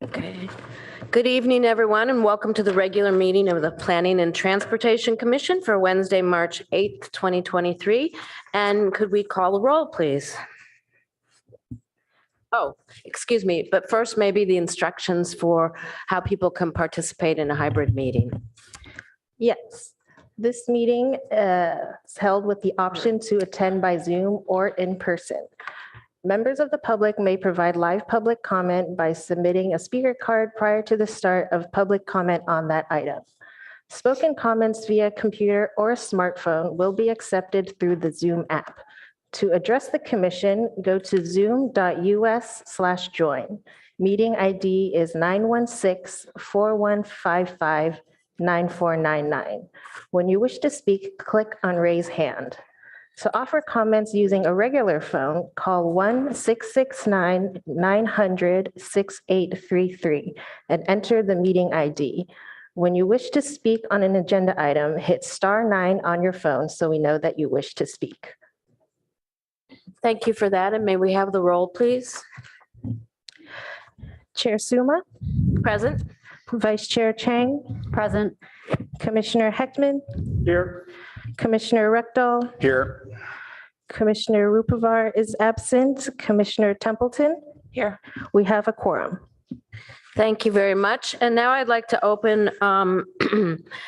Okay. Good evening, everyone, and welcome to the regular meeting of the Planning and Transportation Commission for Wednesday, March 8th, 2023. And could we call the roll, please? Oh, excuse me, but first maybe the instructions for how people can participate in a hybrid meeting. Yes, this meeting is held with the option to attend by Zoom or in person. Members of the public may provide live public comment by submitting a speaker card prior to the start of public comment on that item. Spoken comments via computer or smartphone will be accepted through the Zoom app. To address the commission, go to zoom.us/join. Meeting ID is 916-4155-9499. When you wish to speak, click on raise hand. To offer comments using a regular phone, call 1-669-900-6833 and enter the meeting ID. When you wish to speak on an agenda item, hit *9 on your phone so we know that you wish to speak. Thank you for that. And may we have the roll, please? Chair Suma, Present. Vice Chair Chang, Present. Commissioner Heckman, Here. Commissioner Rekdal, Here. Commissioner Rupavar is absent, Commissioner Templeton. Here. We have a quorum. Thank you very much. And now I'd like to open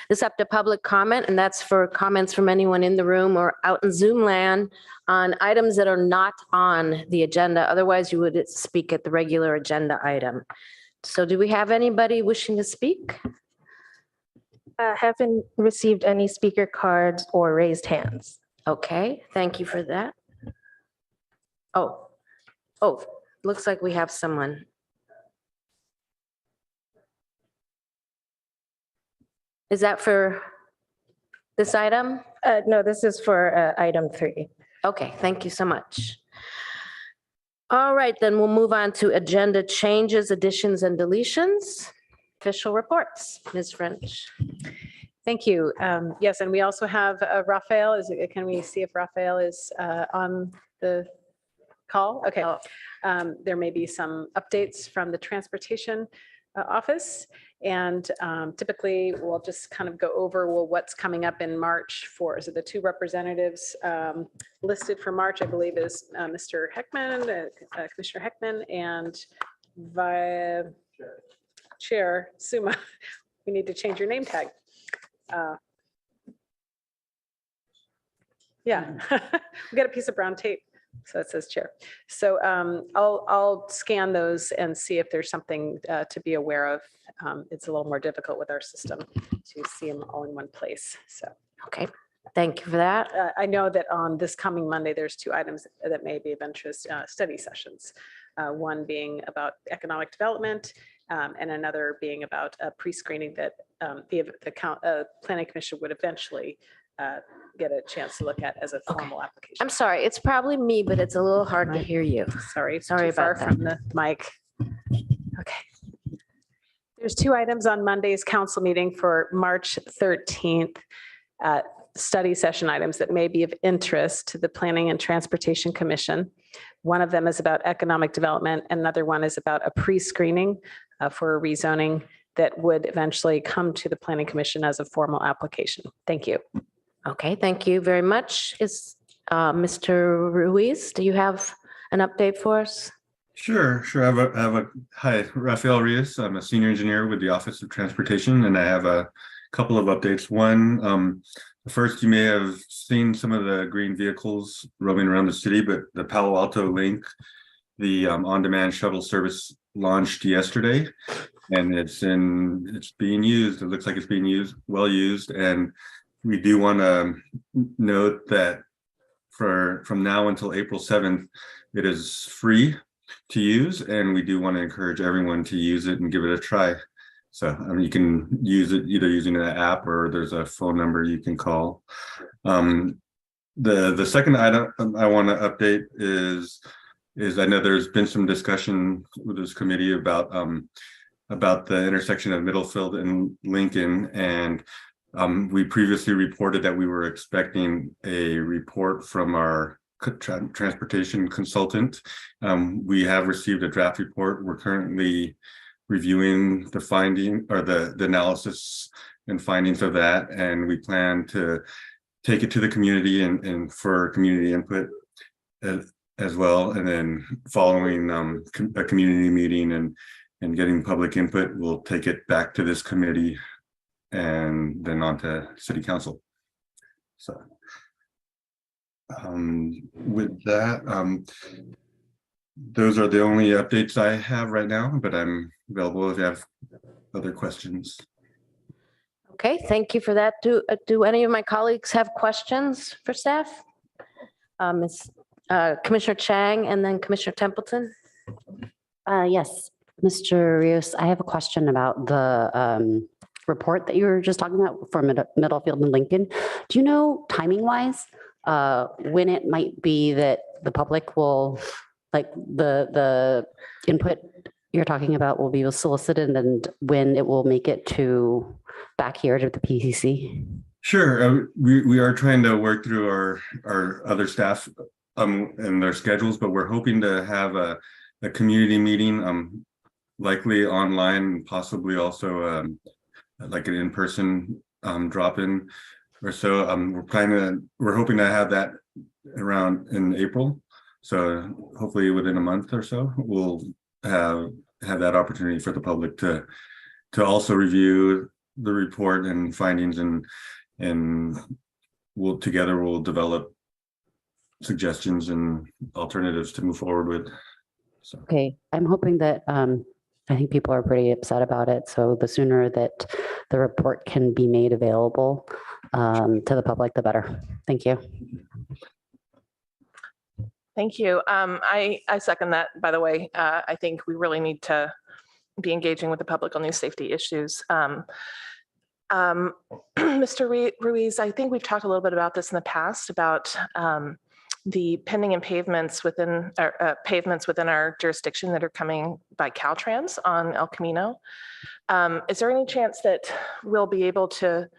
this up to public comment, and that's for comments from anyone in the room or out in Zoom land on items that are not on the agenda. Otherwise, you would speak at the regular agenda item. So do we have anybody wishing to speak? Haven't received any speaker cards or raised hands. Okay, thank you for that. Oh, looks like we have someone. Is that for this item? No, this is for item 3. Okay, thank you so much. All right, then we'll move on to agenda changes, additions, and deletions. Official reports, Ms. French. Thank you. Yes, and we also have Raphael. Can we see if Raphael is on the call? Okay. There may be some updates from the transportation office. And typically we'll just kind of go over what's coming up in March for, so the 2 representatives listed for March, I believe, is Mr. Heckman, Commissioner Heckman, and Chair Suma. We need to change your name tag. Yeah, we got a piece of brown tape. So it says chair. So I'll scan those and see if there's something to be aware of. It's a little more difficult with our system to see them all in one place. So, Okay, thank you for that. I know that on this coming Monday, there's 2 items that may be of interest, study sessions. One being about economic development and another being about a pre-screening that the Planning Commission would eventually get a chance to look at as a formal application. I'm sorry, it's probably me, but it's a little hard to hear you. Sorry Sorry too far about that. from the mic. Okay. There's 2 items on Monday's council meeting for March 13th, study session items that may be of interest to the Planning and Transportation Commission. One of them is about economic development. Another one is about a pre-screening for a rezoning that would eventually come to the Planning Commission as a formal application. Thank you. Okay, thank you very much. Is Mr. Ruiz, do you have an update for us? Sure. Hi, Rafael Rios. I'm a senior engineer with the Office of Transportation, and I have a couple of updates. One, first, you may have seen some of the green vehicles roaming around the city, but the Palo Alto Link, the on-demand shuttle service, launched yesterday, and it's being used. It looks like it's being well used, and we do want to note that from now until April 7th, it is free to use, and we do want to encourage everyone to use it and give it a try. So you can use it either using an app or there's a phone number you can call. The second item I want to update is I know there's been some discussion with this committee about the intersection of Middlefield and Lincoln, and we previously reported that we were expecting a report from our transportation consultant. We have received a draft report. We're currently reviewing the finding or the analysis and findings of that. And we plan to take it to the community and for community input as well. And then following a community meeting and getting public input, we'll take it back to this committee and then on to city council. So with that, those are the only updates I have right now, but I'm available if you have other questions. Okay, thank you for that. Do any of my colleagues have questions for staff? Commissioner Chang and then Commissioner Templeton. Yes, Mr. Rios, I have a question about the report that you were just talking about for Middlefield and Lincoln. Do you know timing wise when it might be that the public will, like the input you're talking about will be solicited and when it will make it to back here to the PCC? Sure. We are trying to work through our other staff and their schedules, but we're hoping to have a community meeting, likely online, possibly also like an in-person drop-in or so. We're hoping to have that around in April. So hopefully within a month or so, we'll have that opportunity for the public to also review the report and findings, and we'll develop suggestions and alternatives to move forward with. So Okay, I'm hoping that I think people are pretty upset about it. So the sooner that the report can be made available to the public, the better. Thank you. Thank you. I second that, by the way. I think we really need to be engaging with the public on these safety issues. Mr. Ruiz, I think we've talked a little bit about this in the past about the pending and pavements within our jurisdiction that are coming by Caltrans on El Camino. Is there any chance that we'll be able to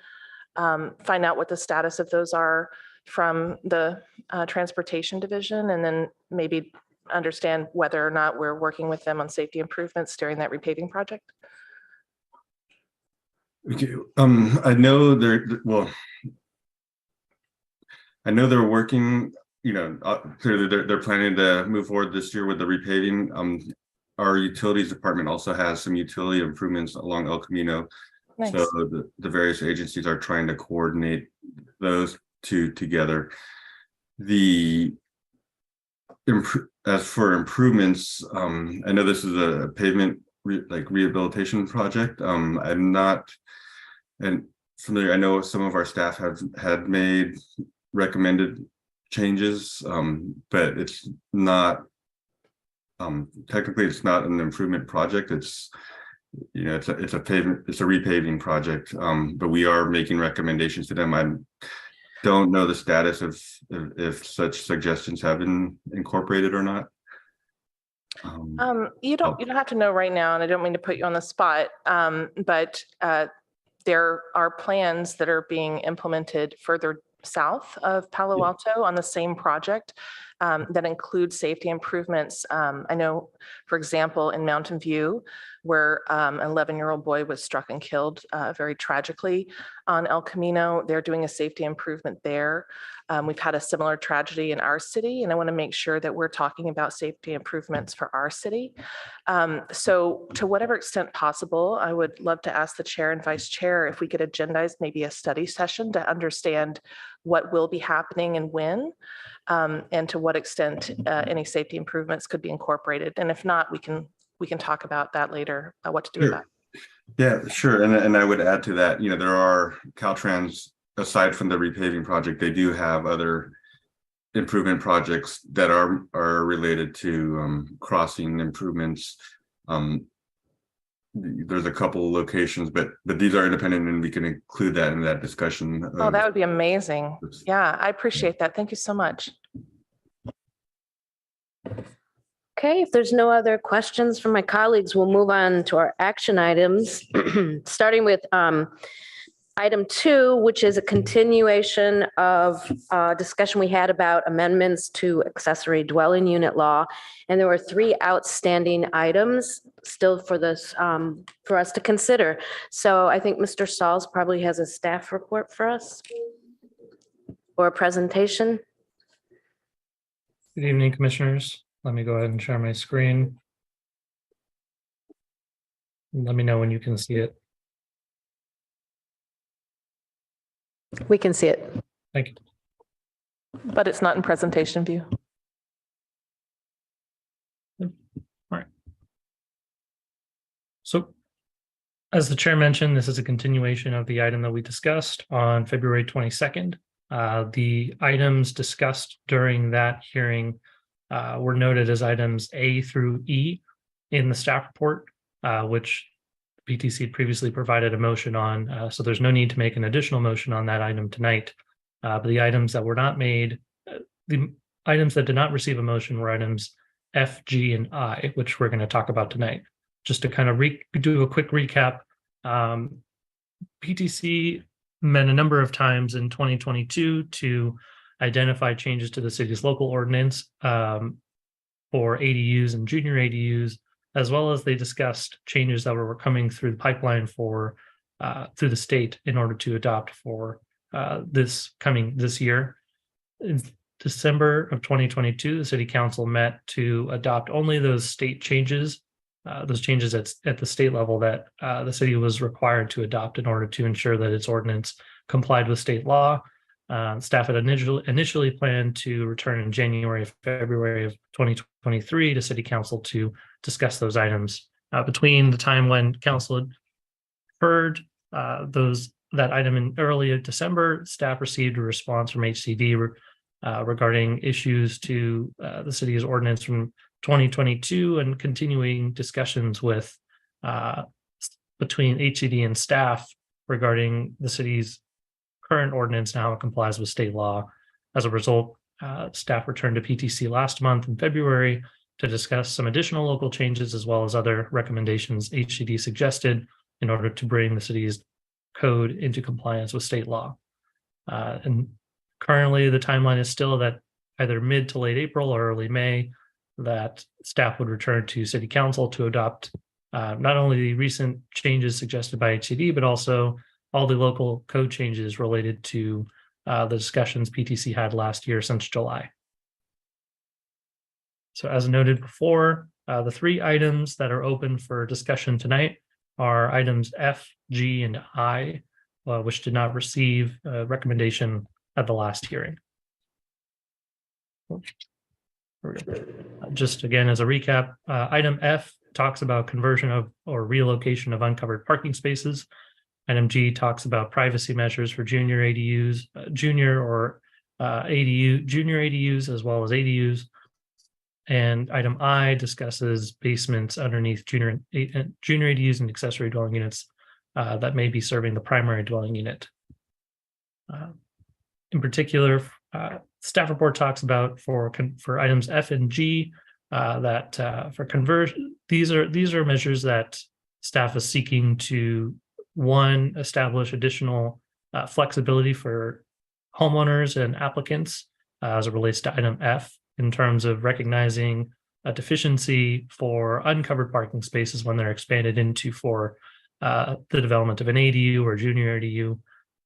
find out what the status of those are from the transportation division, and then maybe understand whether or not we're working with them on safety improvements during that repaving project? okay. I know they're working, clearly they're planning to move forward this year with the repaving. Our utilities department also has some utility improvements along El Camino. Nice. So the various agencies are trying to coordinate those two together. As for improvements, I know this is a pavement rehabilitation project. I'm not familiar. I know some of our staff had made recommended changes, but it's not technically it's not an improvement project. It's it's a repaving project, but we are making recommendations to them. I don't know the status of if such suggestions have been incorporated or not. You don't have to know right now, and I don't mean to put you on the spot, but there are plans that are being implemented further south of Palo Alto on the same project that include safety improvements. I know, for example, in Mountain View, where an 11-year-old boy was struck and killed very tragically on El Camino, they're doing a safety improvement there. We've had a similar tragedy in our city, and I want to make sure that we're talking about safety improvements for our city. So to whatever extent possible, I would love to ask the chair and vice chair if we could agendize maybe a study session to understand what will be happening and when, and to what extent any safety improvements could be incorporated. And if not, we can talk about that later, what to do with that. Yeah, sure. And I would add to that, there are Caltrans, aside from the repaving project, they do have other improvement projects that are related to crossing improvements. There's a couple of locations, but these are independent, and we can include that in that discussion. Oh, that would be amazing. Yeah, I appreciate that. Thank you so much. Okay, if there's no other questions from my colleagues, we'll move on to our action items, starting with Item 2, which is a continuation of discussion we had about amendments to accessory dwelling unit law. And there were 3 outstanding items still for this, for us to consider. So I think Mr. Sauls probably has a staff report for us or a presentation. Good evening, Commissioners. Let me go ahead and share my screen. Let me know when you can see it. We can see it. Thank you. But it's not in presentation view. So, as the chair mentioned, this is a continuation of the item that we discussed on February 22nd. The items discussed during that hearing were noted as items A through E in the staff report, which PTC previously provided a motion on. So there's no need to make an additional motion on that item tonight. But the items that were not made, the items that did not receive a motion were items F, G, and I, which we're going to talk about tonight. Just to kind of do a quick recap, PTC met a number of times in 2022 to identify changes to the city's local ordinance for ADUs and junior ADUs, as well as they discussed changes that were coming through the pipeline for through the state in order to adopt for this year. In December of 2022, the city council met to adopt only those state changes, at the state level that the city was required to adopt in order to ensure that its ordinance complied with state law. Staff had initially planned to return in February of 2023 to city council to discuss those items. Between the time when council had heard that item in early December, staff received a response from HCD regarding issues to the city's ordinance from 2022 and continuing discussions with between HCD and staff regarding the city's current ordinance and how it complies with state law. As a result, staff returned to PTC last month in February to discuss some additional local changes as well as other recommendations HCD suggested in order to bring the city's code into compliance with state law. And currently, the timeline is still that either mid to late April or early May, that staff would return to city council to adopt not only the recent changes suggested by HCD, but also all the local code changes related to the discussions PTC had last year since July. So as noted before, the 3 items that are open for discussion tonight are items F, G, and I, which did not receive a recommendation at the last hearing. Just again, as a recap, item F talks about conversion of or relocation of uncovered parking spaces. Item G talks about privacy measures for junior ADUs, junior ADUs, as well as ADUs. And item I discusses basements underneath junior ADUs and accessory dwelling units that may be serving the primary dwelling unit. In particular, staff report talks about for items F and G that for conversion, these are measures that staff is seeking to, one, establish additional flexibility for homeowners and applicants as it relates to item F in terms of recognizing a deficiency for uncovered parking spaces when they're expanded into for the development of an ADU or junior ADU.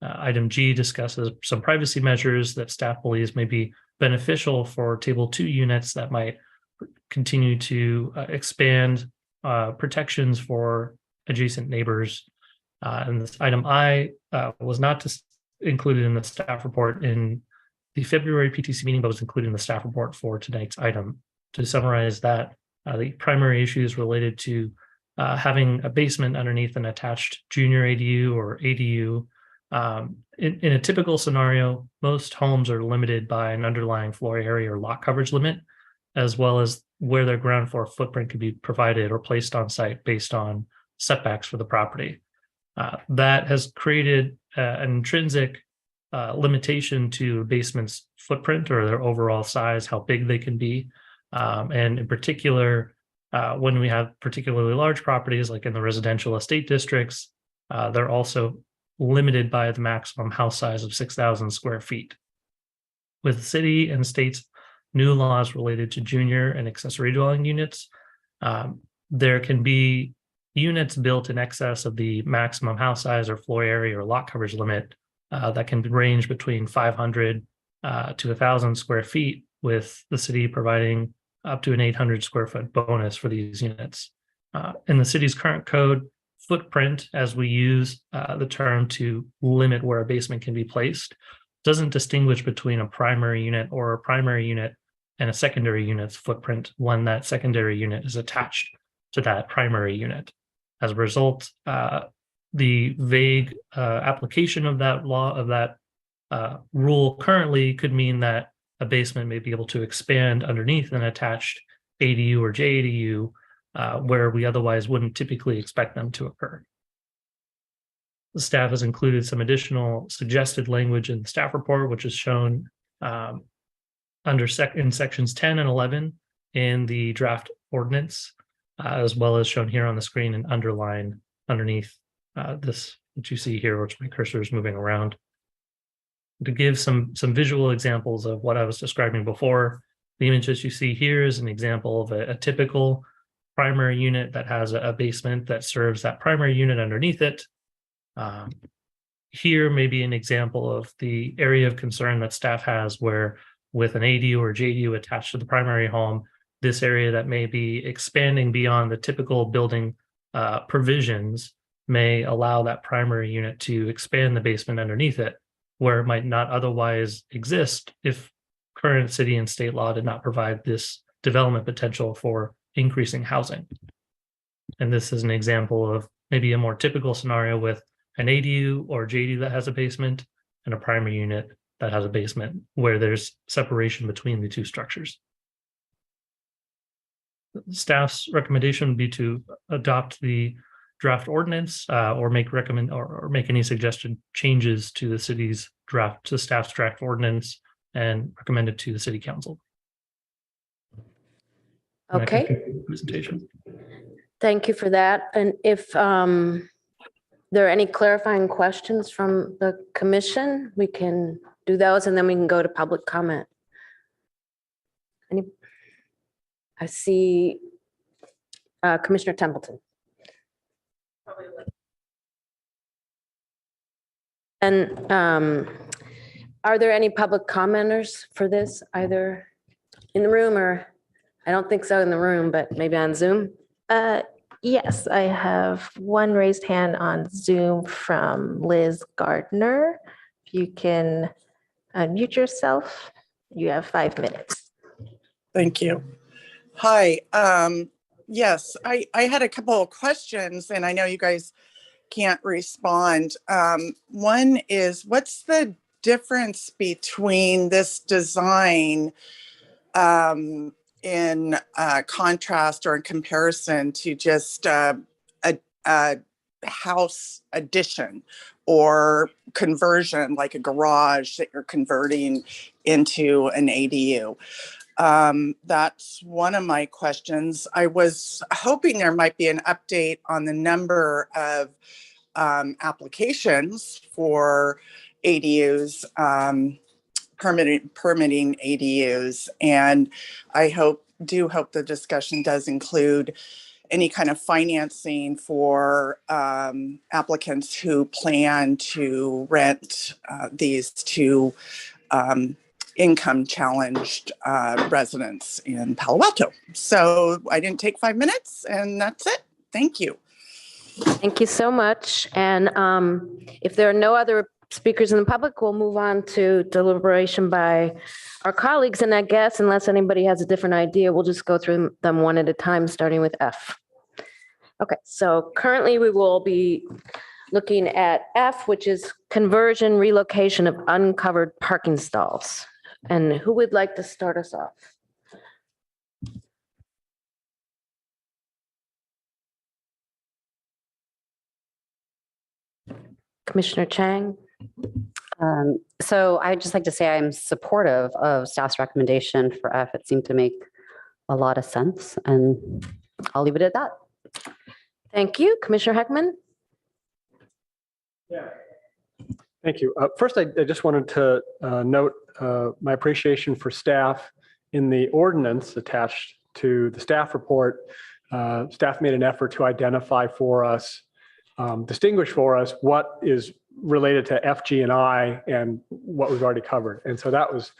Item G discusses some privacy measures that staff believes may be beneficial for Table 2 units that might continue to expand protections for adjacent neighbors. And this item I was not included in the staff report in the February PTC meeting, but was included in the staff report for tonight's item. To summarize that, the primary issues related to having a basement underneath an attached junior ADU or ADU. In a typical scenario, most homes are limited by an underlying floor area or lot coverage limit, as well as where their ground floor footprint could be provided or placed on site based on setbacks for the property. That has created an intrinsic limitation to a basement's footprint or their overall size, how big they can be. And in particular, when we have particularly large properties like in the residential estate districts, they're also limited by the maximum house size of 6,000 square feet. With city and state's new laws related to junior and accessory dwelling units, there can be units built in excess of the maximum house size or floor area or lot coverage limit that can range between 500 to 1,000 square feet, with the city providing up to an 800 square foot bonus for these units. In the city's current code, footprint, as we use the term to limit where a basement can be placed, doesn't distinguish between a primary unit or a primary unit and a secondary unit's footprint when that secondary unit is attached to that primary unit. As a result, the vague application of that law, of that rule currently, could mean that a basement may be able to expand underneath an attached ADU or JADU, where we otherwise wouldn't typically expect them to occur. The staff has included some additional suggested language in the staff report, which is shown in sections 10 and 11 in the draft ordinance, as well as shown here on the screen and underlined underneath this, which you see here, which my cursor is moving around. To give some visual examples of what I was describing before, the image that you see here is an example of a typical primary unit that has a basement that serves that primary unit underneath it. Here may be an example of the area of concern that staff has, where with an ADU or JDU attached to the primary home, this area that may be expanding beyond the typical building provisions may allow that primary unit to expand the basement underneath it, where it might not otherwise exist if current city and state law did not provide this development potential for increasing housing. And this is an example of maybe a more typical scenario with an ADU or JDU that has a basement and a primary unit that has a basement, where there's separation between the two structures. Staff's recommendation would be to adopt the draft ordinance or make any suggested changes to the city's draft, to staff's draft ordinance, and recommend it to the city council. And that Okay, concludes the presentation. thank you for that. And if there are any clarifying questions from the commission, we can do those and then we can go to public comment. I see Commissioner Templeton. And are there any public commenters for this, either in the room or, I don't think so in the room, but maybe on Zoom? Yes, I have one raised hand on Zoom from Liz Gardner. If you can unmute yourself, you have 5 minutes. Thank you. Hi. Yes, I had a couple of questions, and I know you guys can't respond. One is, what's the difference between this design in contrast or in comparison to just a house addition or conversion, like a garage that you're converting into an ADU? That's one of my questions. I was hoping there might be an update on the number of applications for ADUs, permitting ADUs. And I do hope the discussion does include any kind of financing for applicants who plan to rent these to income challenged residents in Palo Alto. So I didn't take 5 minutes, and that's it. Thank you. Thank you so much. And if there are no other speakers in the public, we'll move on to deliberation by our colleagues. And I guess unless anybody has a different idea, we'll just go through them one at a time, starting with F. Okay, so currently we will be looking at F, which is conversion relocation of uncovered parking stalls. And who would like to start us off? Commissioner Chang? So I'd just like to say I'm supportive of staff's recommendation for F. It seemed to make a lot of sense, and I'll leave it at that. Thank you. Commissioner Heckman? Thank you. First, I just wanted to note my appreciation for staff in the ordinance attached to the staff report. Staff made an effort to identify for us, distinguish for us what is related to F, G, and I and what we've already covered. And so that was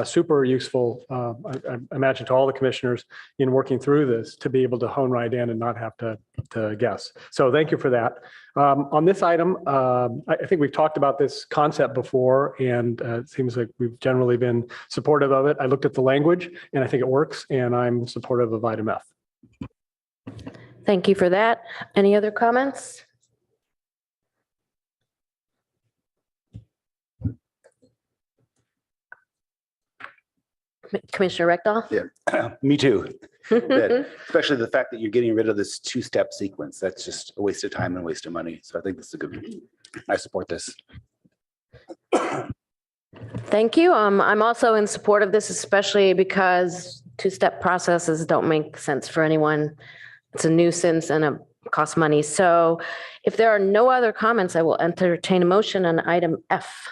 super useful, I imagine, to all the commissioners in working through this to be able to hone right in and not have to guess. So thank you for that. On this item, I think we've talked about this concept before, and it seems like we've generally been supportive of it. I looked at the language, and I think it works, and I'm supportive of item F. Thank you for that. Any other comments? Commissioner Rectal? Yeah, me too. That- Especially the fact that you're getting rid of this two-step sequence. That's just a waste of time and a waste of money. So I think this is a good one. I support this. Thank you. I'm also in support of this, especially because two-step processes don't make sense for anyone. It's a nuisance and it costs money. So if there are no other comments, I will entertain a motion on item F.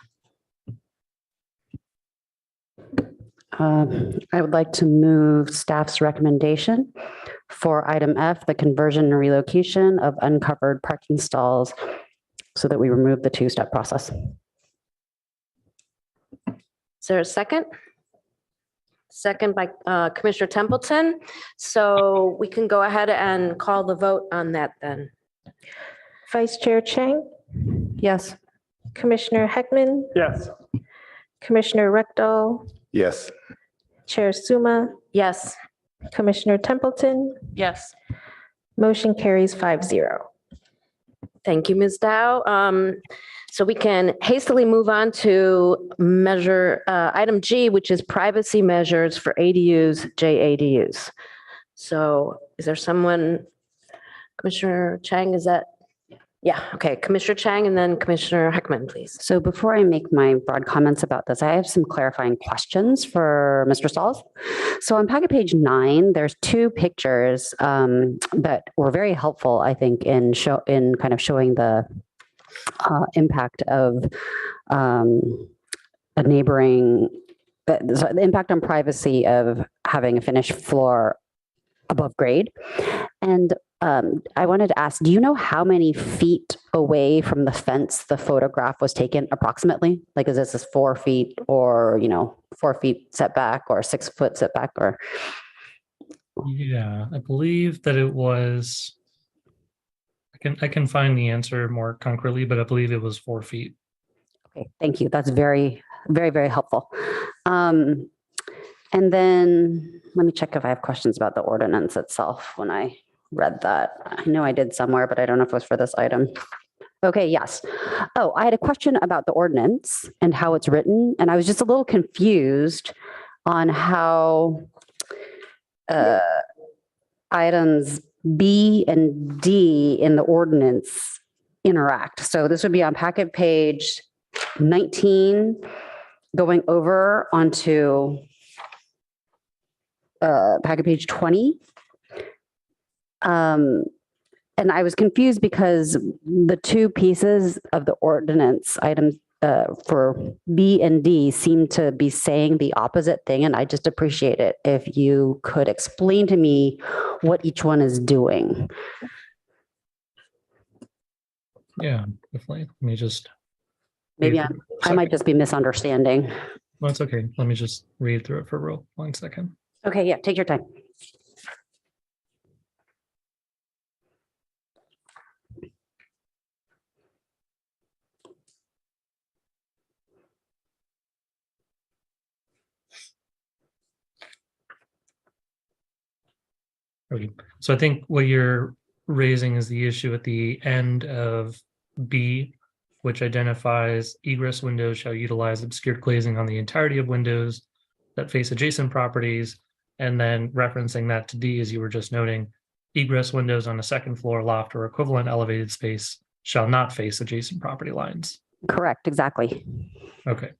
I would like to move staff's recommendation for item F, the conversion and relocation of uncovered parking stalls so that we remove the two-step process. Is there a second? Second by Commissioner Templeton. So we can go ahead and call the vote on that then. Vice Chair Chang, Yes. Commissioner Heckman, Yes. Commissioner Rectal, Yes. Chair Suma, Yes. Commissioner Templeton, Yes. motion carries 5-0. Thank you, Ms. Dow. So we can hastily move on to measure item G, which is privacy measures for ADUs, JADUs. So is there someone, Commissioner Chang, is that? Yeah, okay, Commissioner Chang and then Commissioner Heckman, please. So before I make my broad comments about this, I have some clarifying questions for Mr. Stalls. So on packet page 9, there's 2 pictures that were very helpful, I think, in kind of showing the impact of a neighboring, the impact on privacy of having a finished floor above grade. And I wanted to ask, do you know how many feet away from the fence the photograph was taken approximately? Like, is this 4 feet or, 4 feet setback or 6 foot setback or? Yeah, I believe that it was, I can find the answer more concretely, but I believe it was 4 feet. Okay, thank you. That's very, very, very helpful. And then let me check if I have questions about the ordinance itself when I read that. I know I did somewhere, but I don't know if it was for this item. Okay, yes. Oh, I had a question about the ordinance and how it's written, and I was just a little confused on how items B and D in the ordinance interact. So this would be on packet page 19, going over onto packet page 20. And I was confused because the 2 pieces of the ordinance items for B and D seem to be saying the opposite thing. And I just appreciate it if you could explain to me what each one is doing. Yeah, definitely. Let me just. Maybe read through it for a I might second. just be misunderstanding. No, it's okay. Let me just read through it for 1 second. Okay, yeah, take your time. Okay. So I think what you're raising is the issue at the end of B, which identifies egress windows shall utilize obscured glazing on the entirety of windows that face adjacent properties. And then referencing that to D, as you were just noting, egress windows on a second floor loft or equivalent elevated space shall not face adjacent property lines. Correct, exactly. Okay.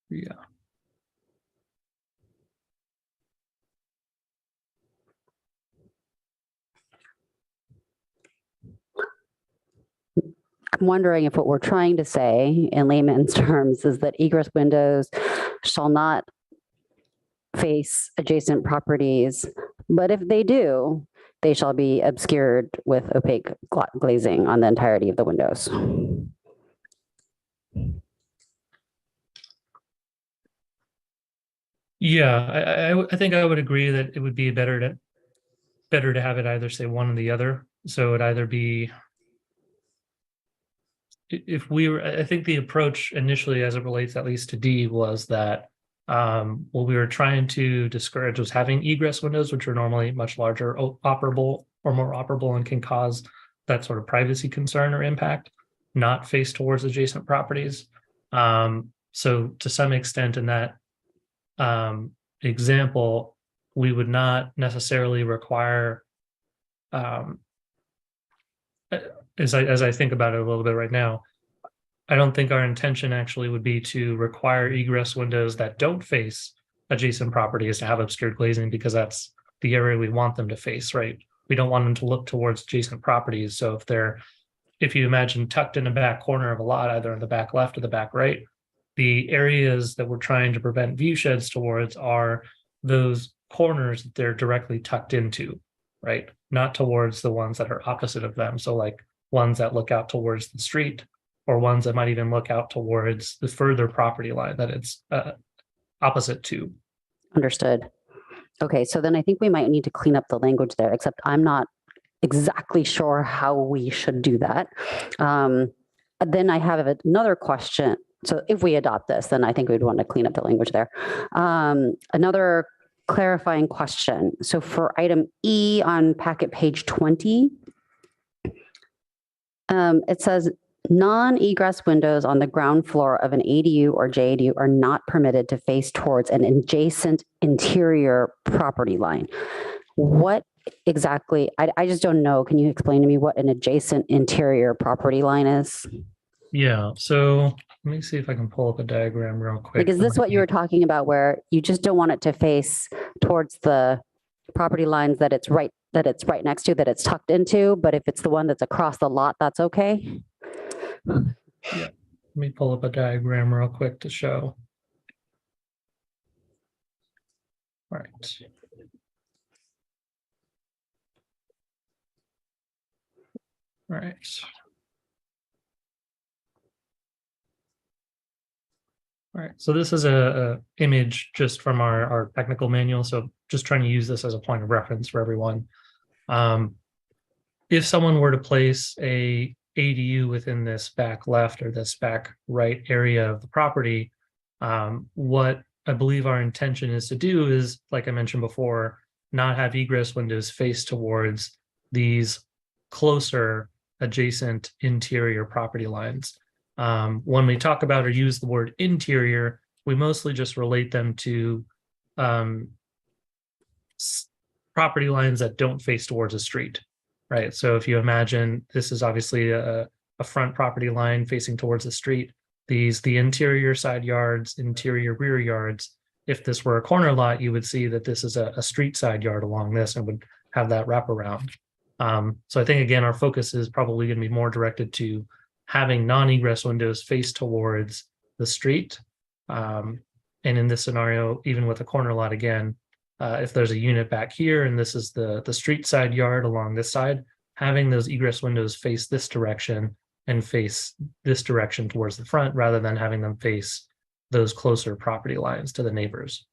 Yeah. I'm wondering if what we're trying to say in layman's terms is that egress windows shall not face adjacent properties, but if they do, they shall be obscured with opaque glazing on the entirety of the windows. Yeah, I think I would agree that it would be better to have it either say one or the other. So it'd either be, if we were, I think the approach initially, as it relates at least to D, was that what we were trying to discourage was having egress windows, which are normally much larger, operable or more operable, and can cause that sort of privacy concern or impact, not face towards adjacent properties. So to some extent in that example, we would not necessarily require, as I think about it a little bit right now, I don't think our intention actually would be to require egress windows that don't face adjacent properties to have obscured glazing, because that's the area we want them to face, right? We don't want them to look towards adjacent properties. So if you imagine tucked in the back corner of a lot, either in the back left or the back right, the areas that we're trying to prevent view sheds towards are those corners that they're directly tucked into, right? Not towards the ones that are opposite of them. So like ones that look out towards the street, or ones that might even look out towards the further property line that it's opposite to. Understood. Okay, so then I think we might need to clean up the language there, except I'm not exactly sure how we should do that. Then I have another question. So if we adopt this, then I think we'd want to clean up the language there. Another clarifying question. So for item E on packet page 20, it says non-egress windows on the ground floor of an ADU or JADU are not permitted to face towards an adjacent interior property line. What exactly, I just don't know. Can you explain to me what an adjacent interior property line is? Yeah, so let me see if I can pull up a diagram real quick. Like, is this what you were talking about, where you just don't want it to face towards the property lines that it's right next to, that it's tucked into, but if it's the one that's across the lot, that's okay? Yeah, let me pull up a diagram real quick to show. All right. All right. All right, so this is a image just from our technical manual. So just trying to use this as a point of reference for everyone. If someone were to place a ADU within this back left or this back right area of the property, what I believe our intention is to do is, like I mentioned before, not have egress windows face towards these closer adjacent interior property lines. When we talk about or use the word interior, we mostly just relate them to property lines that don't face towards a street, right? So if you imagine this is obviously a front property line facing towards the street, the interior side yards, interior rear yards. If this were a corner lot, you would see that this is a street side yard along this and would have that wraparound. So I think, again, our focus is probably going to be more directed to having non-egress windows face towards the street. And in this scenario, even with a corner lot, again, if there's a unit back here and this is the street side yard along this side, having those egress windows face this direction and face this direction towards the front, rather than having them face those closer property lines to the neighbors.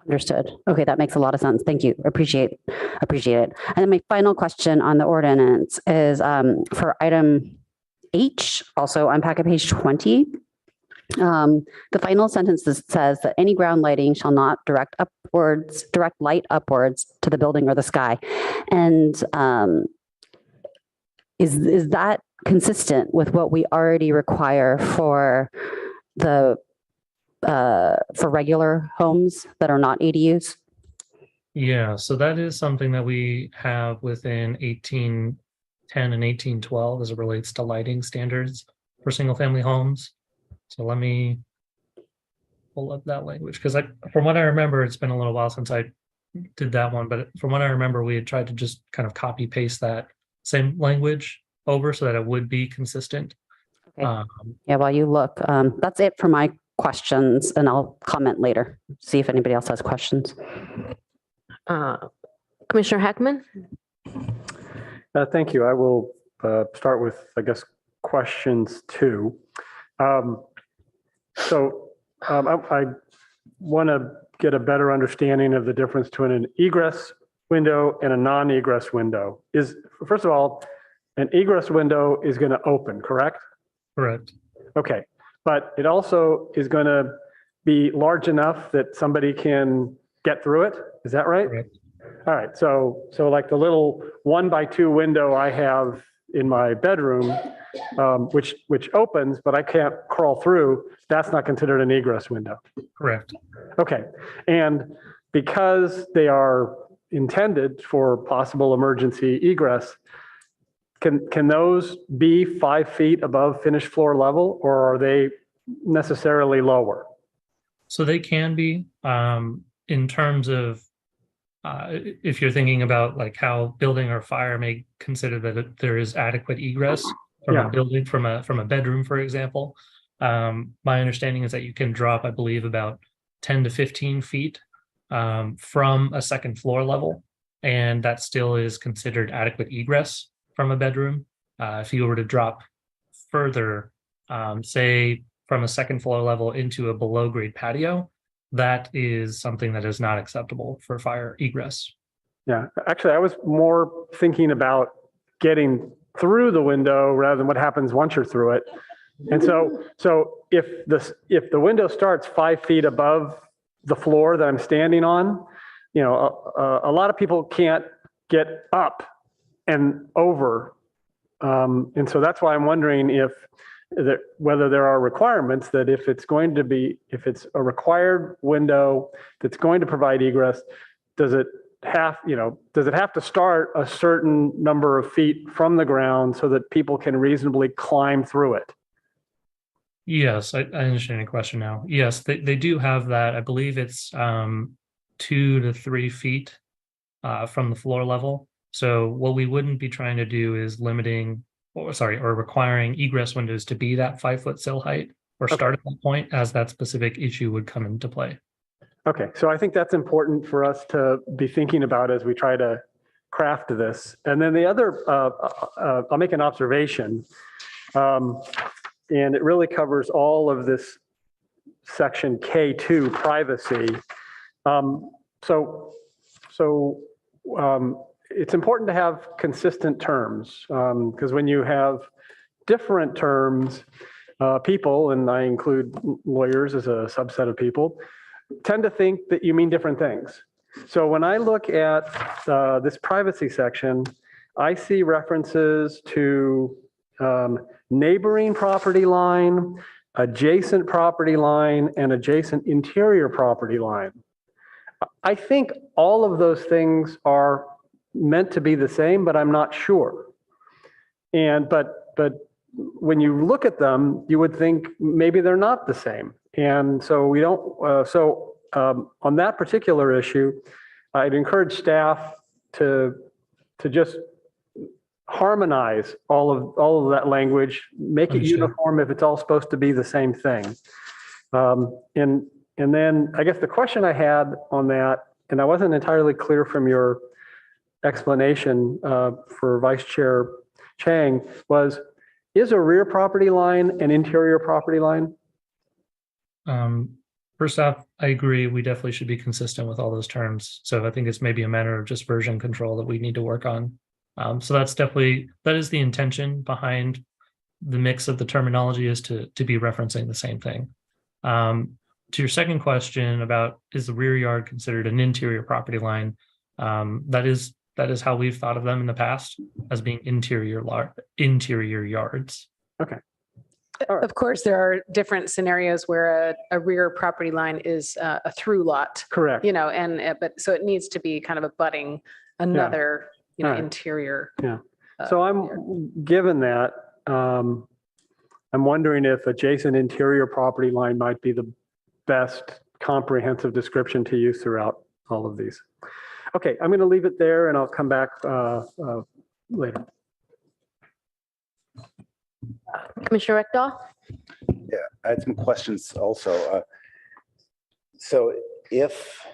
Understood. Okay, that makes a lot of sense. Thank you. Appreciate it. And then my final question on the ordinance is for item H, also on packet page 20. The final sentence says that any ground lighting shall not direct light upwards to the building or the sky. And is that consistent with what we already require for regular homes that are not ADUs? Yeah, so that is something that we have within 1810 and 1812 as it relates to lighting standards for single family homes. So let me pull up that language, because from what I remember, it's been a little while since I did that one, but from what I remember, we had tried to just kind of copy paste that same language over so that it would be consistent. Okay. Yeah, while you look, that's it for my questions, and I'll comment later, see if anybody else has questions. Commissioner Heckman? Thank you. I will start with, I guess, questions 2. I want to get a better understanding of the difference between an egress window and a non-egress window. First of all, an egress window is going to open, correct? Correct. Okay, but it also is going to be large enough that somebody can get through it. Is that right? Correct. All right, so like the little 1x2 window I have in my bedroom, which opens, but I can't crawl through, that's not considered an egress window. Correct. Okay, and because they are intended for possible emergency egress, can those be 5 feet above finished floor level, or are they necessarily lower? So they can be, in terms of, if you're thinking about like how building or fire may consider that there is adequate egress from Yeah. a building, from a bedroom, for example. My understanding is that you can drop, I believe, about 10 to 15 feet from a second floor level, and that still is considered adequate egress from a bedroom. If you were to drop further, say from a second floor level into a below grade patio, that is something that is not acceptable for fire egress. Yeah, actually, I was more thinking about getting through the window rather than what happens once you're through it. And so if the window starts 5 feet above the floor that I'm standing on, a lot of people can't get up and over. And so that's why I'm wondering whether there are requirements that if it's a required window that's going to provide egress, does it have to start a certain number of feet from the ground so that people can reasonably climb through it? Yes, I understand your question now. Yes, they do have that. I believe it's 2 to 3 feet from the floor level. So what we wouldn't be trying to do is or requiring egress windows to be that 5 foot sill height or start at that point, as that specific issue would come into play. Okay, so I think that's important for us to be thinking about as we try to craft this. And then the other, I'll make an observation, and it really covers all of this section K2, privacy. It's important to have consistent terms, because when you have different terms, people, and I include lawyers as a subset of people, tend to think that you mean different things. So when I look at this privacy section, I see references to neighboring property line, adjacent property line, and adjacent interior property line. I think all of those things are meant to be the same, but I'm not sure. But when you look at them, you would think maybe they're not the same. And so we don't, on that particular issue, I'd encourage staff to just harmonize all of that language, make it Understood. uniform if it's all supposed to be the same thing. And then I guess the question I had on that, and I wasn't entirely clear from your explanation for Vice Chair Chang, was, is a rear property line an interior property line? First off, I agree. We definitely should be consistent with all those terms. So I think it's maybe a matter of just version control that we need to work on. So that is the intention behind the mix of the terminology, is to be referencing the same thing. To your second question about, is the rear yard considered an interior property line? That is how we've thought of them in the past, as being interior yards. Okay. Of course, there are different scenarios where a rear property line is a through lot, Correct. but so it needs to be kind of abutting another, Right. interior. Yeah. So given that, I'm wondering if adjacent interior property line might be the best comprehensive description to use throughout all of these. Okay, I'm going to leave it there and I'll come back later. Commissioner Rekdal? Yeah, I had some questions also. So if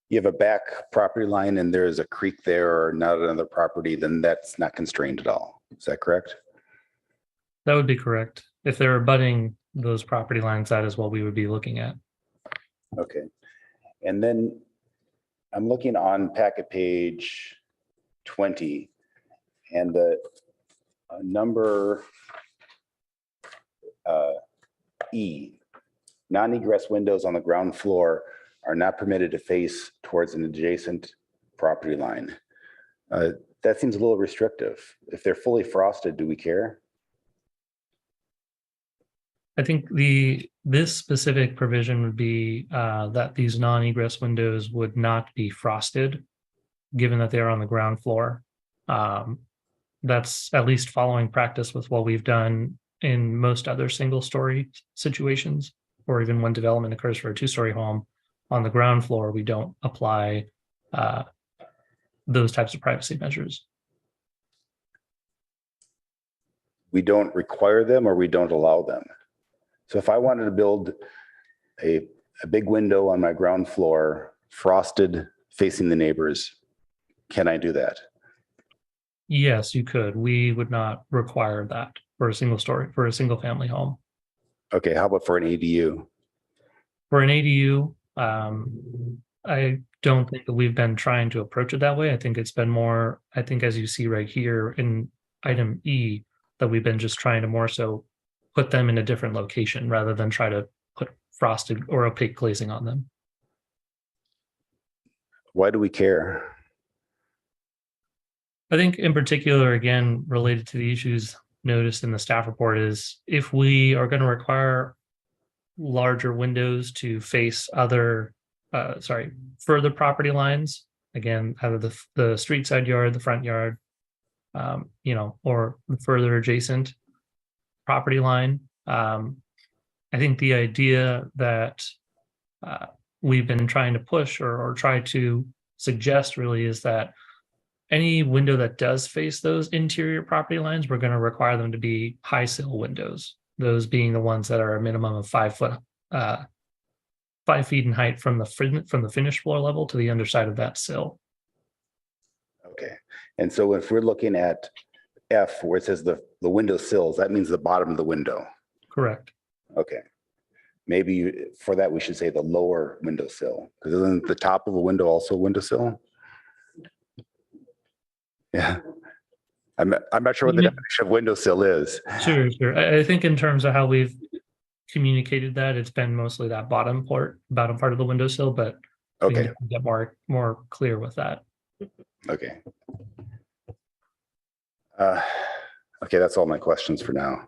you have a back property line and there's a creek there or not another property, then that's not constrained at all. Is that correct? That would be correct. If they're abutting those property lines, that is what we would be looking at. Okay. And then I'm looking on packet page 20 and the number E, non-egress windows on the ground floor are not permitted to face towards an adjacent property line. That seems a little restrictive. If they're fully frosted, do we care? I think this specific provision would be that these non-egress windows would not be frosted, given that they are on the ground floor. That's at least following practice with what we've done in most other single-story situations, or even when development occurs for a two-story home. On the ground floor, we don't apply those types of privacy measures. We don't require them or we don't allow them. So if I wanted to build a big window on my ground floor, frosted, facing the neighbors, can I do that? Yes, you could. We would not require that for a single family home. Okay, how about for an ADU? For an ADU, I don't think that we've been trying to approach it that way. I think it's been more, I think as you see right here in item E, that we've been just trying to more so put them in a different location rather than try to put frosted or opaque glazing on them. Why do we care? I think in particular, again, related to the issues noticed in the staff report is if we are going to require larger windows to face further property lines, again, out of the street side yard, the front yard, or the further adjacent property line. I think the idea that we've been trying to push or try to suggest really is that any window that does face those interior property lines, we're going to require them to be high sill windows. Those being the ones that are a minimum of 5 feet in height from the finished floor level to the underside of that sill. Okay, and so if we're looking at F where it says the window sills, that means the bottom of the window. Correct. Okay, maybe for that we should say the lower window sill, because isn't the top of a window also a window sill? Yeah, I'm not sure what the definition of windowsill is. Sure. I think in terms of how we've communicated that, it's been mostly that bottom part of the windowsill, but we Okay, can get more clear with that. okay. Okay, that's all my questions for now.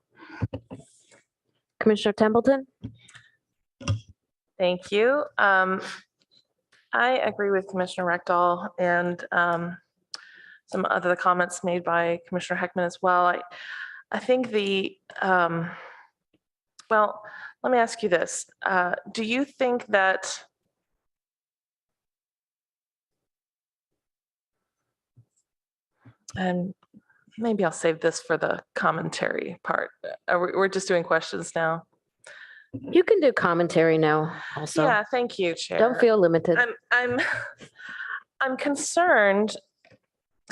Commissioner Templeton? Thank you. I agree with Commissioner Rekdal and some other comments made by Commissioner Heckman as well. I think well, let me ask you this. Do you think that and maybe I'll save this for the commentary part. We're just doing questions now. You can do commentary now also. Yeah, thank you, Chair. Don't feel limited. I'm concerned.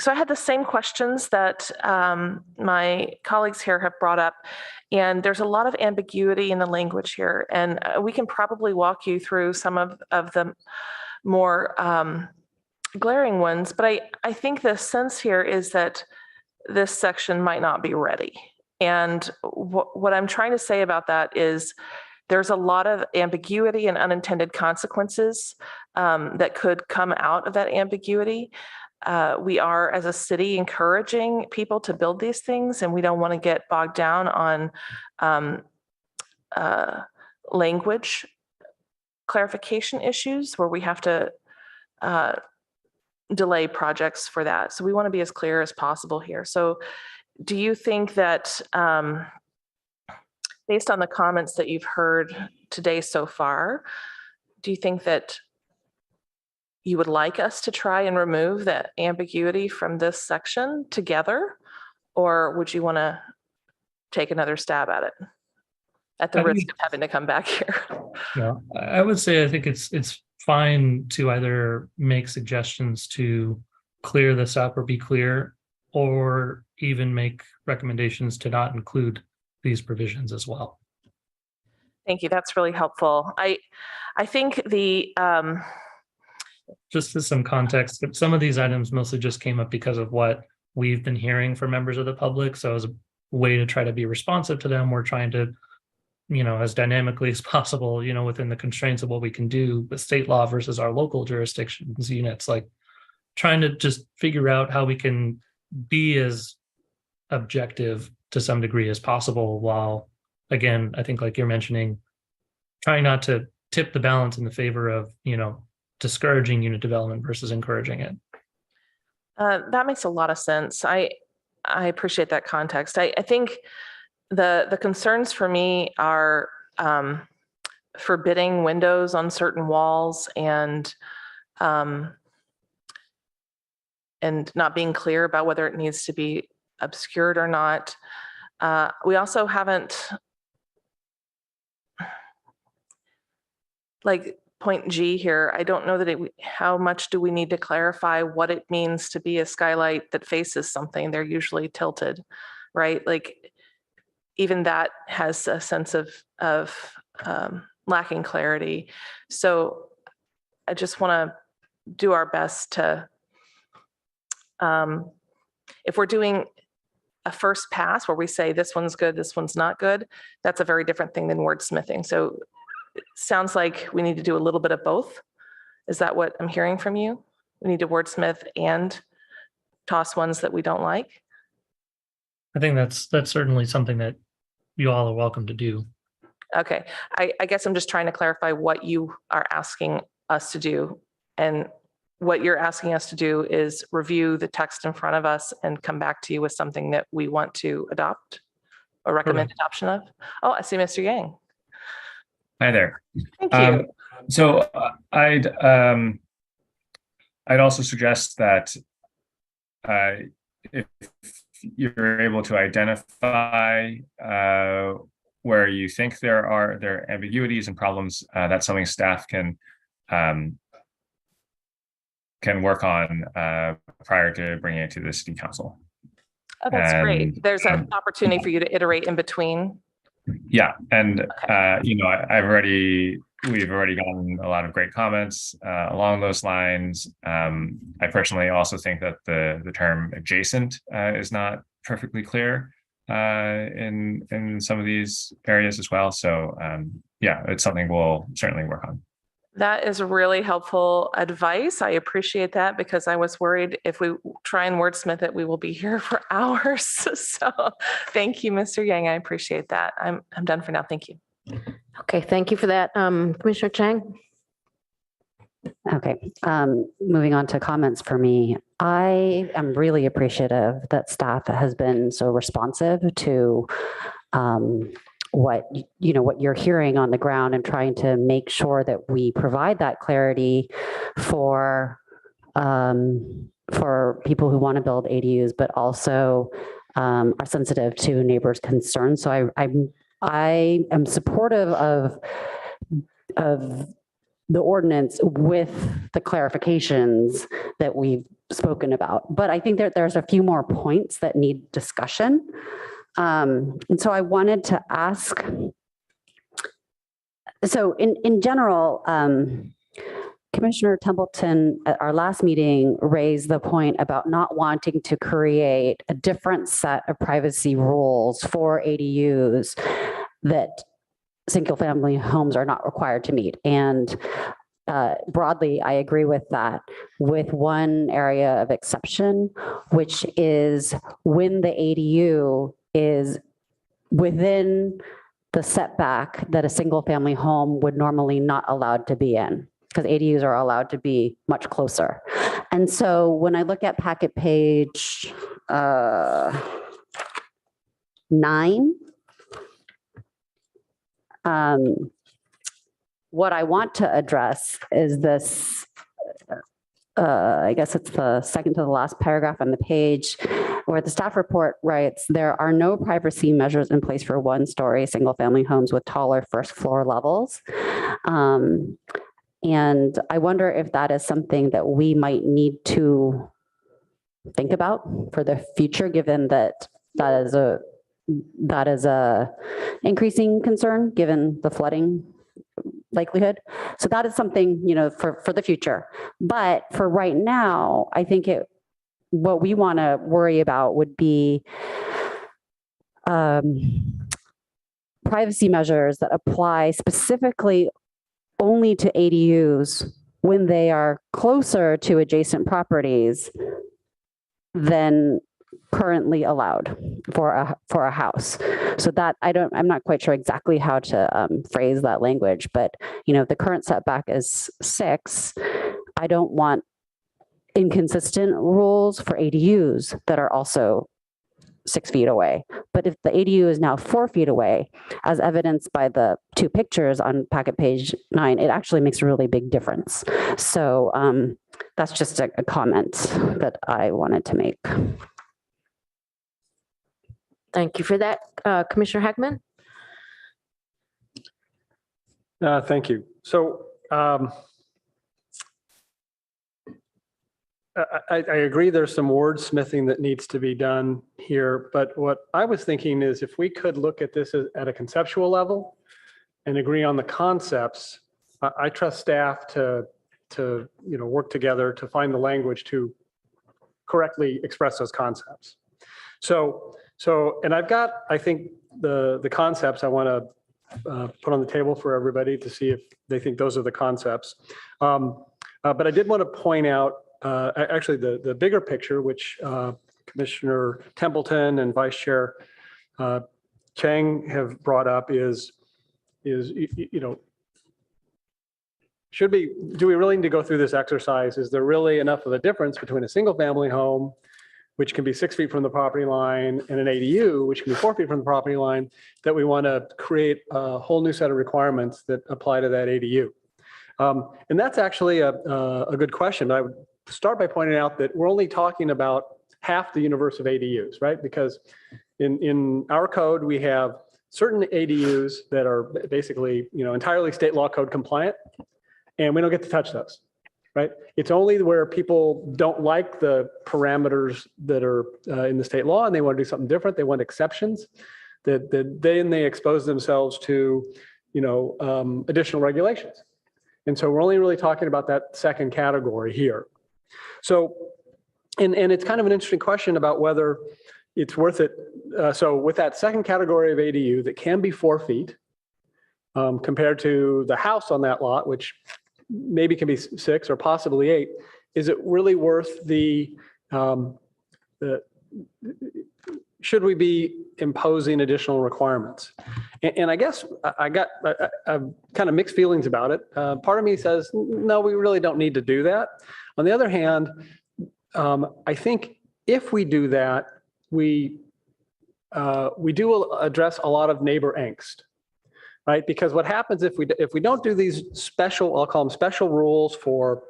So I had the same questions that my colleagues here have brought up, and there's a lot of ambiguity in the language here, and we can probably walk you through some of the more glaring ones, but I think the sense here is that this section might not be ready. And what I'm trying to say about that is there's a lot of ambiguity and unintended consequences that could come out of that ambiguity. We are, as a city, encouraging people to build these things, and we don't want to get bogged down on language clarification issues where we have to delay projects for that. So we want to be as clear as possible here. So do you think that based on the comments that you've heard today so far, do you think that you would like us to try and remove that ambiguity from this section together? Or would you want to take another stab at it at the I risk think- of having to come back here. Yeah, I would say I think it's fine to either make suggestions to clear this up or be clear, or even make recommendations to not include these provisions as well. Thank you. That's really helpful. I think Just as some context, but some of these items mostly just came up because of what we've been hearing from members of the public. So as a way to try to be responsive to them, we're trying to, as dynamically as possible, within the constraints of what we can do with state law versus our local jurisdictions units, like trying to just figure out how we can be as objective to some degree as possible, while, again, I think like you're mentioning, trying not to tip the balance in the favor of, discouraging unit development versus encouraging it. that makes a lot of sense. I appreciate that context. I think the concerns for me are forbidding windows on certain walls and not being clear about whether it needs to be obscured or not. We also haven't, like point G here, I don't know that how much do we need to clarify what it means to be a skylight that faces something? They're usually tilted, right? Like even that has a sense of lacking clarity. So I just want to do our best to, if we're doing a first pass where we say this one's good, this one's not good, that's a very different thing than wordsmithing. So it sounds like we need to do a little bit of both. Is that what I'm hearing from you? We need to wordsmith and toss ones that we don't like? I think that's certainly something that you all are welcome to do. Okay, I guess I'm just trying to clarify what you are asking us to do. And what you're asking us to do is review the text in front of us and come back to you with something that we want to adopt or recommend adoption of. Oh, I see Mr. Yang. Hi there. Thank you. So I'd also suggest that if you're able to identify where you think there are ambiguities and problems, that's something staff can work on prior to bringing it to the city council. Oh, that's great. There's an opportunity for you to iterate in between. Yeah, and we've already gotten a lot of great comments along those lines. I personally also think that the term adjacent is not perfectly clear in some of these areas as well. So yeah, it's something we'll certainly work on. That is really helpful advice. I appreciate that because I was worried if we try and wordsmith it, we will be here for hours. So thank you, Mr. Yang. I appreciate that. I'm done for now. Thank you. Okay, thank you for that. Commissioner Chang? Okay, moving on to comments for me. I am really appreciative that staff has been so responsive to what you're hearing on the ground and trying to make sure that we provide that clarity for people who want to build ADUs, but also are sensitive to neighbors' concerns. So I am supportive of the ordinance with the clarifications that we've spoken about. But I think that there's a few more points that need discussion. And so I wanted to ask, so in general, Commissioner Templeton at our last meeting raised the point about not wanting to create a different set of privacy rules for ADUs that single-family homes are not required to meet. And broadly, I agree with that, with one area of exception, which is when the ADU is within the setback that a single-family home would normally not allowed to be in, because ADUs are allowed to be much closer. And so when I look at packet page 9, what I want to address is this, I guess it's the second to the last paragraph on the page, where where the staff report writes, there are no privacy measures in place for one-story single-family homes with taller first floor levels. And I wonder if that is something that we might need to think about for the future, given that that is a increasing concern given the flooding likelihood. So that is something, for the future. But for right now, I think what we want to worry about would be privacy measures that apply specifically only to ADUs when they are closer to adjacent properties than currently allowed for a house. So that I'm not quite sure exactly how to phrase that language, but the current setback is 6. I don't want inconsistent rules for ADUs that are also 6 feet away. But if the ADU is now 4 feet away, as evidenced by the 2 pictures on packet page 9, it actually makes a really big difference. So that's just a comment that I wanted to make. Thank you for that. Commissioner Heckman? Thank you. So I agree there's some wordsmithing that needs to be done here, but what I was thinking is if we could look at this at a conceptual level and agree on the concepts, I trust staff to work together to find the language to correctly express those concepts. And I've got, I think, the concepts I want to put on the table for everybody to see if they think those are the concepts. But I did want to point out, actually, the bigger picture, which Commissioner Templeton and Vice Chair Chang have brought up is do we really need to go through this exercise? Is there really enough of a difference between a single family home, which can be 6 feet from the property line, and an ADU, which can be 4 feet from the property line, that we want to create a whole new set of requirements that apply to that ADU? And that's actually a good question. I would start by pointing out that we're only talking about half the universe of ADUs, right? Because in our code, we have certain ADUs that are basically, entirely state law code compliant, and we don't get to touch those, right? It's only where people don't like the parameters that are in the state law and they want to do something different, they want exceptions, that then they expose themselves to, additional regulations. And so we're only really talking about that second category here. So, and it's kind of an interesting question about whether it's worth it. So with that second category of ADU that can be 4 feet compared to the house on that lot, which maybe can be 6 or possibly 8, is it really worth should we be imposing additional requirements? And I guess I've kind of mixed feelings about it. Part of me says, no, we really don't need to do that. On the other hand, I think if we do that, we do address a lot of neighbor angst, right? Because what happens if we don't do these special, I'll call them special rules for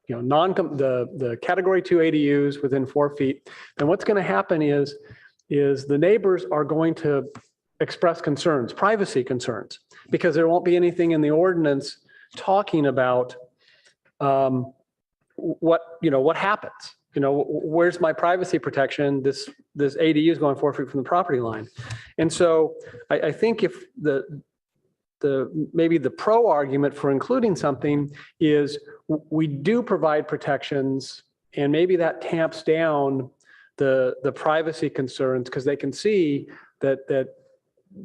the category 2 ADUs within 4 feet, then what's going to happen is the neighbors are going to express concerns, privacy concerns, because there won't be anything in the ordinance talking about what happens. Where's my privacy protection? This ADU is going 4 feet from the property line. And so I think if maybe the pro argument for including something is we do provide protections, and maybe that tamps down the privacy concerns because they can see that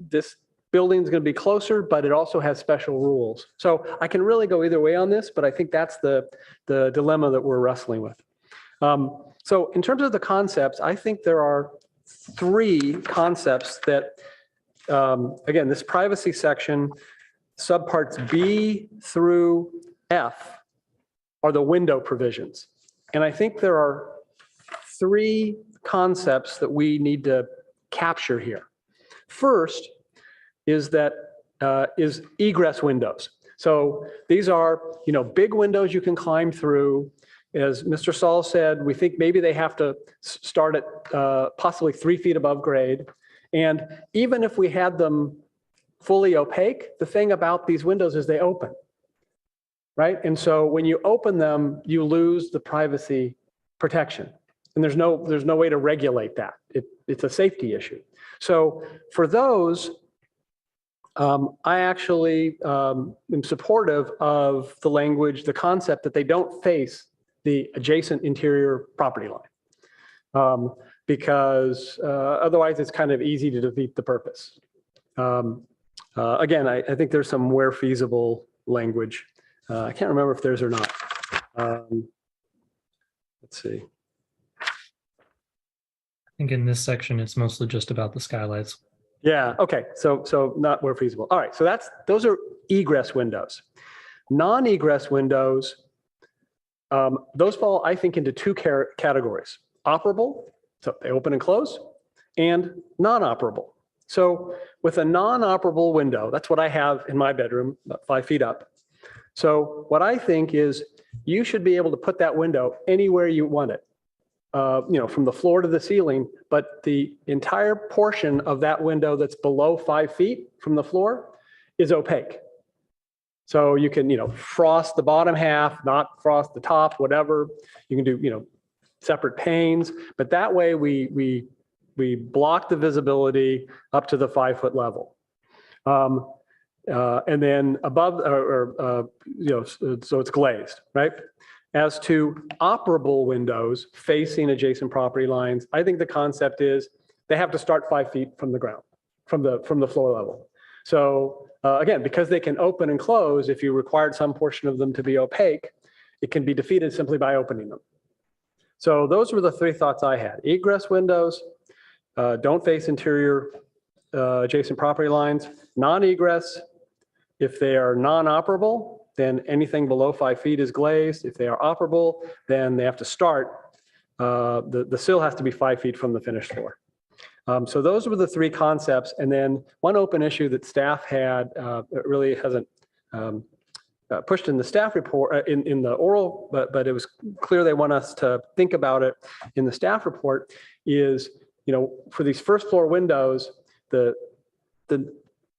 this building is going to be closer, but it also has special rules. So I can really go either way on this, but I think that's the dilemma that we're wrestling with. So in terms of the concepts, I think there are 3 concepts that, again, this privacy section, subparts B through F are the window provisions. And I think there are 3 concepts that we need to capture here. First is egress windows. So these are, big windows you can climb through as Mr. Saul said, we think maybe they have to start at possibly 3 feet above grade. And even if we had them fully opaque, the thing about these windows is they open, right? And so when you open them, you lose the privacy protection. And there's no way to regulate that. It's a safety issue. So for those, I actually am supportive of the language, the concept that they don't face the adjacent interior property line, because otherwise it's kind of easy to defeat the purpose. Again, I think there's some where feasible language. I can't remember if there's or not. Let's see. I think in this section, it's mostly just about the skylights. Yeah, okay, so not where feasible. All right, so those are egress windows. Non-egress windows, those fall, I think, into two categories. Operable, so they open and close, and non-operable. So with a non-operable window, that's what I have in my bedroom, about 5 feet up. So what I think is you should be able to put that window anywhere you want it. From the floor to the ceiling, but the entire portion of that window that's below 5 feet from the floor is opaque. So you can, frost the bottom half, not frost the top, whatever. You can do, separate panes, but that way we block the visibility up to the 5 foot level. And then above, so it's glazed, right? As to operable windows facing adjacent property lines, I think the concept is they have to start 5 feet from the ground, from the floor level. So again, because they can open and close, if you required some portion of them to be opaque, it can be defeated simply by opening them. So those were the 3 thoughts I had. Egress windows, don't face interior adjacent property lines. Non-egress, if they are non-operable, then anything below 5 feet is glazed. If they are operable, then they have to start, the sill has to be 5 feet from the finished floor. So those were the 3 concepts. And then one open issue that staff had, it really hasn't pushed in the staff report, in the oral, but it was clear they want us to think about it in the staff report is, for these first floor windows, the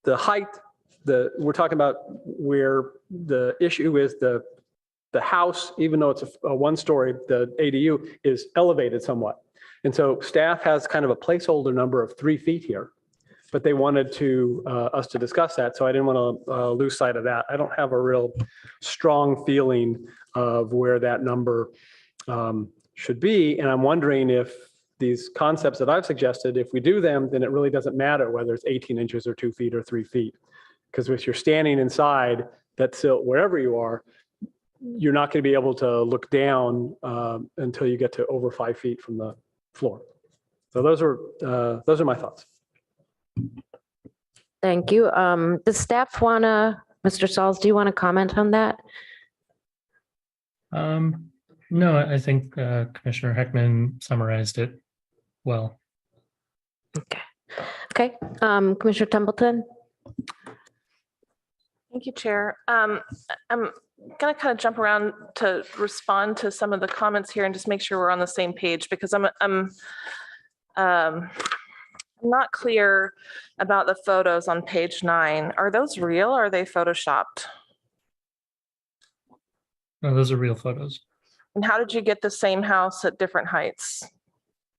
height, we're talking about where the issue is the house, even though it's a 1-story, the ADU is elevated somewhat. And so staff has kind of a placeholder number of 3 feet here, but they wanted us to discuss that. So I didn't want to lose sight of that. I don't have a real strong feeling of where that number should be. And I'm wondering if these concepts that I've suggested, if we do them, then it really doesn't matter whether it's 18 inches or 2 feet or 3 feet. Because if you're standing inside that sill, wherever you are, you're not going to be able to look down until you get to over 5 feet from the floor. So those are my thoughts. Thank you. Does staff Mr. Sauls, do you want to comment on that? No, I think Commissioner Heckman summarized it well. Okay. Commissioner Templeton? Thank you, Chair. I'm going to kind of jump around to respond to some of the comments here and just make sure we're on the same page, because I'm not clear about the photos on page 9. Are those real or are they photoshopped? No, those are real photos. And how did you get the same house at different heights?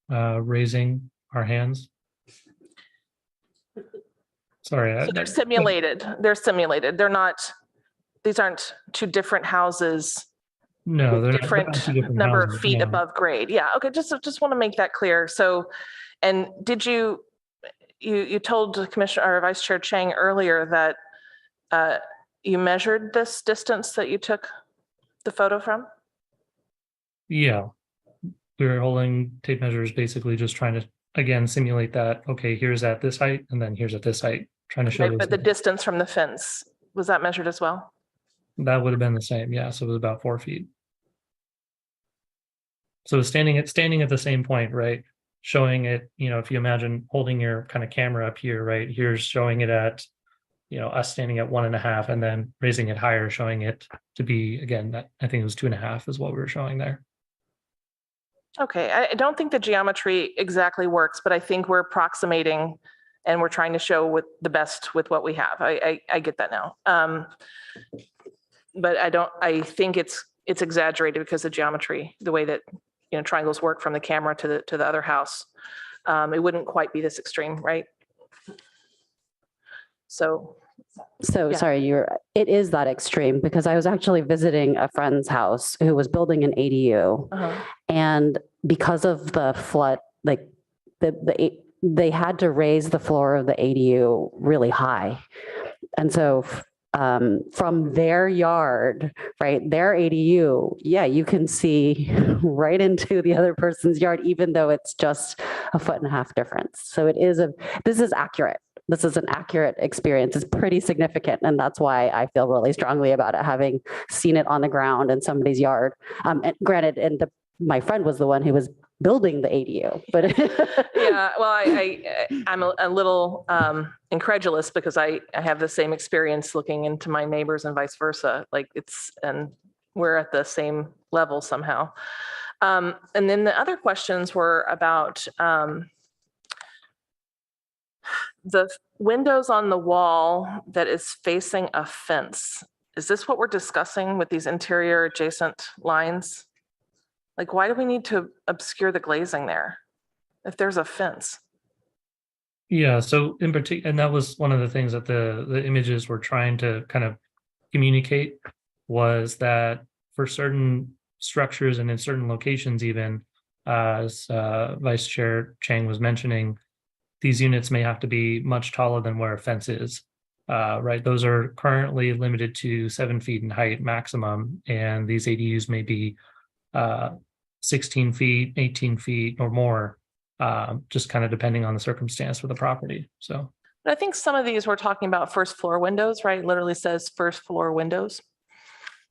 Raising our hands. Sorry. So they're simulated. They're simulated. They're not, these aren't 2 different houses. No, they're different number of feet above grade. Yeah. Okay. Just want to make that clear. So, and did you told Commissioner or Vice Chair Chang earlier that you measured this distance that you took the photo from? Yeah. We were holding tape measures, basically just trying to, again, simulate that. Okay, here's at this height, and then here's at this height, trying to show. Right, but the distance from the fence, was that measured as well? That would have been the same. Yeah. So it was about 4 feet. So standing at the same point, right? Showing it, if you imagine holding your kind of camera up here, right? Here's showing it at us standing at 1.5 and then raising it higher, showing it to be, again, that I think it was 2.5 is what we were showing there. Okay, I don't think the geometry exactly works, but I think we're approximating and we're trying to show with the best with what we have. I get that now. But I think it's exaggerated because the geometry, the way that, triangles work from the camera to the other house, it wouldn't quite be this extreme, right? So. So Yeah. sorry, it is that extreme because I was actually visiting a friend's house who was building an ADU. And because of the flood, like they had to raise the floor of the ADU really high. And so from their yard, right, their ADU, yeah, you can see right into the other person's yard, even though it's just 1.5 foot difference. So this is accurate. This is an accurate experience. It's pretty significant. And that's why I feel really strongly about it, having seen it on the ground in somebody's yard. And granted, my friend was the one who was building the ADU, but yeah, well, I'm a little incredulous because I have the same experience looking into my neighbors and vice versa. And we're at the same level somehow. And then the other questions were about the windows on the wall that is facing a fence. Is this what we're discussing with these interior adjacent lines? Like, why do we need to obscure the glazing there if there's a fence? Yeah, so in particular, and that was one of the things that the images were trying to kind of communicate, was that for certain structures and in certain locations even, as Vice Chair Chang was mentioning, these units may have to be much taller than where a fence is, right? Those are currently limited to 7 feet in height maximum, and these ADUs may be 16 feet, 18 feet or more, just kind of depending on the circumstance for the property. So, but I think some of these we're talking about first floor windows, right? It literally says first floor windows.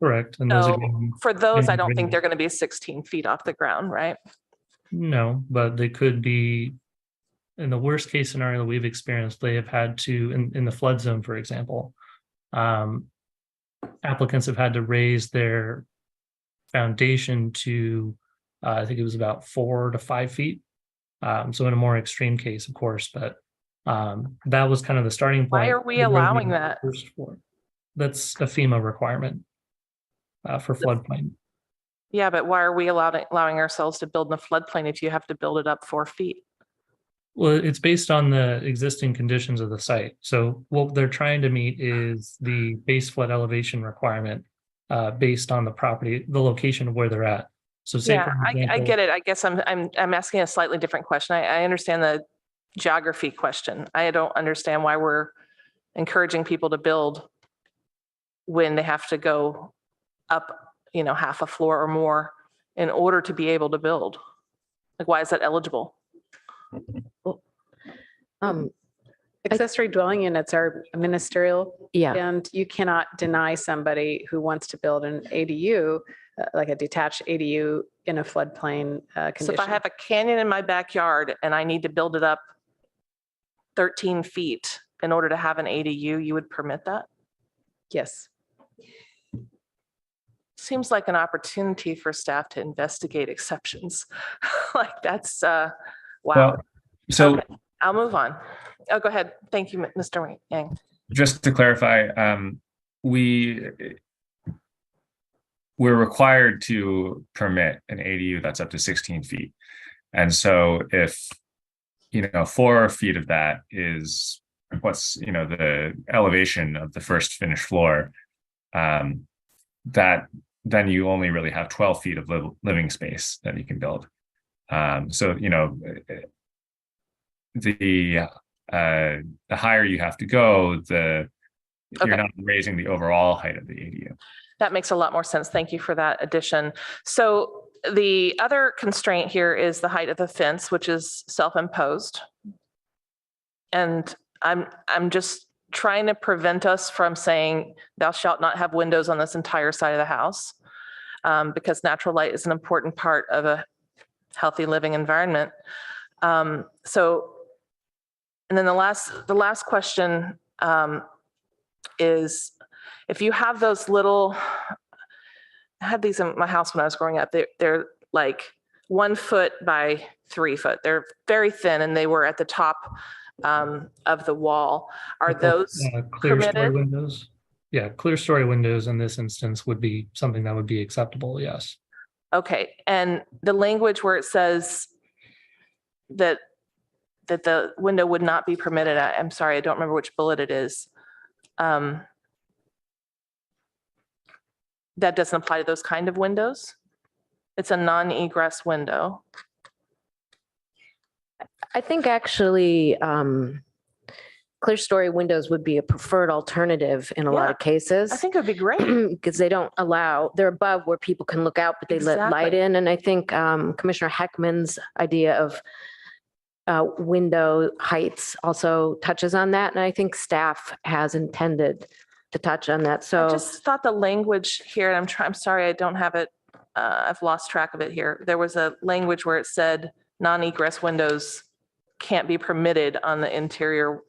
Correct. And so for those, I don't think they're going to be 16 feet off the ground, right? No, but they could be. In the worst case scenario that we've experienced, they have had to, in the flood zone, for example, applicants have had to raise their foundation to, I think it was about 4 to 5 feet. So in a more extreme case, of course, but that was kind of the starting point. Why are we allowing that? First floor. That's a FEMA requirement for floodplain. Yeah, but why are we allowing ourselves to build in a floodplain if you have to build it up 4 feet? Well, it's based on the existing conditions of the site. So what they're trying to meet is the base flood elevation requirement based on the property, the location of where they're at. So say, for example, I get it. I guess I'm asking a slightly different question. I understand the geography question. I don't understand why we're encouraging people to build when they have to go up, half a floor or more in order to be able to build. Like, why is that eligible? Accessory dwelling units are ministerial. Yeah. And you cannot deny somebody who wants to build an ADU, like a detached ADU in a floodplain condition. So if I have a canyon in my backyard and I need to build it up 13 feet in order to have an ADU, you would permit that? Yes. Seems like an opportunity for staff to investigate exceptions. Like that's, wow. Well, so okay, I'll move on. Oh, go ahead. Thank you, Mr. Yang. Just to clarify, we're required to permit an ADU that's up to 16 feet. And so if, 4 feet of that is what's, the elevation of the first finished floor, that then you only really have 12 feet of living space that you can build. So, the higher you have to go, you're not raising the overall height of the ADU. That makes a lot more sense. Thank you for that addition. So the other constraint here is the height of the fence, which is self-imposed. And I'm just trying to prevent us from saying thou shalt not have windows on this entire side of the house, because natural light is an important part of a healthy living environment. And then the last question is if you have those little, I had these in my house when I was growing up. They're like 1 foot by 3 foot. They're very thin and they were at the top of the wall. Are those Clear story permitted? windows? Yeah, clear story windows in this instance would be something that would be acceptable, yes. Okay, and the language where it says that the window would not be permitted, I'm sorry, I don't remember which bullet it is. That doesn't apply to those kind of windows? It's a non-egress window. I think actually, clear story windows would be a preferred alternative in a lot Yeah, of cases. I think it would be great. Because they don't allow, they're above where people can look out, but they let light Exactly. in. And I think Commissioner Heckman's idea of window heights also touches on that. And I think staff has intended to touch on that. I So just thought the language here, and I'm sorry, I don't have it. I've lost track of it here. There was a language where it said non-egress windows can't be permitted on the interior.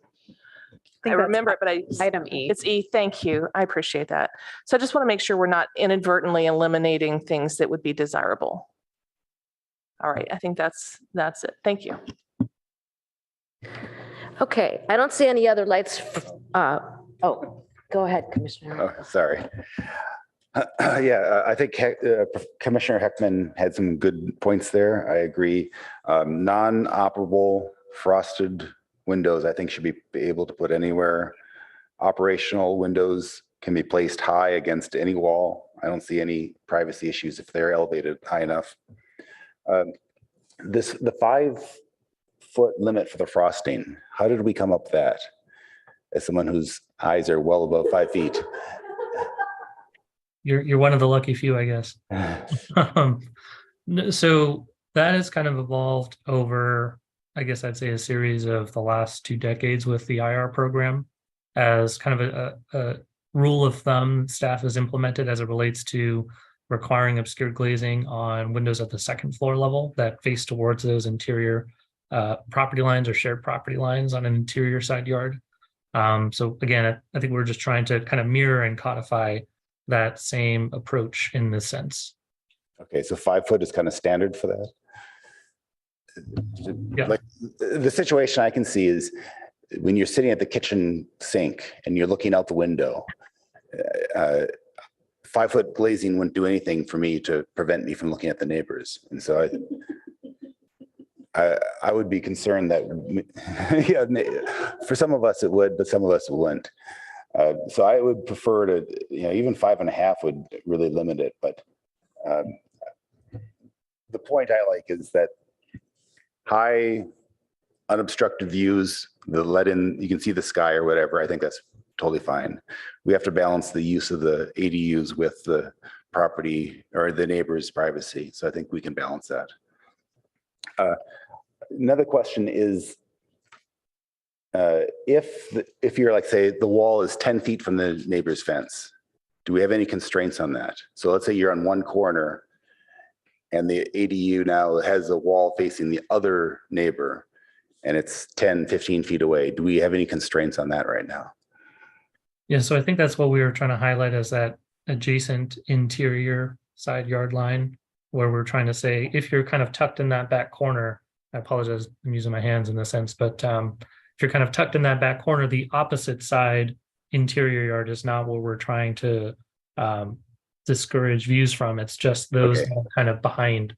I remember it, but Item E. it's E. Thank you. I appreciate that. So I just want to make sure we're not inadvertently eliminating things that would be desirable. All right, I think that's it. Thank you. okay, I don't see any other lights. Oh, go ahead, Commissioner. Oh, sorry. Yeah, I think Commissioner Heckman had some good points there. I agree. Non-operable frosted windows, I think should be able to put anywhere. Operational windows can be placed high against any wall. I don't see any privacy issues if they're elevated high enough. The 5-foot limit for the frosting, how did we come up with that? As someone whose eyes are well above 5 feet. You're one of the lucky few, I guess. So that has kind of evolved over, I guess I'd say, a series of the last 2 decades with the IR program as kind of a rule of thumb staff has implemented as it relates to requiring obscured glazing on windows at the 2nd floor level that face towards those interior property lines or shared property lines on an interior side yard. So again, I think we're just trying to kind of mirror and codify that same approach in this sense. Okay, so 5 foot is kind of standard for that? Yeah. Like the situation I can see is when you're sitting at the kitchen sink and you're looking out the window, 5-foot glazing wouldn't do anything for me to prevent me from looking at the neighbors. And so I would be concerned that, yeah, for some of us it would, but some of us it wouldn't. So I would prefer to, even 5.5 would really limit it. But the point I like is that high unobstructed views, the let in, you can see the sky or whatever. I think that's totally fine. We have to balance the use of the ADUs with the property or the neighbor's privacy. So I think we can balance that. Another question is, if you're like, say, the wall is 10 feet from the neighbor's fence, do we have any constraints on that? So let's say you're on one corner and the ADU now has a wall facing the other neighbor and it's 10, 15 feet away. Do we have any constraints on that right now? Yeah, so I think that's what we were trying to highlight as that adjacent interior side yard line, where we're trying to say, if you're kind of tucked in that back corner, I apologize, I'm using my hands in this sense, but if you're kind of tucked in that back corner, the opposite side interior yard is not what we're trying to discourage views from. It's just those Okay. that are kind of behind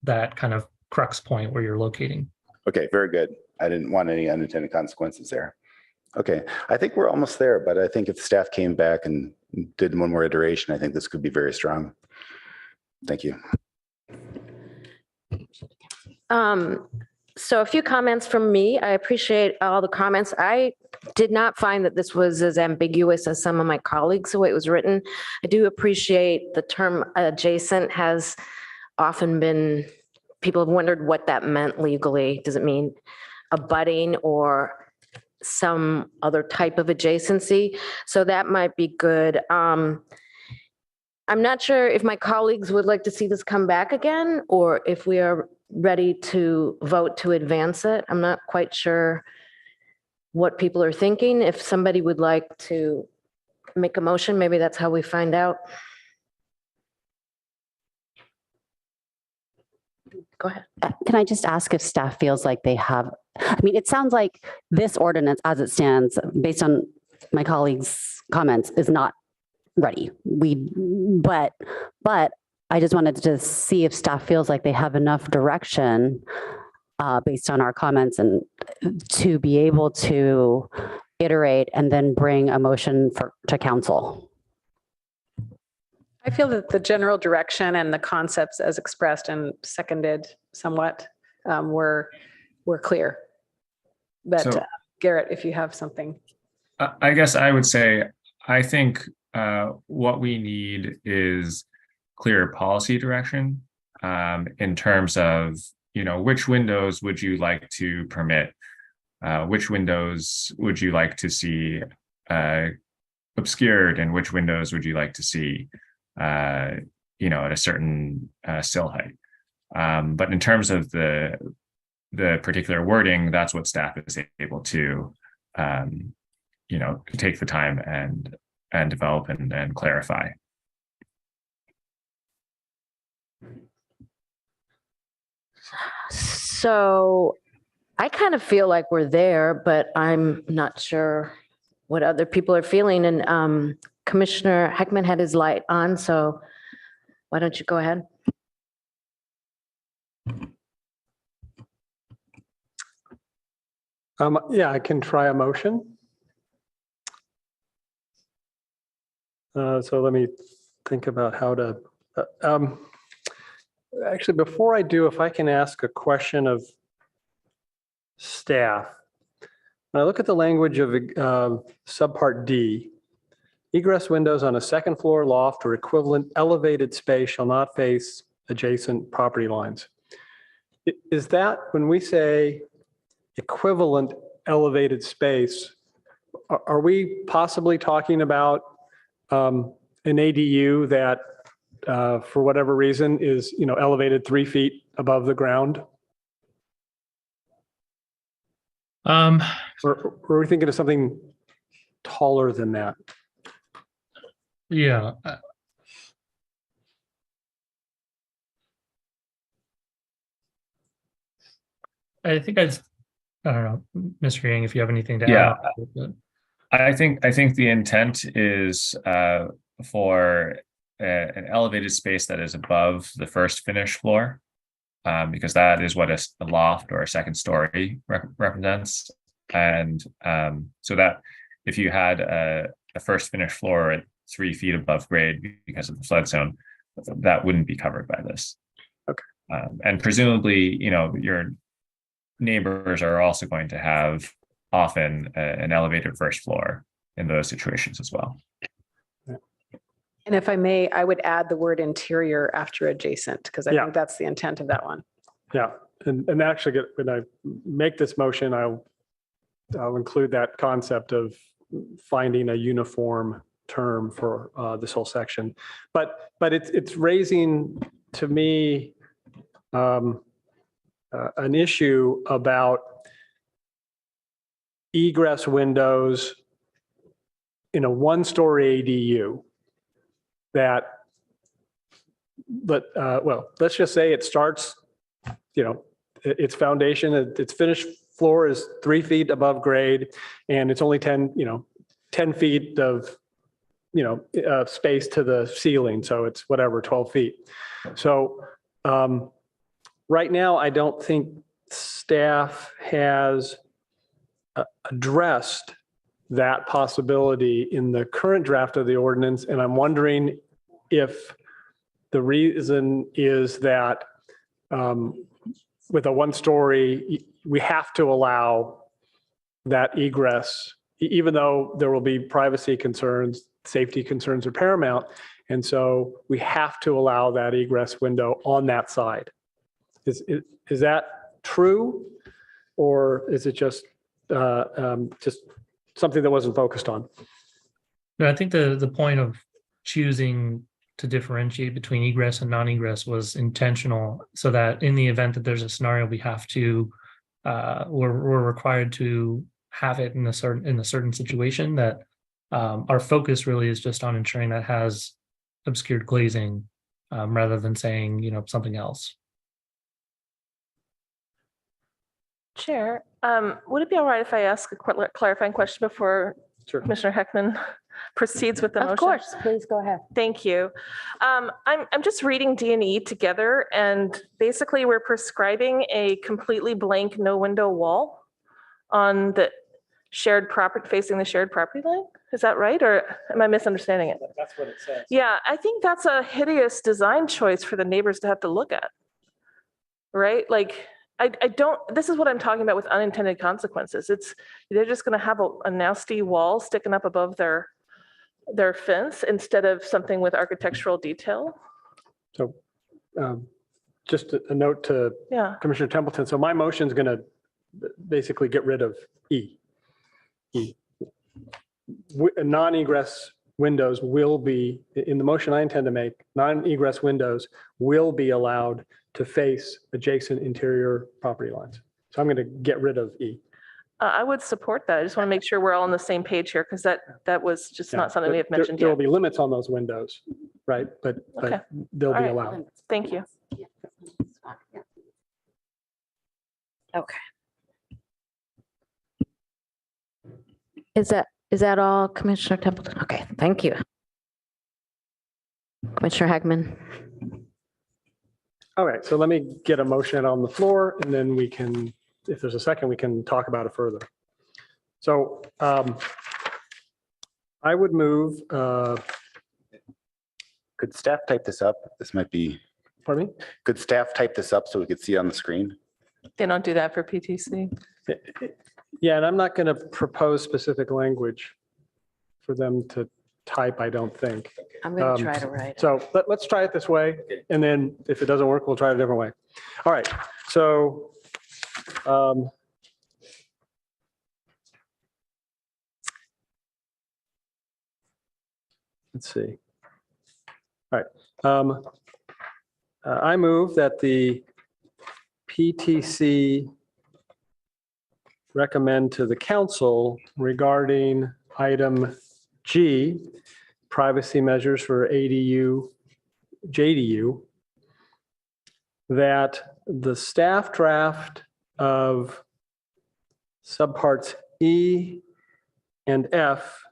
that kind of crux point where you're locating. Okay, very good. I didn't want any unintended consequences there. Okay, I think we're almost there, but I think if staff came back and did one more iteration, I think this could be very strong. Thank you. So a few comments from me. I appreciate all the comments. I did not find that this was as ambiguous as some of my colleagues, the way it was written. I do appreciate the term adjacent has often been, people have wondered what that meant legally. Does it mean abutting or some other type of adjacency? So that might be good. I'm not sure if my colleagues would like to see this come back again, or if we are ready to vote to advance it. I'm not quite sure what people are thinking. If somebody would like to make a motion? Maybe that's how we find out. Go ahead. Can I just ask if staff feels like they have, I mean, it sounds like this ordinance as it stands, based on my colleagues' comments, is not ready. But I just wanted to see if staff feels like they have enough direction based on our comments and to be able to iterate and then bring a motion to council. I feel that the general direction and the concepts as expressed and seconded somewhat were clear. But So- Garrett, if you have something. I guess I would say, I think what we need is clear policy direction in terms of, which windows would you like to permit? Which windows would you like to see obscured, and which windows would you like to see, at a certain sill height? But in terms of the particular wording, that's what staff is able to, take the time and develop and clarify. So I kind of feel like we're there, but I'm not sure what other people are feeling. And Commissioner Heckman had his light on, so why don't you go ahead? Yeah, I can try a motion. So let me think about how to, actually, before I do, if I can ask a question of staff. When I look at the language of subpart D, egress windows on a second floor loft or equivalent elevated space shall not face adjacent property lines. Is that when we say equivalent elevated space, are we possibly talking about an ADU that for whatever reason is, elevated 3 feet above the ground? Or are we thinking of something taller than that? Yeah. I think I don't know, Mr. Yang, if you have anything to Yeah. add. I think the intent is for an elevated space that is above the first finished floor, because that is what a loft or a second story represents. And so that if you had a first finished floor at 3 feet above grade because of the flood zone, that wouldn't be covered by this. Okay. And presumably, your neighbors are also going to have often an elevated first floor in those situations as well. And if I may, I would add the word interior after adjacent, because I think that's the intent of that one. Yeah, and actually, when I make this motion, I'll include that concept of finding a uniform term for this whole section. But it's raising to me an issue about egress windows in a one-story ADU let's just say it starts, its foundation, its finished floor is 3 feet above grade, and it's only 10 feet of, space to the ceiling. So it's whatever, 12 feet. So right now, I don't think staff has addressed that possibility in the current draft of the ordinance. And I'm wondering if the reason is that with a one-story, we have to allow that egress, even though there will be privacy concerns, safety concerns are paramount. And so we have to allow that egress window on that side. Is that true? Or is it just something that wasn't focused on? No, I think the point of choosing to differentiate between egress and non-egress was intentional, so that in the event that there's a scenario we have to, we're required to have it in a certain situation, that Our focus really is just on ensuring that has obscured glazing rather than saying, something else. Chair, would it be all right if I ask a clarifying question before Sure. Commissioner Heckman proceeds with the motion? Of course, please go ahead. Thank you. I'm just reading D&E together, and basically we're prescribing a completely blank no window wall on the shared property, facing the shared property line. Is that right? Or am I misunderstanding it? That's what it says. Yeah, I think that's a hideous design choice for the neighbors to have to look at. Right? Like, I don't, this is what I'm talking about with unintended consequences. They're just going to have a nasty wall sticking up above their fence instead of something with architectural detail. So just a note to Yeah. Commissioner Templeton. So my motion is going to basically get rid of E. Non-egress windows will be, in the motion I intend to make, non-egress windows will be allowed to face adjacent interior property lines. So I'm going to get rid of E. I would support that. I just want to make sure we're all on the same page here, because that was just not something we have mentioned There will yet. be limits on those windows, right? But Okay. they'll All be right. allowed. Thank you. Okay. Is that all, Commissioner Templeton? Okay, thank you. Commissioner Heckman. All right, so let me get a motion on the floor, and then we can, if there's a second, we can talk about it further. So I would move, Could staff type this up? This might be, pardon me? could staff type this up so we could see it on the screen? They don't do that for PTC. Yeah, and I'm not going to propose specific language for them to type, I don't think. I'm going to try to write it. So let's try it this way, and then if it doesn't work, we'll try it a different way. All right, so let's see. All right, I move that the PTC recommend to the council regarding item G, privacy measures for ADU, JDU, that the staff draft of subparts E and F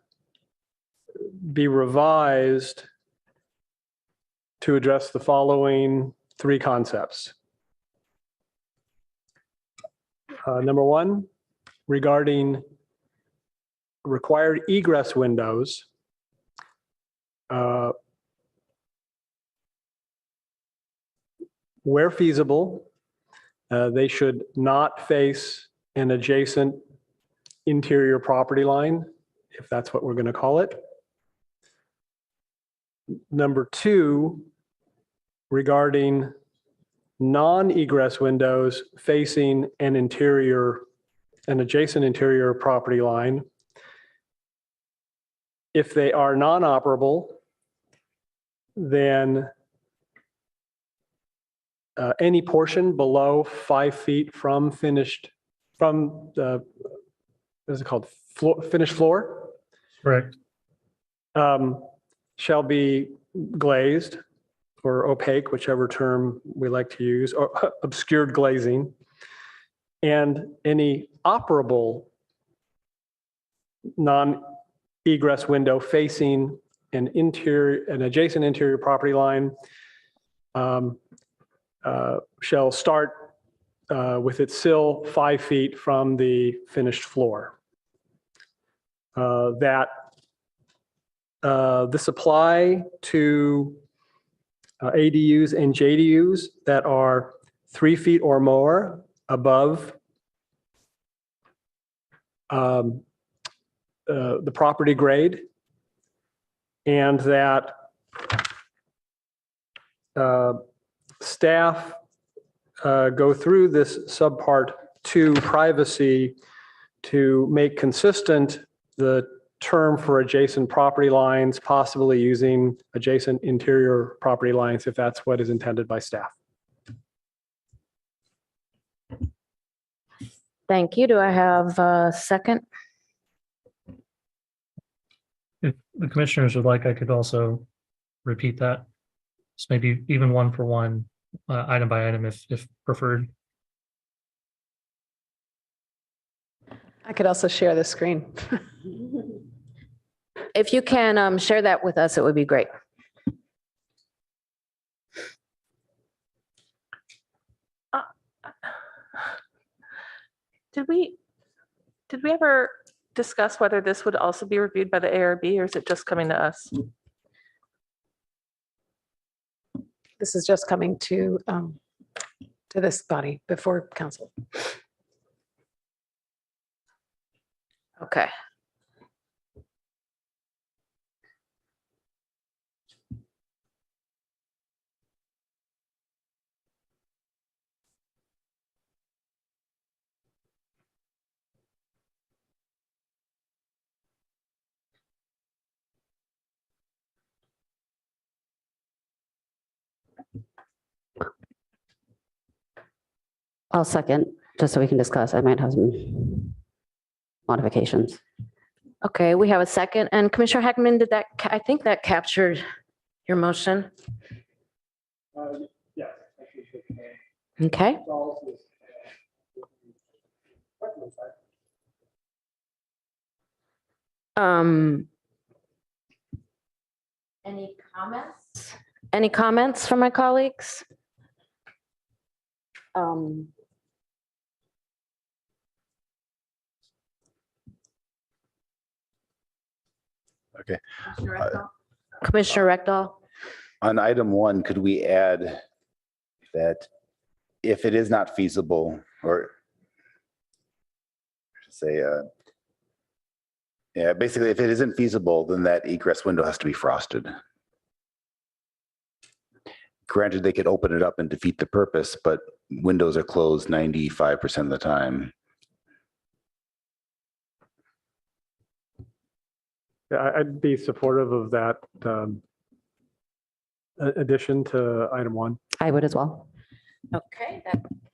be revised to address the following three concepts. Number one, regarding required egress windows, where feasible, they should not face an adjacent interior property line, if that's what we're going to call it. Number two, regarding non-egress windows facing an adjacent interior property line, if they are non-operable, then any portion below 5 feet from the, what is it called? Finished floor? Correct. Shall be glazed or opaque, whichever term we like to use, or obscured glazing. And any operable non-egress window facing an adjacent interior property line shall start with its sill 5 feet from the finished floor. This apply to ADUs and JDUs that are 3 feet or more above the property grade, and that staff go through this subpart 2 privacy to make consistent the term for adjacent property lines, possibly using adjacent interior property lines if that's what is intended by staff. Thank you. Do I have a second? if the commissioners would like, I could also repeat that. Just maybe even one for one, item by item if preferred. I could also share the screen. If you can share that with us, it would be great. Did we ever discuss whether this would also be reviewed by the ARB, or is it just coming to us? This is just coming to this body before council. Okay. I'll second, just so we can discuss. I might have some modifications. Okay, we have a second. And Commissioner Heckman, did that, I think that captured your motion. Yeah. Okay. Any comments? Any comments from my colleagues? Okay. Commissioner Rectal? On item 1, could we add that if it is not feasible, or say, yeah, basically, if it isn't feasible, then that egress window has to be frosted. Granted, they could open it up and defeat the purpose, but windows are closed 95% of the time. Yeah, I'd be supportive of that addition to item 1. I would as well. Okay,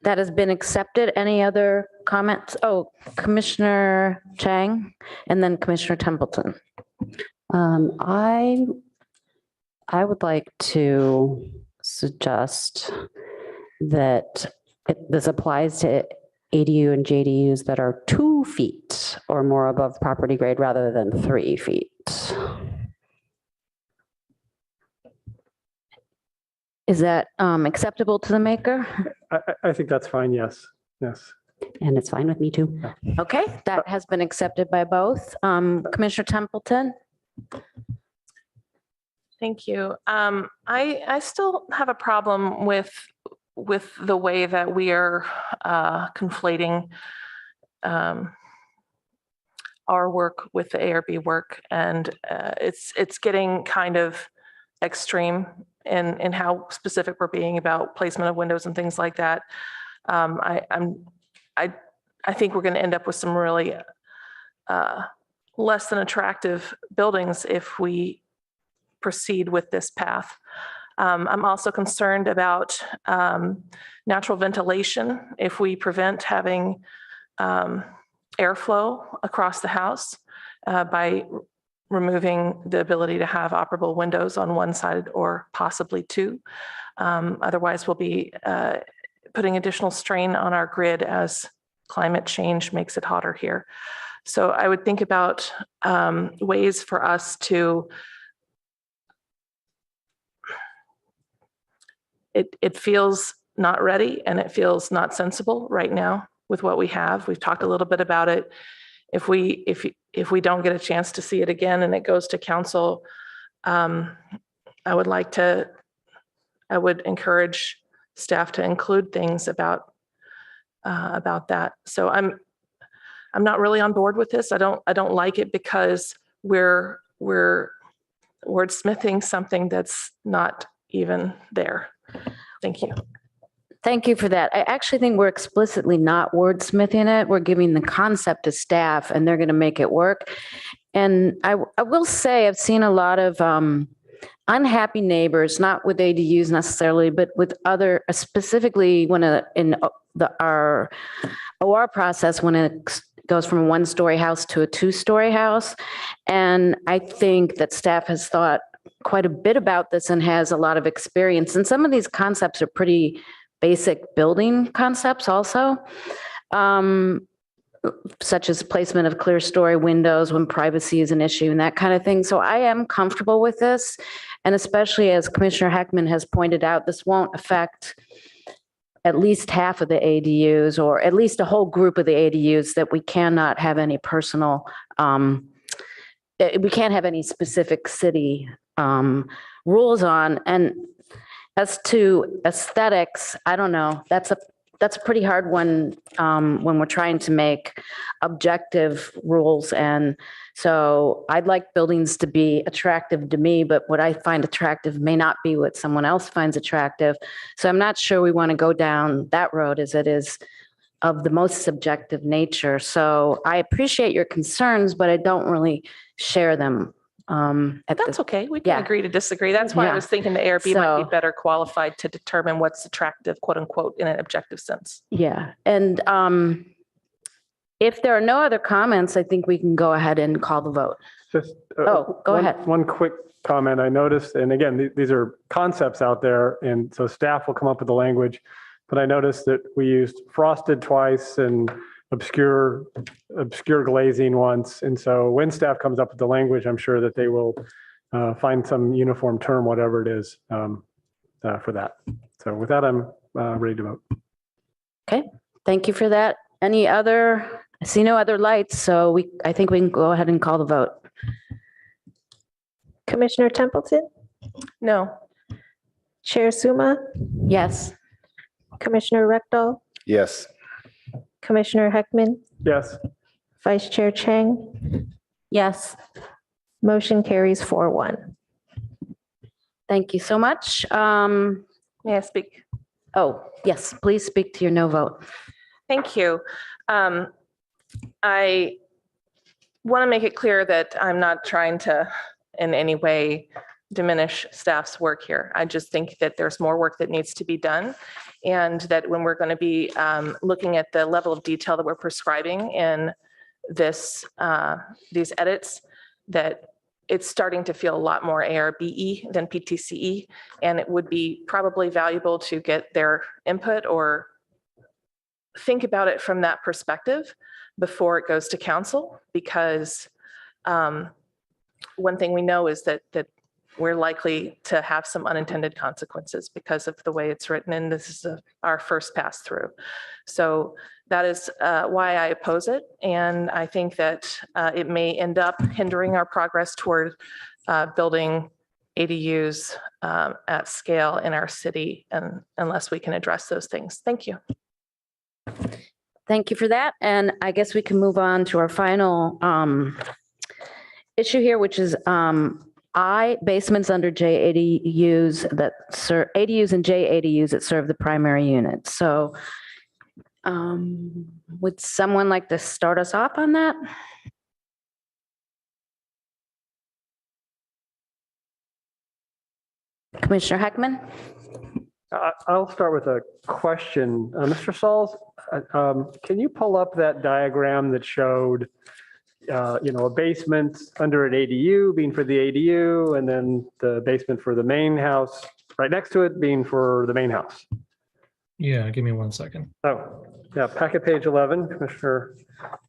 that has been accepted. Any other comments? Oh, Commissioner Chang and then Commissioner Templeton. I would like to suggest that this applies to ADU and JDUs that are 2 feet or more above property grade rather than 3 feet. Is that acceptable to the maker? I think that's fine, yes, yes. And it's fine with me too. Okay, that has been accepted by both. Commissioner Templeton? Thank you. I still have a problem with the way that we are conflating our work with the ARB work, and it's getting kind of extreme in how specific we're being about placement of windows and things like that. I think we're going to end up with some really less than attractive buildings if we proceed with this path. I'm also concerned about natural ventilation. If we prevent having airflow across the house by removing the ability to have operable windows on one side or possibly 2. Otherwise, we'll be putting additional strain on our grid as climate change makes it hotter here. So I would think about ways for us to, it feels not ready and it feels not sensible right now with what we have. We've talked a little bit about it. If we don't get a chance to see it again and it goes to council, I would encourage staff to include things about that. So I'm not really on board with this. I don't like it because we're wordsmithing something that's not even there. Thank you. Thank you for that. I actually think we're explicitly not wordsmithing it. We're giving the concept to staff and they're going to make it work. And I will say I've seen a lot of unhappy neighbors, not with ADUs necessarily, but with other, specifically when in our OR process, when an goes from a one-story house to a two-story house. And I think that staff has thought quite a bit about this and has a lot of experience. And some of these concepts are pretty basic building concepts also, such as placement of clear story windows when privacy is an issue and that kind of thing. So I am comfortable with this. And especially as Commissioner Heckman has pointed out, this won't affect at least half of the ADUs, or at least a whole group of the ADUs that we cannot have any personal, we can't have any specific city rules on. And as to aesthetics, I don't know, that's a pretty hard one when we're trying to make objective rules. And so I'd like buildings to be attractive to me, but what I find attractive may not be what someone else finds attractive. So I'm not sure we want to go down that road, as it is of the most subjective nature. So I appreciate your concerns, but I don't really share them. That's okay. We can yeah. agree to disagree. That's why I Yeah. was thinking the ARB might So- be better qualified to determine what's attractive, quote unquote, in an objective sense. Yeah. And if there are no other comments, I think we can go ahead and call the vote. Just. Oh, go ahead. One quick comment I noticed, and again, these are concepts out there, and so staff will come up with the language, but I noticed that we used frosted twice and obscure glazing once. And so when staff comes up with the language, I'm sure that they will find some uniform term, whatever it is, for that. So with that, I'm ready to vote. Okay. Thank you for that. Any other, I see no other lights, so I think we can go ahead and call the vote. Commissioner Templeton, No. Chair Suma, Yes. Commissioner Rectal, Yes. Commissioner Heckman, Yes. Vice Chair Chang, Yes. motion carries 4-1. Thank you so much. May I speak? Oh, yes, please speak to your no vote. Thank you. I want to make it clear that I'm not trying to in any way diminish staff's work here. I just think that there's more work that needs to be done, and that when we're going to be looking at the level of detail that we're prescribing in this these edits, that it's starting to feel a lot more ARBE than PTCE, and it would be probably valuable to get their input or think about it from that perspective before it goes to council, because one thing we know is that we're likely to have some unintended consequences because of the way it's written, and this is our first pass through. So that is why I oppose it, and I think that it may end up hindering our progress toward building ADUs at scale in our city, and unless we can address those things. Thank you. Thank you for that. And I guess we can move on to our final issue here, which is basements under JADUs that serve ADUs and JADUs that serve the primary unit. So would someone like to start us off on that? Commissioner Heckman? I'll start with a question. Mr. Sauls, can you pull up that diagram that showed, a basement under an ADU being for the ADU, and then the basement for the main house right next to it being for the main house? Yeah, give me 1 second. Oh, yeah, packet page 11, Commissioner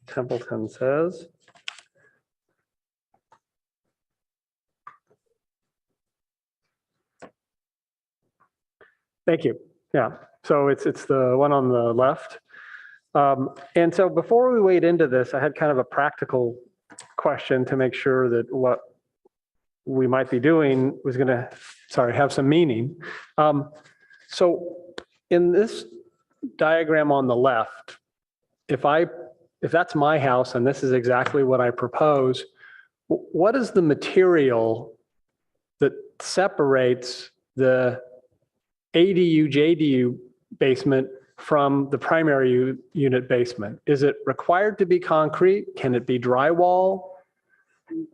Templeton says. Thank you. Yeah, so it's the one on the left. And so before we wade into this, I had kind of a practical question to make sure that what we might be doing was going to, have some meaning. So in this diagram on the left, if that's my house and this is exactly what I propose, what is the material that separates the ADU, JDU basement from the primary unit basement? Is it required to be concrete? Can it be drywall?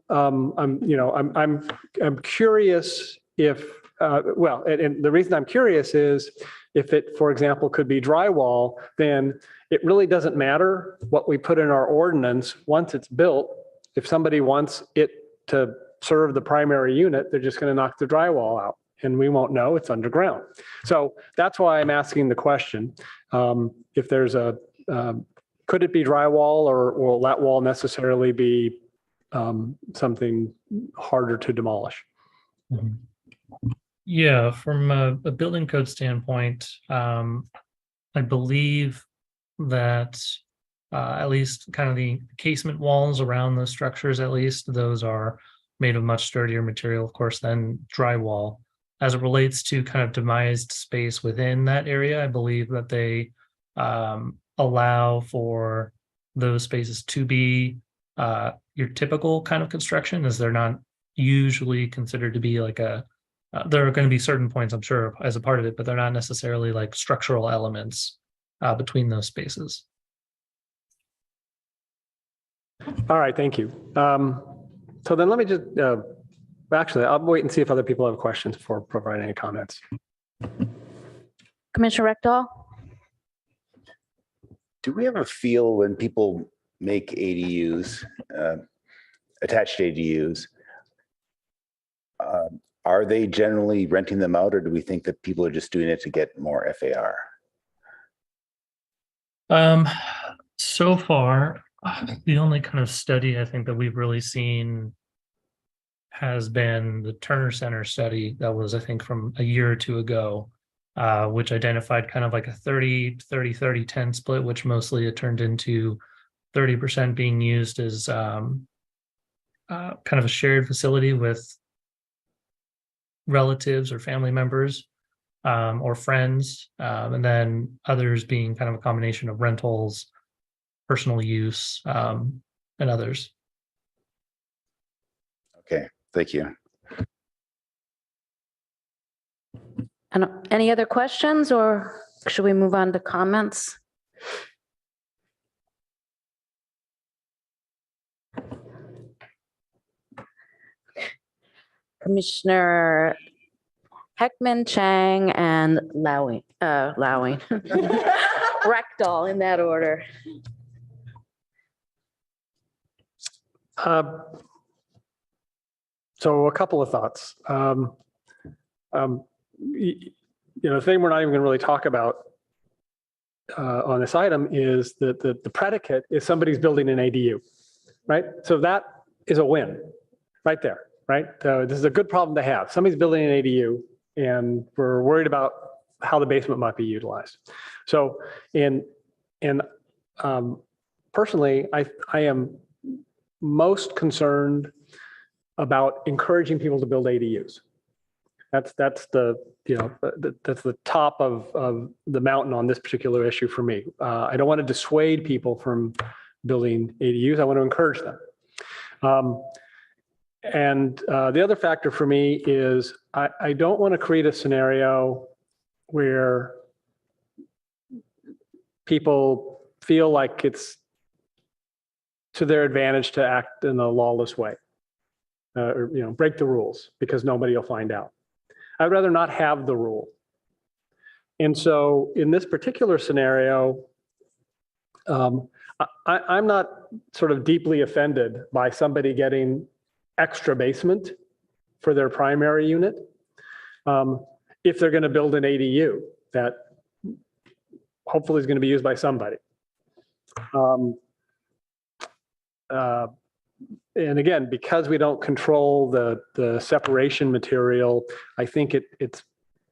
I'm curious if, and the reason I'm curious is If it, for example, could be drywall, then it really doesn't matter what we put in our ordinance. Once it's built, if somebody wants it to serve the primary unit, they're just going to knock the drywall out and we won't know it's underground. So that's why I'm asking the question. If there's a, could it be drywall, or will that wall necessarily be something harder to demolish? Mhm. Yeah, from a building code standpoint, I believe that at least kind of the casement walls around the structures, at least, those are made of much sturdier material, of course, than drywall. As it relates to kind of demised space within that area, I believe that they allow for those spaces to be your typical kind of construction, as they're not usually considered to be like a there are going to be certain points, I'm sure, as a part of it, but they're not necessarily like structural elements between those spaces. All right, thank you. So then let me just, actually, I'll wait and see if other people have questions before providing any comments. Commissioner Rectal? Do we ever feel when people make ADUs, attached ADUs, are they generally renting them out, or do we think that people are just doing it to get more FAR? So far, the only kind of study I think that we've really seen has been the Turner Center study that was, I think, from a year or two ago, which identified kind of like a 30-30-30-10 split, which mostly it turned into 30% being used as kind of a shared facility with relatives or family members or friends, and then others being kind of a combination of rentals, personal use, and others. Okay, thank you. And any other questions, or should we move on to comments? Commissioner Heckman, Chang, and Lowy, Rectal, in that order. So a couple of thoughts. The thing we're not even going to really talk about on this item is that the predicate is somebody's building an ADU, right? So that is a win right there, right? This is a good problem to have. Somebody's building an ADU and we're worried about how the basement might be utilized. So personally, I am most concerned about encouraging people to build ADUs. That's the top of the mountain on this particular issue for me. I don't want to dissuade people from building ADUs. I want to encourage them. The other factor for me is I don't want to create a scenario where people feel like it's to their advantage to act in a lawless way, or break the rules because nobody will find out. I'd rather not have the rule. And so in this particular scenario, I'm not sort of deeply offended by somebody getting extra basement for their primary unit if they're going to build an ADU that hopefully is going to be used by somebody. And again, because we don't control the separation material, I think it's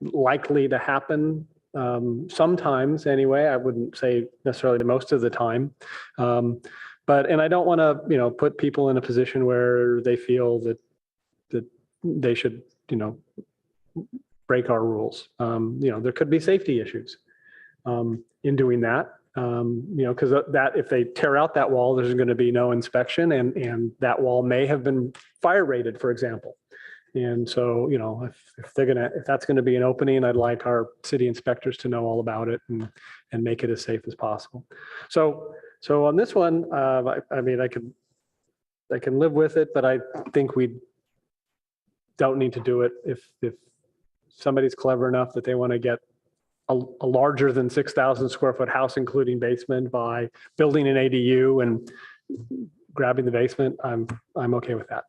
likely to happen sometimes anyway. I wouldn't say necessarily most of the time. And I don't want to, put people in a position where they feel that they should, break our rules. There could be safety issues in doing that. Because that if they tear out that wall, there's going to be no inspection, and that wall may have been fire rated, for example. And so, if that's going to be an opening, I'd like our city inspectors to know all about it and make it as safe as possible. So on this one, I mean, I can live with it, but I think we don't need to do it if somebody's clever enough that they want to get a larger than 6,000 square foot house, including basement, by building an ADU and grabbing the basement, I'm okay with that.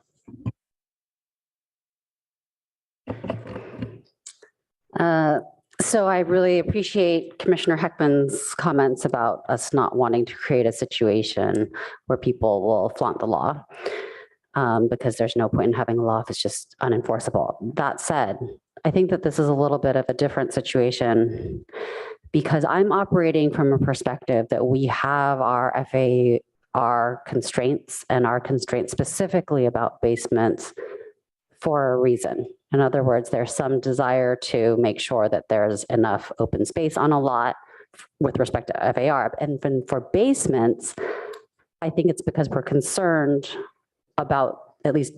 So I really appreciate Commissioner Heckman's comments about us not wanting to create a situation where people will flaunt the law, because there's no point in having a law if it's just unenforceable. That said, I think that this is a little bit of a different situation because I'm operating from a perspective that we have our FAR constraints and our constraints specifically about basements for a reason. In other words, there's some desire to make sure that there's enough open space on a lot with respect to FAR. And then for basements, I think it's because we're concerned about, at least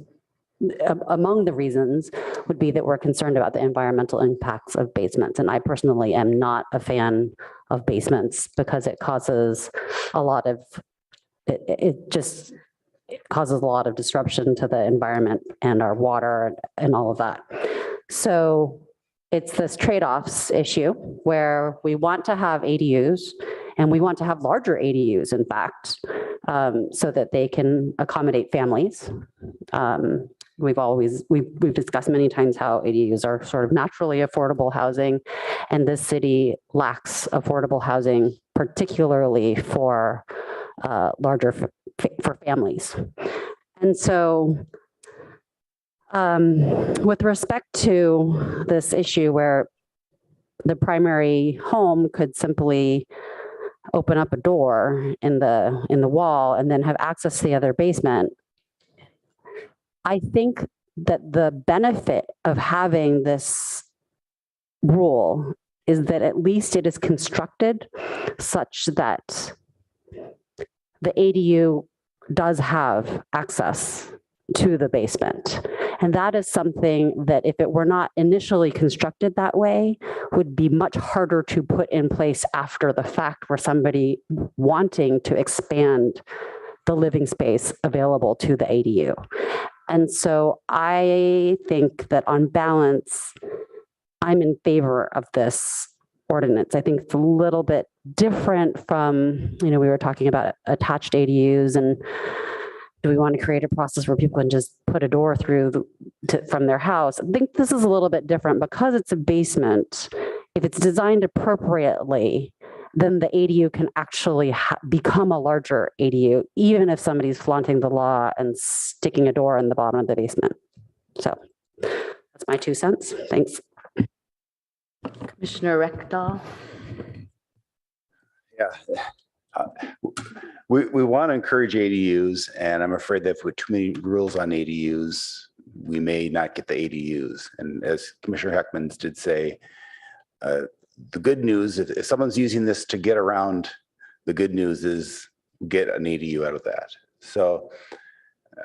among the reasons would be that we're concerned about the environmental impacts of basements. And I personally am not a fan of basements because it causes a lot of, it causes a lot of disruption to the environment and our water and all of that. So it's this trade-offs issue where we want to have ADUs and we want to have larger ADUs, in fact, so that they can accommodate families. We've discussed many times how ADUs are sort of naturally affordable housing, and this city lacks affordable housing, particularly for for families. And so with respect to this issue where the primary home could simply open up a door in the wall and then have access to the other basement, I think that the benefit of having this rule is that at least it is constructed such that the ADU does have access to the basement. And that is something that if it were not initially constructed that way, would be much harder to put in place after the fact for somebody wanting to expand the living space available to the ADU. And so I think that on balance, I'm in favor of this ordinance. I think it's a little bit different from, we were talking about attached ADUs, and do we want to create a process where people can just put a door through from their house? I think this is a little bit different because it's a basement. If it's designed appropriately, then the ADU can actually become a larger ADU, even if somebody's flaunting the law and sticking a door in the bottom of the basement. So that's my 2 cents. Thanks. Commissioner Rectal. Yeah. We want to encourage ADUs, and I'm afraid that if we put too many rules on ADUs, we may not get the ADUs. And as Commissioner Heckman did say, the good news, if someone's using this to get around, the good news is get an ADU out of that. So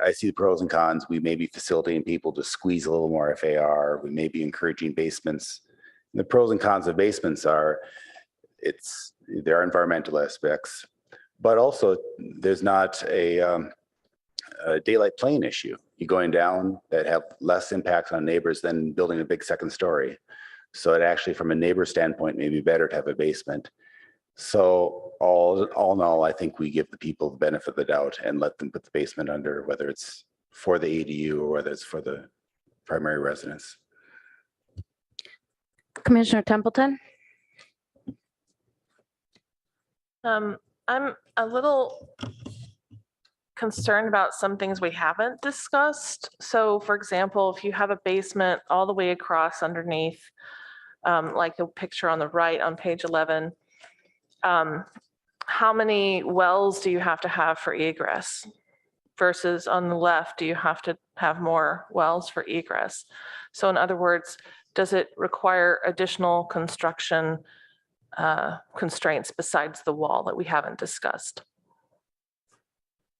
I see the pros and cons. We may be facilitating people to squeeze a little more FAR. We may be encouraging basements. And the pros and cons of basements are there are environmental aspects, but also there's not a daylight plane issue. You're going down that have less impacts on neighbors than building a big second story. So it actually, from a neighbor standpoint, may be better to have a basement. So all in all, I think we give the people the benefit of the doubt and let them put the basement under, whether it's for the ADU or whether it's for the primary residence. Commissioner Templeton. I'm a little concerned about some things we haven't discussed. So for example, if you have a basement all the way across underneath, like the picture on the right on page 11, how many wells do you have to have for egress? Versus on the left, do you have to have more wells for egress? So in other words, does it require additional construction constraints besides the wall that we haven't discussed?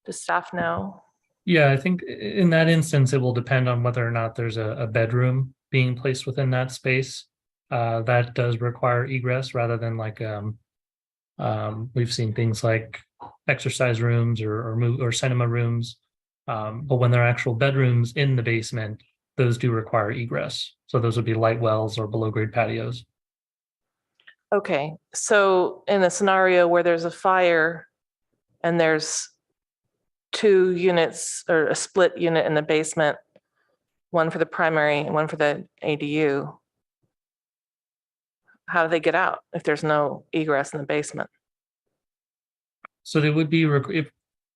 Does staff know? Yeah, I think in that instance, it will depend on whether or not there's a bedroom being placed within that space. That does require egress rather than like we've seen things like exercise rooms or cinema rooms. But when there are actual bedrooms in the basement, those do require egress. So those would be light wells or below grade patios. Okay, so in a scenario where there's a fire and there's 2 units or a split unit in the basement, one for the primary and one for the ADU, how do they get out if there's no egress in the basement? So they would be,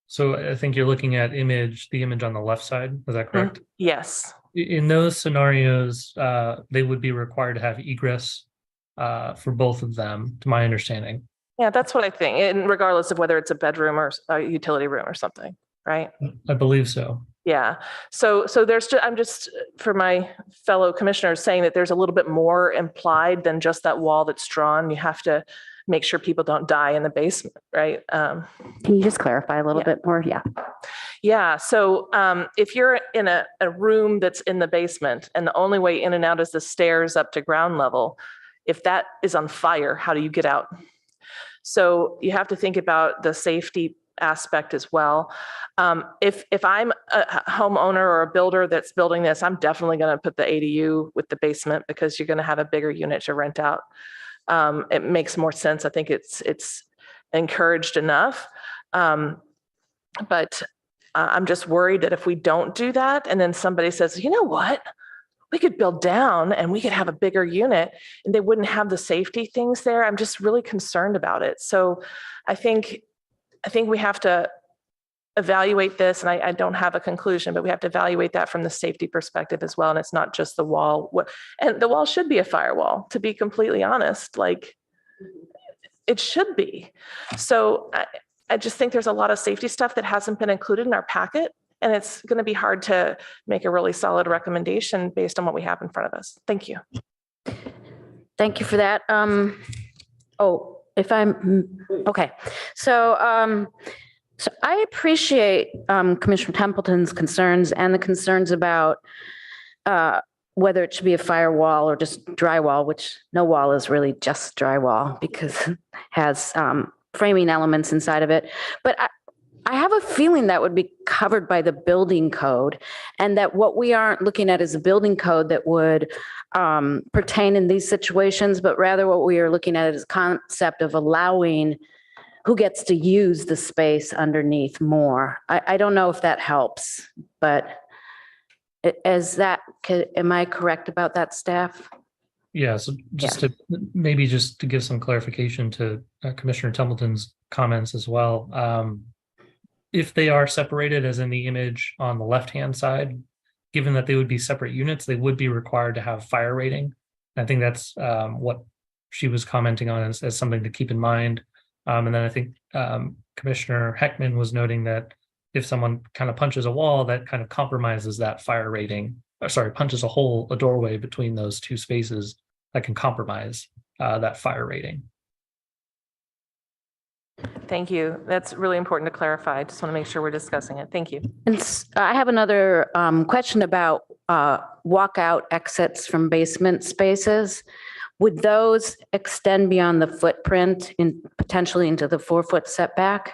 so I think you're looking at the image on the left side. Is that correct? Yes. In those scenarios, they would be required to have egress for both of them, to my understanding. Yeah, that's what I think. And regardless of whether it's a bedroom or a utility room or something, right? I believe so. Yeah. So I'm just, for my fellow commissioners, saying that there's a little bit more implied than just that wall that's drawn. You have to make sure people don't die in the basement, right? Can you just clarify a little bit more? Yeah. Yeah. So if you're in a room that's in the basement and the only way in and out is the stairs up to ground level, if that is on fire, how do you get out? So you have to think about the safety aspect as well. If I'm a homeowner or a builder that's building this, I'm definitely going to put the ADU with the basement because you're going to have a bigger unit to rent out. It makes more sense. I think it's encouraged enough. But I'm just worried that if we don't do that and then somebody says, you know what, we could build down and we could have a bigger unit and they wouldn't have the safety things there. I'm just really concerned about it. So I think we have to evaluate this, and I don't have a conclusion, but we have to evaluate that from the safety perspective as well. And it's not just the wall. And the wall should be a firewall, to be completely honest. Like, it should be. So I just think there's a lot of safety stuff that hasn't been included in our packet, and it's going to be hard to make a really solid recommendation based on what we have in front of us. Thank you. Thank you for that. Okay. So I appreciate Commissioner Templeton's concerns and the concerns about whether it should be a firewall or just drywall, which no wall is really just drywall because it has framing elements inside of it. But I have a feeling that would be covered by the building code, and that what we aren't looking at is a building code that would pertain in these situations, but rather what we are looking at is a concept of allowing who gets to use the space underneath more. I don't know if that helps, but am I correct about that, staff? Yeah, so just to give some clarification to Commissioner Templeton's comments as well. If they are separated as in the image on the left-hand side, given that they would be separate units, they would be required to have fire rating. I think that's what she was commenting on as something to keep in mind. And then I think Commissioner Heckman was noting that if someone kind of punches a wall, that kind of compromises that fire rating. Punches a doorway between those two spaces, that can compromise that fire rating. Thank you. That's really important to clarify. I just want to make sure we're discussing it. Thank you. And I have another question about walkout exits from basement spaces. Would those extend beyond the footprint potentially into the 4-foot setback?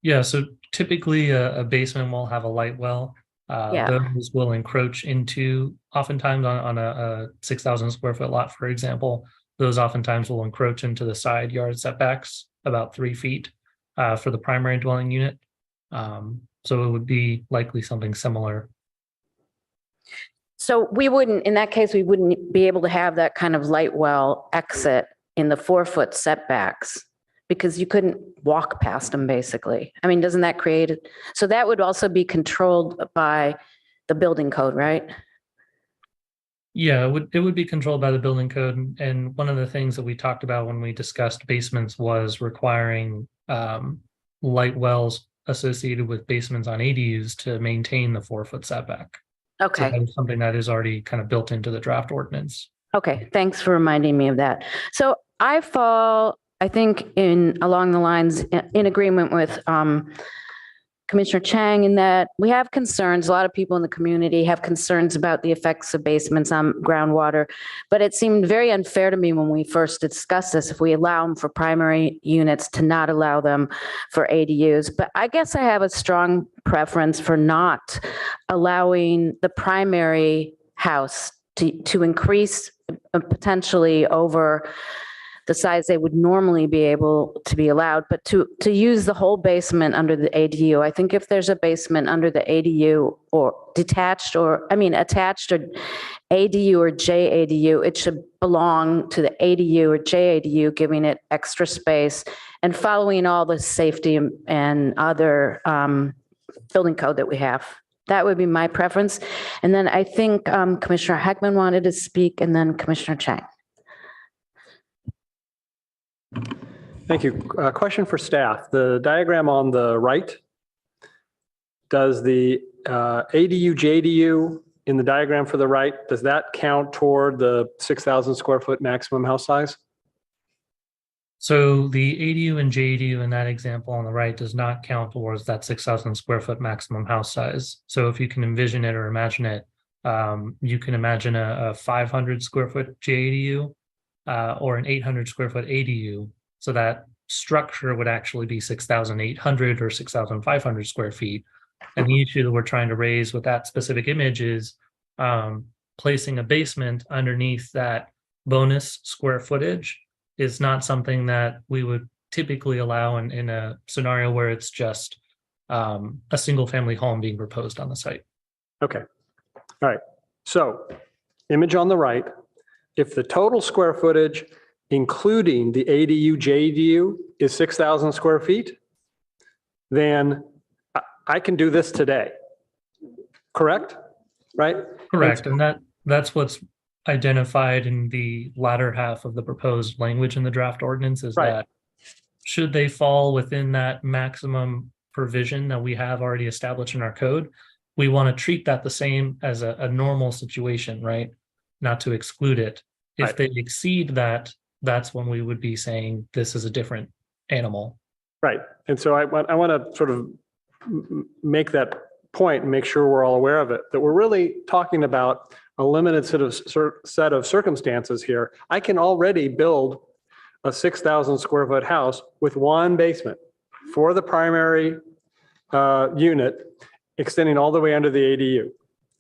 Yeah, so typically a basement will have a light well. Those will encroach into, oftentimes on a 6,000 square foot lot, for example, those oftentimes will encroach into the side yard setbacks about 3 feet for the primary dwelling unit. So it would be likely something similar. So in that case, we wouldn't be able to have that kind of light well exit in the 4-foot setbacks because you couldn't walk past them, basically. I mean, doesn't that create it? So that would also be controlled by the building code, right? Yeah, it would be controlled by the building code. And one of the things that we talked about when we discussed basements was requiring light wells associated with basements on ADUs to maintain the 4-foot setback. Okay. So that is something that is already kind of built into the draft ordinance. Okay, thanks for reminding me of that. So I fall, I think, along the lines in agreement with Commissioner Chang in that we have concerns. A lot of people in the community have concerns about the effects of basements on groundwater, but it seemed very unfair to me when we first discussed this, if we allow them for primary units to not allow them for ADUs. But I guess I have a strong preference for not allowing the primary house to increase potentially over the size they would normally be able to be allowed, but to use the whole basement under the ADU. I think if there's a basement under the ADU or attached or ADU or JADU, it should belong to the ADU or JADU, giving it extra space and following all the safety and other building code that we have. That would be my preference. And then I think Commissioner Heckman wanted to speak, and then Commissioner Chang. Thank you. Question for staff. The diagram on the right, does the ADU, JDU in the diagram for the right, does that count toward the 6,000 square foot maximum house size? So the ADU and JDU in that example on the right does not count towards that 6,000 square foot maximum house size. So if you can envision it or imagine it, you can imagine a 500 square foot JDU or an 800 square foot ADU. So that structure would actually be 6,800 or 6,500 square feet. And the issue that we're trying to raise with that specific image is placing a basement underneath that bonus square footage is not something that we would typically allow in a scenario where it's just a single family home being proposed on the site. Okay. All right. So image on the right, if the total square footage, including the ADU, JDU is 6,000 square feet, then I can do this today. Correct? Right? Correct. And that's what's identified in the latter half of the proposed language in the draft ordinance is that should they fall within that maximum provision that we have already established in our code, we want to treat that the same as a normal situation, right? Not to exclude it. If they exceed that, that's when we would be saying this is a different animal. Right. And so I want to sort of make that point and make sure we're all aware of it, that we're really talking about a limited set of circumstances here. I can already build a 6,000 square foot house with one basement for the primary unit extending all the way under the ADU.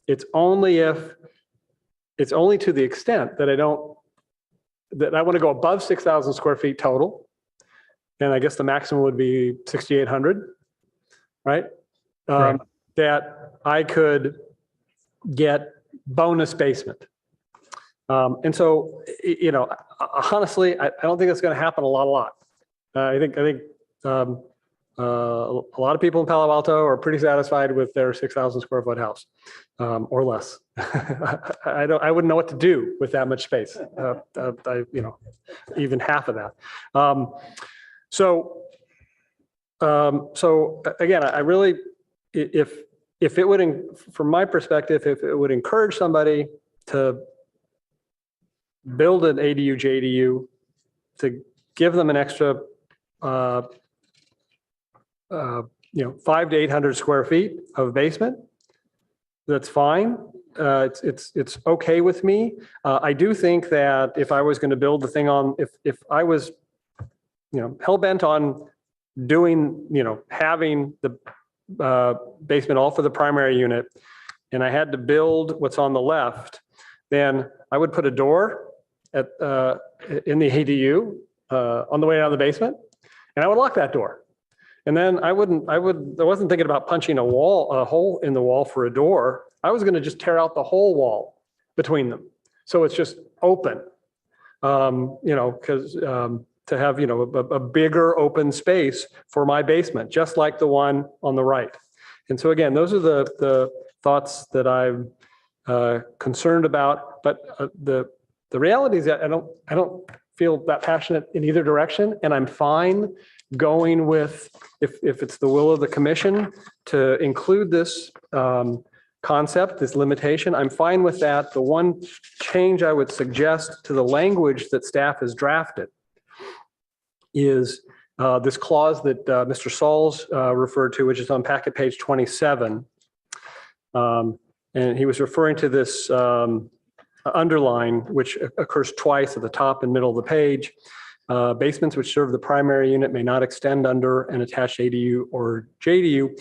It's only to the extent that I want to go above 6,000 square feet total. And I guess the maximum would be 6,800, right? That I could get bonus basement. And so, honestly, I don't think that's going to happen a lot. I think a lot of people in Palo Alto are pretty satisfied with their 6,000 square foot house or less. I wouldn't know what to do with that much space. Even half of that. So again, I really, if it would, from my perspective, if it would encourage somebody to build an ADU, JDU, to give them an extra, 500 to 800 square feet of basement, that's fine. It's okay with me. I do think that if I was going to build the thing on, if I was, hell bent on doing, having the basement all for the primary unit, and I had to build what's on the left, then I would put a door in the ADU on the way out of the basement, and I would lock that door. And then I wasn't thinking about punching a hole in the wall for a door. I was going to just tear out the whole wall between them. So it's just open, because to have, a bigger open space for my basement, just like the one on the right. And so again, those are the thoughts that I'm concerned about. But the reality is that I don't feel that passionate in either direction, and I'm fine going with, if it's the will of the commission to include this concept, this limitation, I'm fine with that. The one change I would suggest to the language that staff has drafted is this clause that Mr. Sauls referred to, which is on packet page 27. And he was referring to this underline, which occurs twice at the top and middle of the page. Basements which serve the primary unit may not extend under an attached ADU or JDU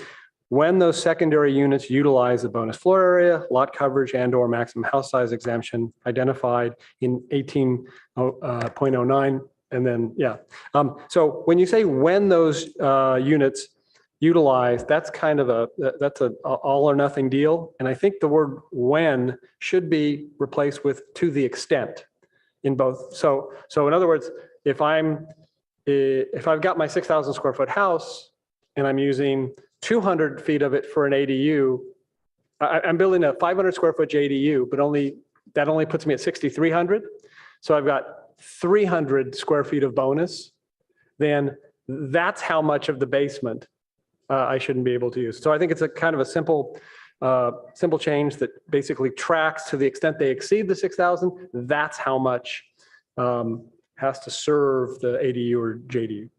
when those secondary units utilize the bonus floor area, lot coverage, and/or maximum house size exemption identified in 18.09 And then, yeah. So when you say when those units utilize, that's kind of that's an all or nothing deal. And I think the word when should be replaced with to the extent in both. So in other words, if I've got my 6,000 square foot house and I'm using 200 feet of it for an ADU, I'm building a 500 square foot ADU, but that only puts me at 6,300. So I've got 300 square feet of bonus. Then that's how much of the basement I shouldn't be able to use. So I think it's a kind of a simple change that basically tracks to the extent they exceed the 6,000. That's how much has to serve the ADU or JDU.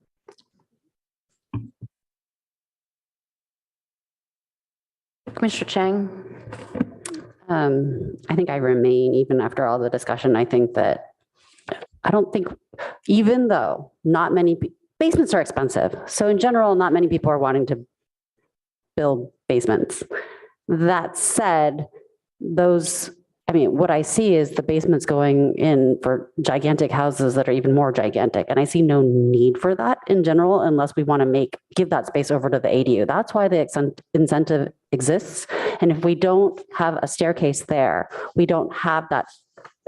Commissioner Chang? I think I remain, even after all the discussion, I think that, I don't think, even though not many, basements are expensive. So in general, not many people are wanting to build basements. That said, what I see is the basements going in for gigantic houses that are even more gigantic. And I see no need for that in general, unless we want to give that space over to the ADU. That's why the incentive exists. And if we don't have a staircase there, we don't have that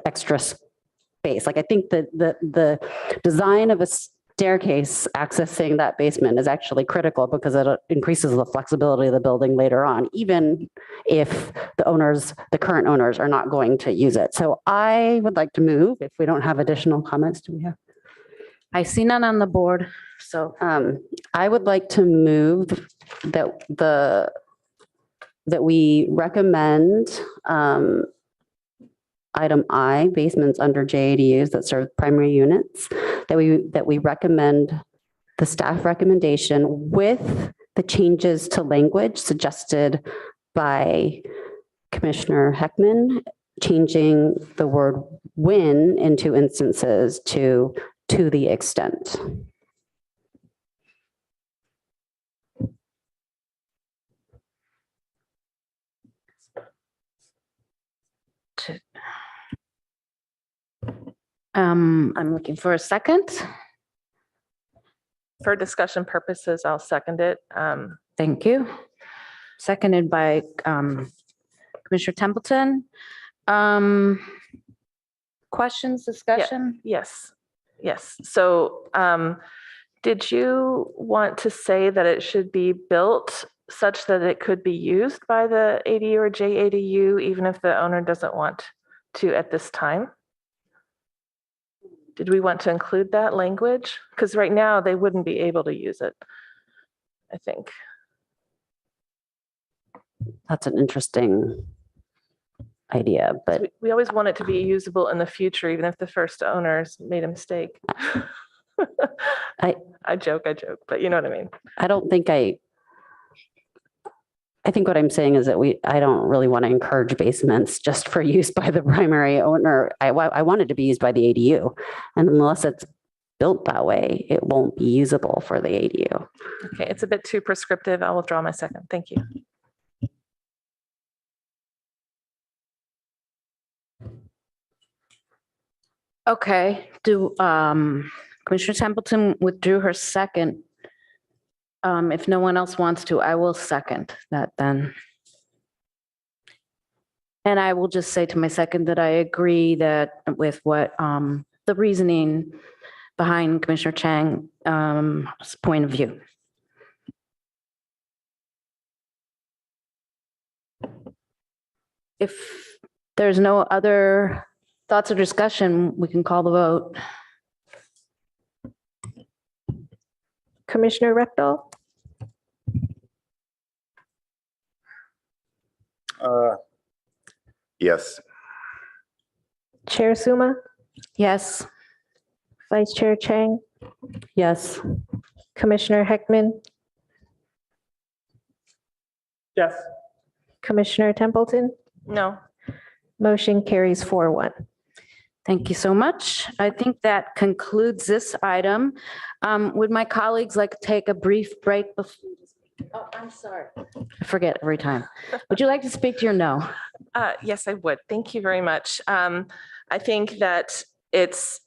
extra space. Like, I think that the design of a staircase accessing that basement is actually critical because it increases the flexibility of the building later on, even if the current owners are not going to use it. So I would like to move, if we don't have additional comments, do we have? I see none on the board, so. I would like to move that we recommend item I, basements under JADUs that serve primary units, that we recommend the staff recommendation with the changes to language suggested by Commissioner Heckman, changing the word when in two instances to the extent. I'm looking for a second. For discussion purposes, I'll second it. Thank you. Seconded by Commissioner Templeton. Questions, discussion? Yes. So did you want to say that it should be built such that it could be used by the ADU or JADU, even if the owner doesn't want to at this time? Did we want to include that language? Because right now they wouldn't be able to use it, I think. That's an interesting idea, but We always want it to be usable in the future, even if the first owners made a mistake. I joke, but you know what I mean? I think what I'm saying is that I don't really want to encourage basements just for use by the primary owner. I want it to be used by the ADU. And unless it's built that way, it won't be usable for the ADU. Okay, it's a bit too prescriptive. I'll withdraw my second. Thank you. Okay, Commissioner Templeton withdrew her second. If no one else wants to, I will second that then. And I will just say to my second that I agree with what the reasoning behind Commissioner Chang's point of view. If there's no other thoughts or discussion, we can call the vote. Commissioner Rectal, Yes. Chair Suma, Yes. Vice Chair Chang, Yes. Commissioner Heckman, Yes. Commissioner Templeton. No. Motion carries 4-1. Thank you so much. I think that concludes this item. Would my colleagues like to take a brief break? Oh, I'm sorry. I forget every time. Would you like to speak to your no? Yes, I would. Thank you very much. I think that it's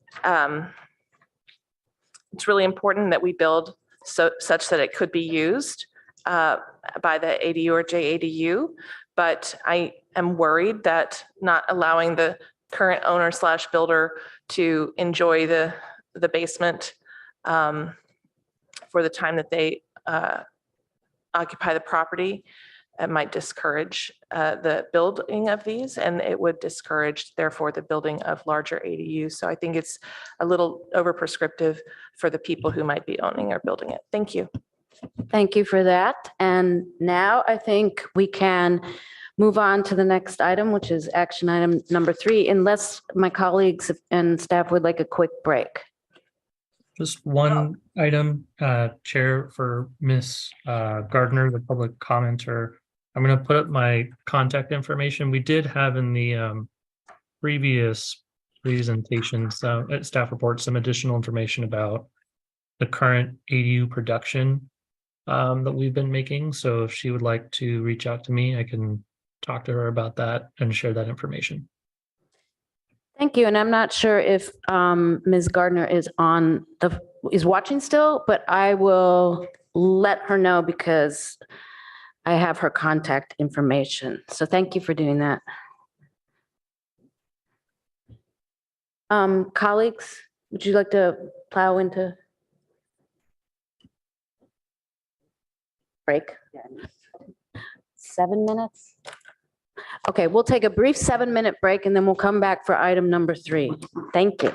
it's really important that we build such that it could be used by the ADU or JADU. But I am worried that not allowing the current owner / builder to enjoy the basement for the time that they occupy the property, it might discourage the building of these, and it would discourage, therefore, the building of larger ADUs. So I think it's a little over prescriptive for the people who might be owning or building it. Thank you. Thank you for that. And now I think we can move on to the next item, which is action item number 3, unless my colleagues and staff would like a quick break. Just one item, Chair, for Miss Gardner, the public commenter. I'm going to put up my contact information. We did have in the previous presentations, staff report, some additional information about the current ADU production that we've been making. So if she would like to reach out to me, I can talk to her about that and share that information. Thank you. And I'm not sure if Ms. Gardner is watching still, but I will let her know because I have her contact information. So thank you for doing that. Colleagues, would you like to plow into break? 7 minutes? Okay, we'll take a brief 7-minute break and then we'll come back for item number 3. Thank you.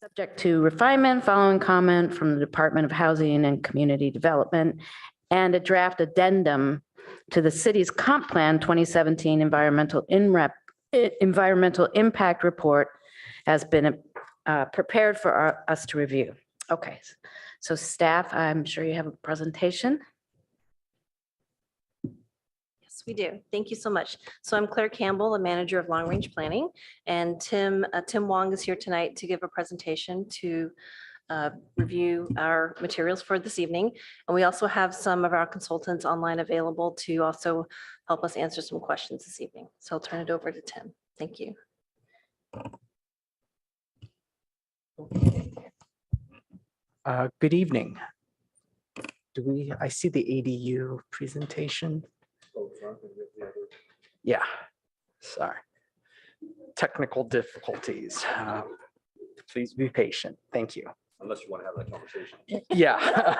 Subject to refinement, following comment from the Department of Housing and Community Development and a draft addendum to the city's comp plan 2017 environmental impact report has been prepared for us to review. Okay, so staff, I'm sure you have a presentation. Yes, we do. Thank you so much. So I'm Claire Campbell, the manager of Long Range Planning, and Tim Wong is here tonight to give a presentation to review our materials for this evening. And we also have some of our consultants online available to also help us answer some questions this evening. So I'll turn it over to Tim. Thank you. Good evening. I see the ADU presentation? Yeah, sorry. Technical difficulties. Please be patient. Thank you. Unless you want to have that conversation. Yeah.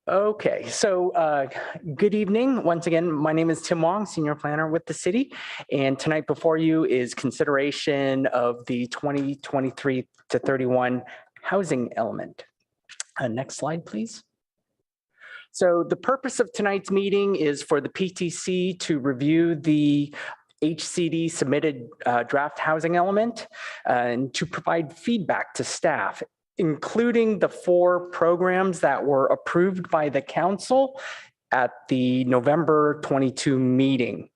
Okay, so good evening. Once again, my name is Tim Wong, Senior Planner with the city. And tonight before you is consideration of the 2023 to 31 housing element. Next slide, please. So the purpose of tonight's meeting is for the PTC to review the HCD submitted draft housing element and to provide feedback to staff, including the 4 programs that were approved by the council at the November 22 meeting.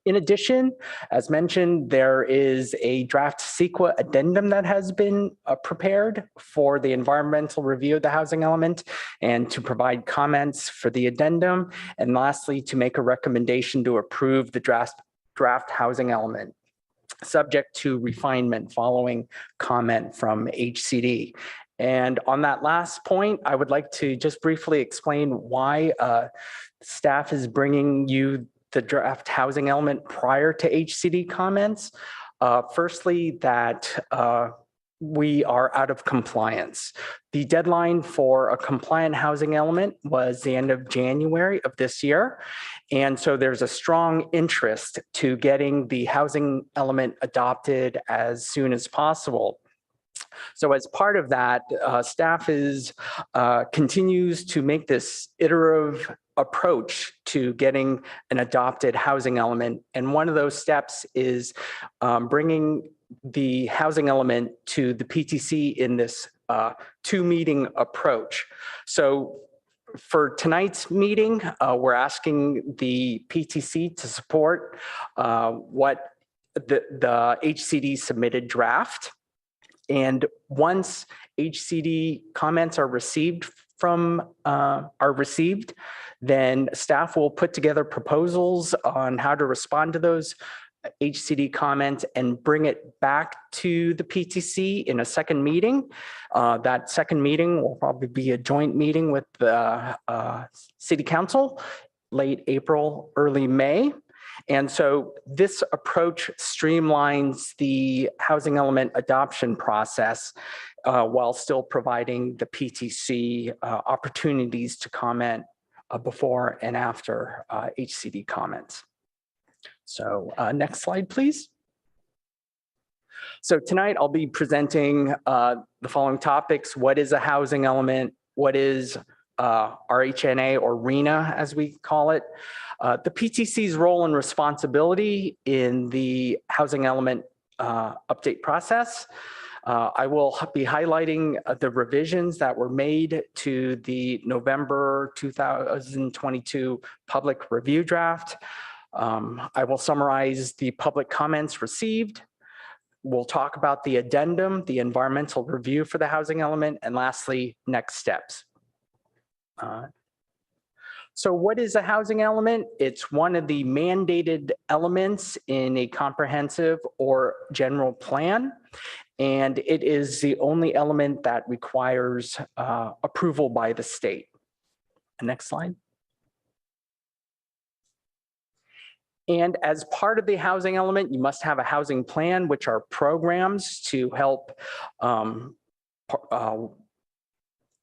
In addition, as mentioned, there is a draft CEQA addendum that has been prepared for the environmental review of the housing element and to provide comments for the addendum. And lastly, to make a recommendation to approve the draft housing element, subject to refinement following comment from HCD. And on that last point, I would like to just briefly explain why staff is bringing you the draft housing element prior to HCD comments. Firstly, that we are out of compliance. The deadline for a compliant housing element was the end of January of this year. And so there's a strong interest to getting the housing element adopted as soon as possible. So as part of that, staff continues to make this iterative approach to getting an adopted housing element. And one of those steps is bringing the housing element to the PTC in this 2-meeting approach. So for tonight's meeting, we're asking the PTC to support what the HCD submitted draft. And once HCD comments are received, then staff will put together proposals on how to respond to those HCD comments and bring it back to the PTC in a second meeting. That second meeting will probably be a joint meeting with the City Council, late April, early May. And so this approach streamlines the housing element adoption process while still providing the PTC opportunities to comment before and after HCD comments. So next slide, please. So tonight I'll be presenting the following topics. What is a housing element? What is RHNA or RENA as we call it? The PTC's role and responsibility in the housing element update process. I will be highlighting the revisions that were made to the November 2022 public review draft. I will summarize the public comments received. We'll talk about the addendum, the environmental review for the housing element, and lastly, next steps. So what is a housing element? It's one of the mandated elements in a comprehensive or general plan. And it is the only element that requires approval by the state. Next slide. And as part of the housing element, you must have a housing plan, which are programs to help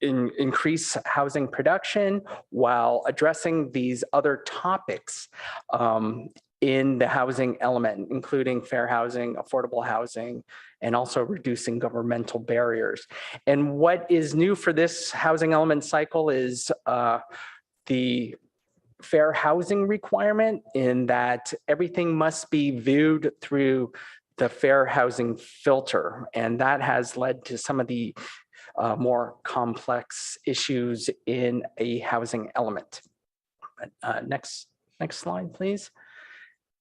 increase housing production while addressing these other topics in the housing element, including fair housing, affordable housing, and also reducing governmental barriers. And what is new for this housing element cycle is the fair housing requirement, in that everything must be viewed through the fair housing filter. And that has led to some of the more complex issues in a housing element. Next slide, please.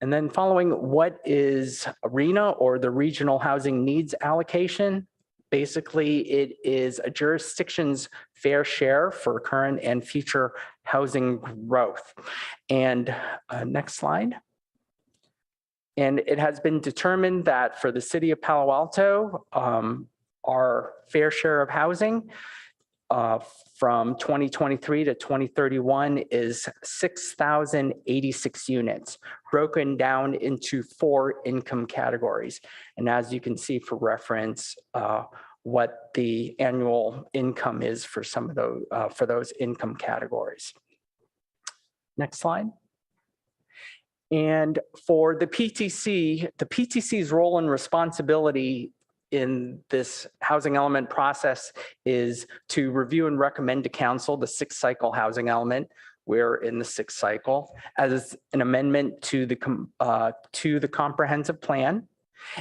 And then following, what is RHNA, or the Regional Housing Needs Allocation? Basically, it is a jurisdiction's fair share for current and future housing growth. And next slide. And it has been determined that for the city of Palo Alto, our fair share of housing from 2023 to 2031 is 6,086 units, broken down into 4 income categories. And as you can see for reference, what the annual income is for some of those for those income categories. Next slide. And for the PTC's role and responsibility in this housing element process is to review and recommend to council the 6th cycle housing element. We're in the 6th cycle as an amendment to the comprehensive plan,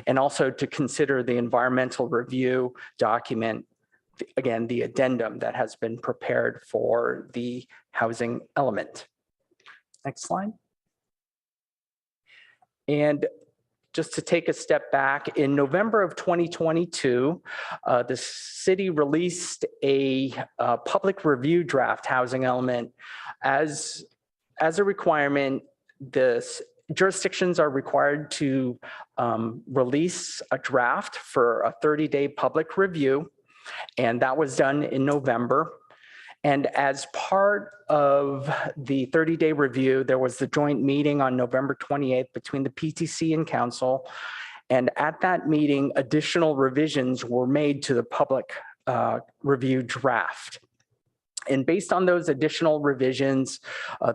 and also to consider the environmental review document, again, the addendum that has been prepared for the housing element. Next slide. And just to take a step back, in November of 2022, the city released a public review draft housing element. As a requirement, the jurisdictions are required to release a draft for a 30-day public review, and that was done in November. And as part of the 30-day review, there was the joint meeting on November 28th between the PTC and council. And at that meeting, additional revisions were made to the public review draft. And based on those additional revisions,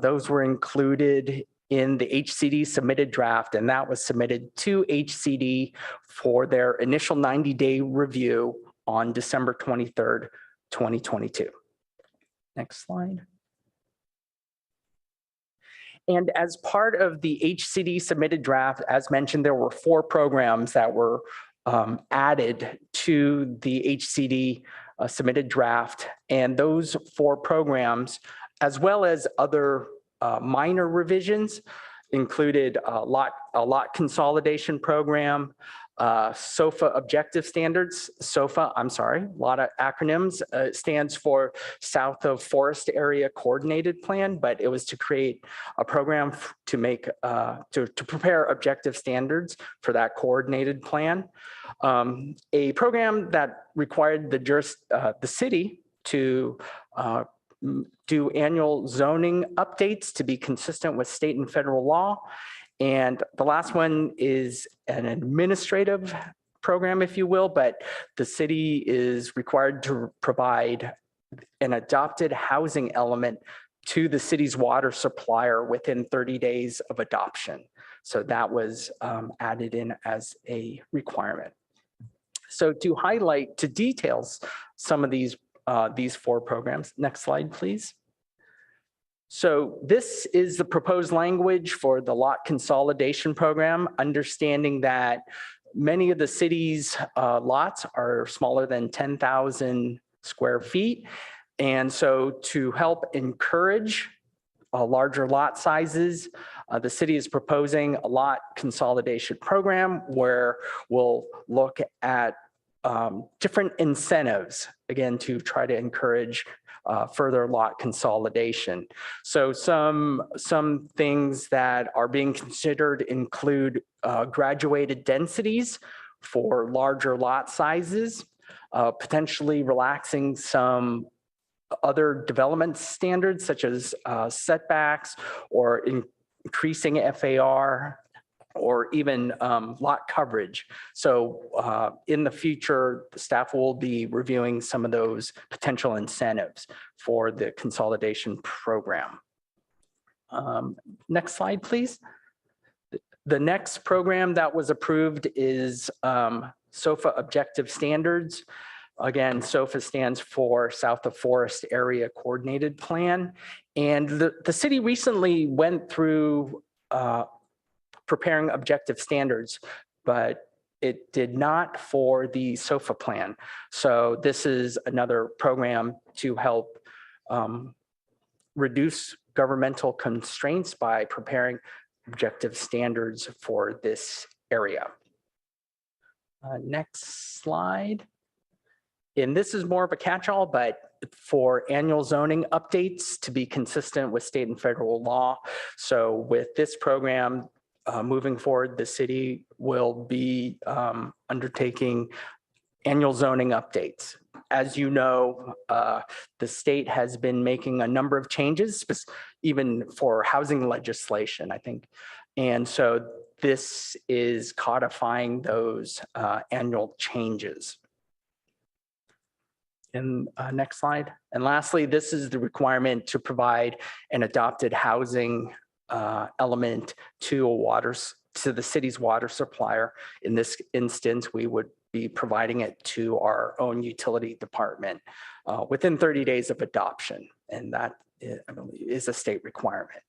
those were included in the HCD submitted draft, and that was submitted to HCD for their initial 90-day review on December 23rd, 2022. Next slide. And as part of the HCD submitted draft, as mentioned, there were 4 programs that were added to the HCD submitted draft. And those 4 programs, as well as other minor revisions, included a lot consolidation program, SOFA objective standards. SOFA, I'm sorry, a lot of acronyms. Stands for South of Forest Area Coordinated Plan, but it was to create a program to make to prepare objective standards for that coordinated plan. A program that required the city to do annual zoning updates to be consistent with state and federal law. And the last one is an administrative program, if you will, but the city is required to provide an adopted housing element to the city's water supplier within 30 days of adoption. So that was added in as a requirement. So to highlight, to details some of these 4 programs. Next slide, please. So this is the proposed language for the lot consolidation program, understanding that many of the city's lots are smaller than 10,000 square feet. And so to help encourage larger lot sizes, the city is proposing a lot consolidation program where we'll look at different incentives, again, to try to encourage further lot consolidation. So some things that are being considered include graduated densities for larger lot sizes, potentially relaxing some other development standards such as setbacks, or increasing FAR, or even lot coverage. So in the future, the staff will be reviewing some of those potential incentives for the consolidation program. Next slide, please. The next program that was approved is SOFA Objective Standards. Again, SOFA stands for South of Forest Area Coordinated Plan. And the city recently went through preparing objective standards, but it did not for the SOFA plan. So this is another program to help reduce governmental constraints by preparing objective standards for this area. Next slide. And this is more of a catch-all, but for annual zoning updates to be consistent with state and federal law. So with this program, moving forward, the city will be undertaking annual zoning updates. As you know, the state has been making a number of changes, even for housing legislation, I think. And so this is codifying those annual changes. And next slide. And lastly, this is the requirement to provide an adopted housing element to the city's water supplier. In this instance, we would be providing it to our own utility department within 30 days of adoption. And that, I believe, is a state requirement.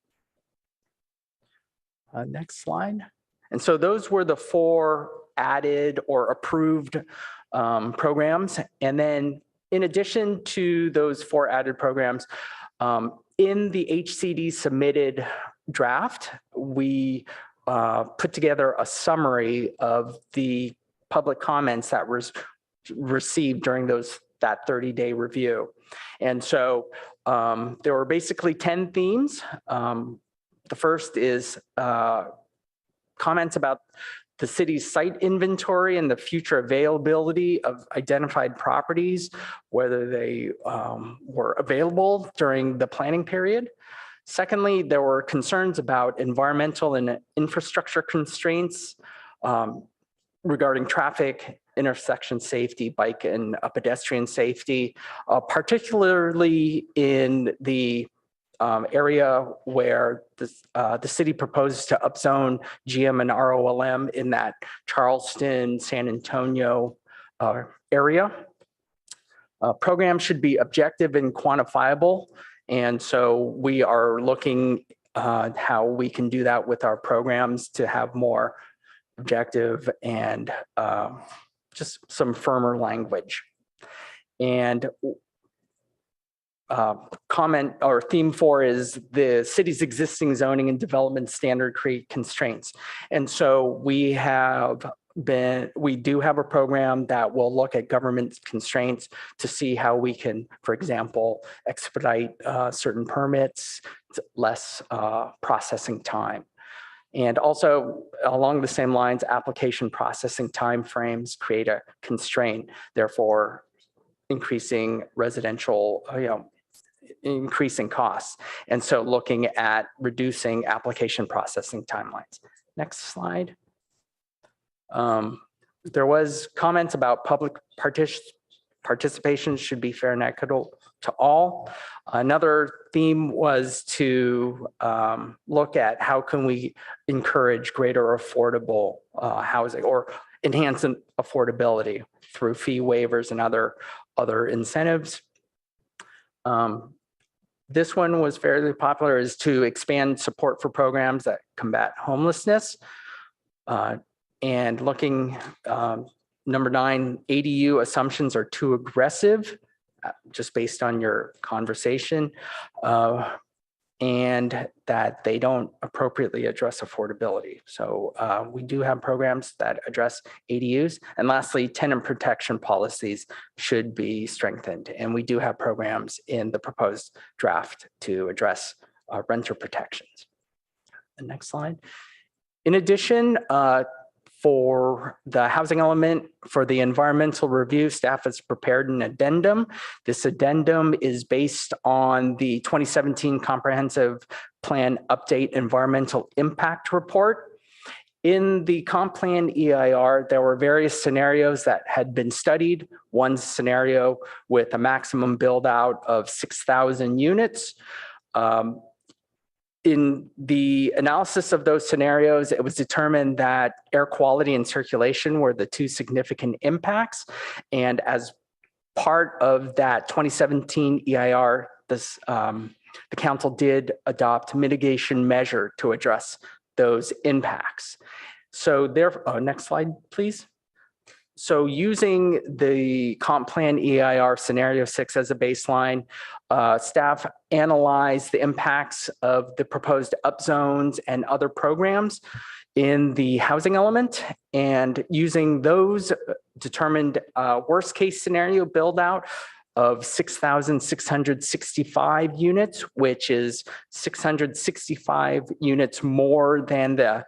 Next slide. And so those were the 4 added or approved programs. And then in addition to those 4 added programs, in the HCD submitted draft, we put together a summary of the public comments that was received during that 30-day review. And so there were basically 10 themes. The first is comments about the city's site inventory and the future availability of identified properties, whether they were available during the planning period. Secondly, there were concerns about environmental and infrastructure constraints regarding traffic, intersection safety, bike and pedestrian safety, particularly in the area where the city proposes to upzone GM and ROLM in that Charleston, San Antonio area. Programs should be objective and quantifiable. And so we are looking how we can do that with our programs to have more objective and just some firmer language. And comment or theme 4 is the city's existing zoning and development standard create constraints. And so we do have a program that will look at government constraints to see how we can, for example, expedite certain permits, less processing time. And also along the same lines, application processing timeframes create a constraint, therefore increasing residential, increasing costs. And so looking at reducing application processing timelines. Next slide. There was comments about public participation should be fair and equitable to all. Another theme was to look at how can we encourage greater affordable housing or enhance affordability through fee waivers and other incentives. This one was fairly popular, is to expand support for programs that combat homelessness. And looking, number 9, ADU assumptions are too aggressive, just based on your conversation, and that they don't appropriately address affordability. So we do have programs that address ADUs. And lastly, tenant protection policies should be strengthened. And we do have programs in the proposed draft to address renter protections. The next slide. In addition, for the housing element, for the environmental review, staff has prepared an addendum. This addendum is based on the 2017 Comprehensive Plan Update Environmental Impact Report. In the comp plan EIR, there were various scenarios that had been studied. One scenario with a maximum build out of 6,000 units. In the analysis of those scenarios, it was determined that air quality and circulation were the two significant impacts. And as part of that 2017 EIR, the council did adopt mitigation measure to address those impacts. So next slide, please. So using the comp plan EIR scenario 6 as a baseline, staff analyzed the impacts of the proposed upzones and other programs in the housing element, and using those determined worst case scenario build out of 6,665 units, which is 665 units more than the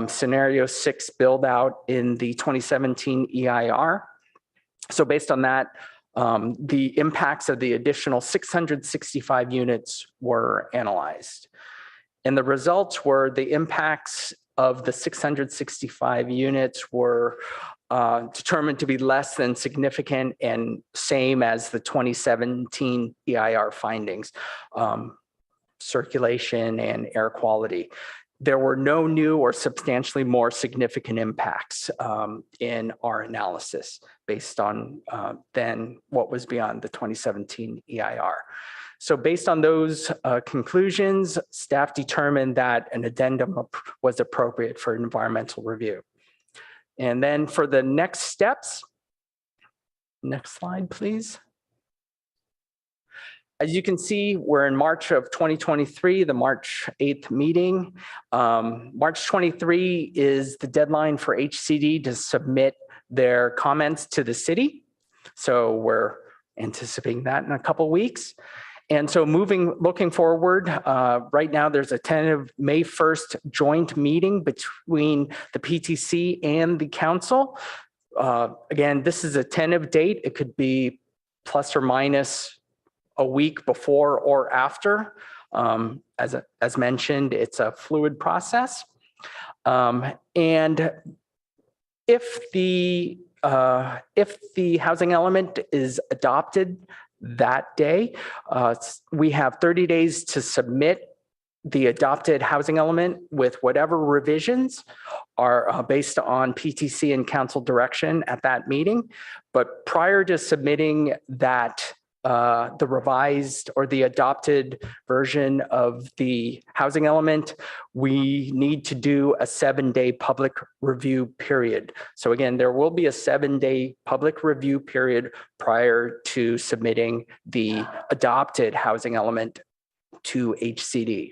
scenario 6 build out in the 2017 EIR. So based on that, the impacts of the additional 665 units were analyzed. And the results were the impacts of the 665 units were determined to be less than significant and same as the 2017 EIR findings, circulation and air quality. There were no new or substantially more significant impacts in our analysis based on than what was beyond the 2017 EIR. So based on those conclusions, staff determined that an addendum was appropriate for environmental review. And then for the next steps, next slide, please. As you can see, we're in March of 2023, the March 8th meeting. March 23 is the deadline for HCD to submit their comments to the city. So we're anticipating that in a couple of weeks. And so looking forward, right now there's a tentative May 1st joint meeting between the PTC and the council. Again, this is a tentative date. It could be plus or minus a week before or after. As mentioned, it's a fluid process. And if the housing element is adopted that day, we have 30 days to submit the adopted housing element with whatever revisions are based on PTC and council direction at that meeting. But prior to submitting that, the revised or the adopted version of the housing element, we need to do a 7-day public review period. So again, there will be a 7-day public review period prior to submitting the adopted housing element to HCD.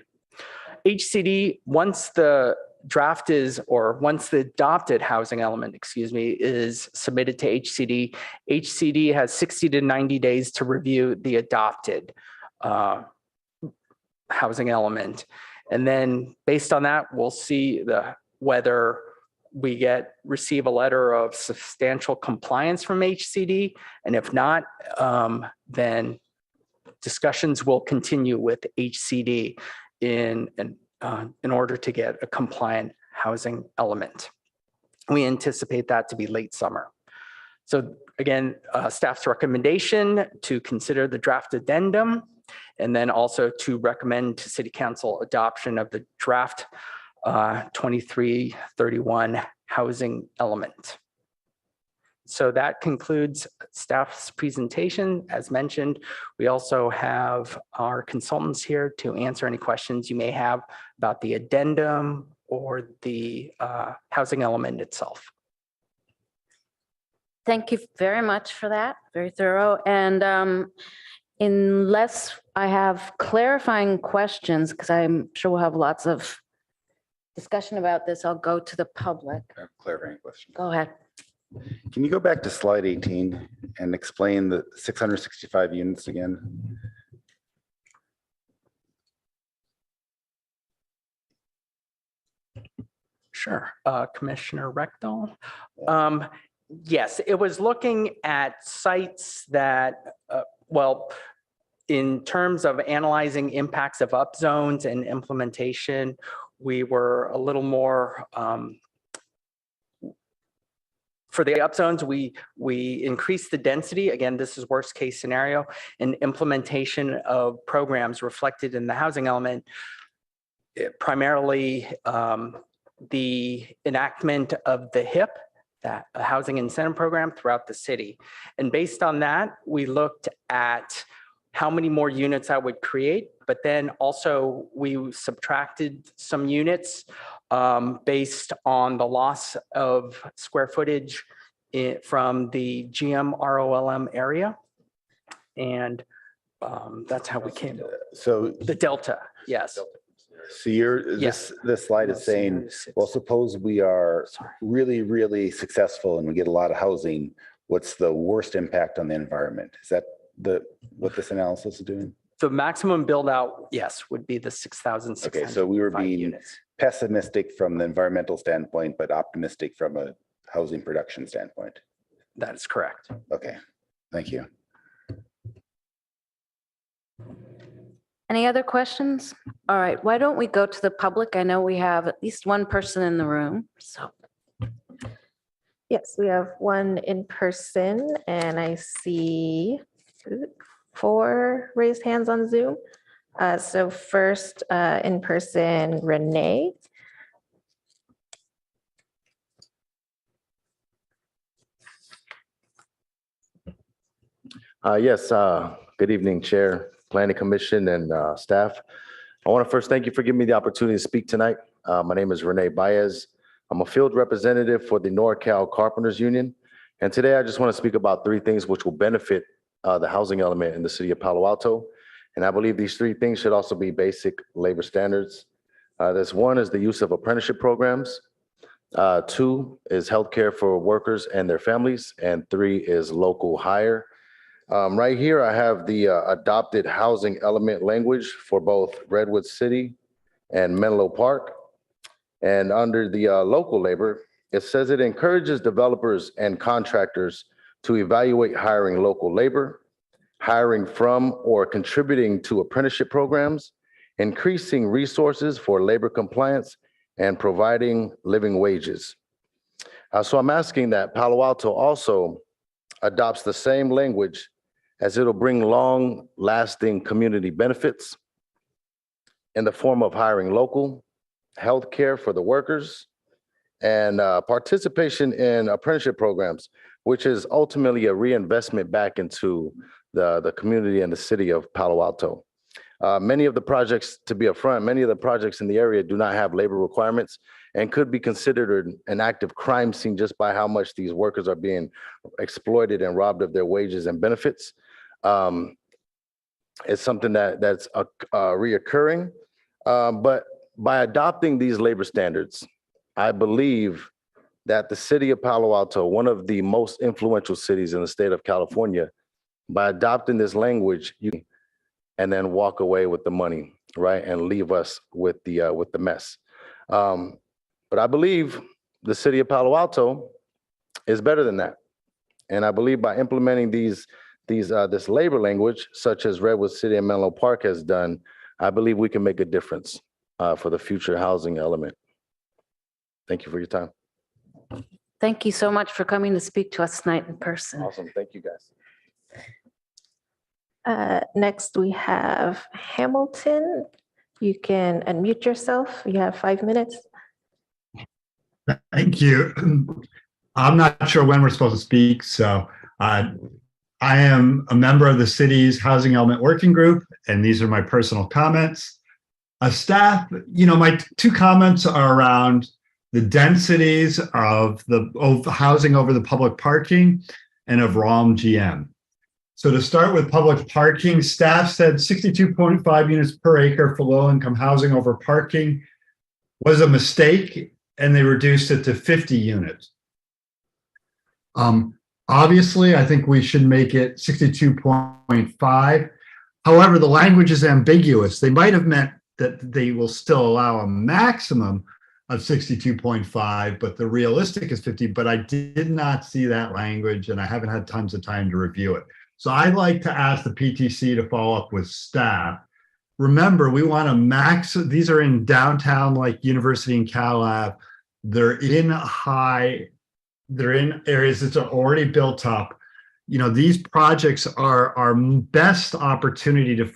HCD, once the draft is, or once the adopted housing element, is submitted to HCD, HCD has 60 to 90 days to review the adopted housing element. And then based on that, we'll see whether we receive a letter of substantial compliance from HCD. And if not, then discussions will continue with HCD in order to get a compliant housing element. We anticipate that to be late summer. So again, staff's recommendation to consider the draft addendum, and then also to recommend to City Council adoption of the draft 2331 housing element. So that concludes staff's presentation. As mentioned, we also have our consultants here to answer any questions you may have about the addendum or the housing element itself. Thank you very much for that. Very thorough. And unless I have clarifying questions, because I'm sure we'll have lots of discussion about this, I'll go to the public. Clarifying question. Go ahead. Can you go back to slide 18 and explain the 665 units again? Sure. Commissioner Rectal. Yes, it was looking at sites that, in terms of analyzing impacts of upzones and implementation, we were a little more for the upzones, we increased the density. Again, this is worst case scenario, and implementation of programs reflected in the housing element primarily the enactment of the HIP, that Housing Incentive Program throughout the city. And based on that, we looked at how many more units I would create, but then also we subtracted some units based on the loss of square footage from the GM ROLM area. And that's how we came. So, The delta, yes. so this slide is saying, well, suppose we are really, really successful and we get a lot of housing. What's the worst impact on the environment? Is that what this analysis is doing? The maximum build out, yes, would be the 6,600. Okay, so we were being units. pessimistic from the environmental standpoint, but optimistic from a housing production standpoint. That is correct. Okay, thank you. Any other questions? All right, why don't we go to the public? I know we have at least one person in the room, so. Yes, we have one in person and I see 4 raised hands on Zoom. So first in person, Renee. Yes, good evening, Chair, Planning Commission, and staff. I want to first thank you for giving me the opportunity to speak tonight. My name is Renee Baez. I'm a field representative for the NorCal Carpenters Union. And today I just want to speak about 3 things which will benefit the housing element in the city of Palo Alto. And I believe these 3 things should also be basic labor standards. This one is the use of apprenticeship programs. 2 is healthcare for workers and their families. And 3 is local hire. Right here, I have the adopted housing element language for both Redwood City and Menlo Park. And under the local labor, it says it encourages developers and contractors to evaluate hiring local labor, hiring from or contributing to apprenticeship programs, increasing resources for labor compliance, and providing living wages. So I'm asking that Palo Alto also adopts the same language, as it'll bring long-lasting community benefits in the form of hiring local, healthcare for the workers, and participation in apprenticeship programs, which is ultimately a reinvestment back into the community and the city of Palo Alto. Many of the projects, to be upfront, many of the projects in the area do not have labor requirements and could be considered an active crime scene just by how much these workers are being exploited and robbed of their wages and benefits. It's something that's reoccurring, but by adopting these labor standards, I believe that the city of Palo Alto, one of the most influential cities in the state of California, by adopting this language, you and then walk away with the money, right, and leave us with the mess. But I believe the city of Palo Alto is better than that, and I believe by implementing this labor language, such as Redwood City and Menlo Park has done, I believe we can make a difference for the future housing element. Thank you for your time. Thank you so much for coming to speak to us tonight in person. Awesome. Thank you, guys. Next, we have Hamilton. You can unmute yourself. You have 5 minutes. Thank you. I'm not sure when we're supposed to speak, so I am a member of the city's Housing Element Working Group, and these are my personal comments. Staff, my 2 comments are around the densities of housing over the public parking and of ROM GM. So to start with public parking, staff said 62.5 units per acre for low-income housing over parking was a mistake, and they reduced it to 50 units. Obviously, I think we should make it 62.5. However, the language is ambiguous. They might have meant that they will still allow a maximum of 62.5, but the realistic is 50, but I did not see that language and I haven't had tons of time to review it. So I'd like to ask the PTC to follow up with staff. Remember, we want to these are in downtown like University and Cal Lab. They're in areas that are already built up. These projects are our best opportunity to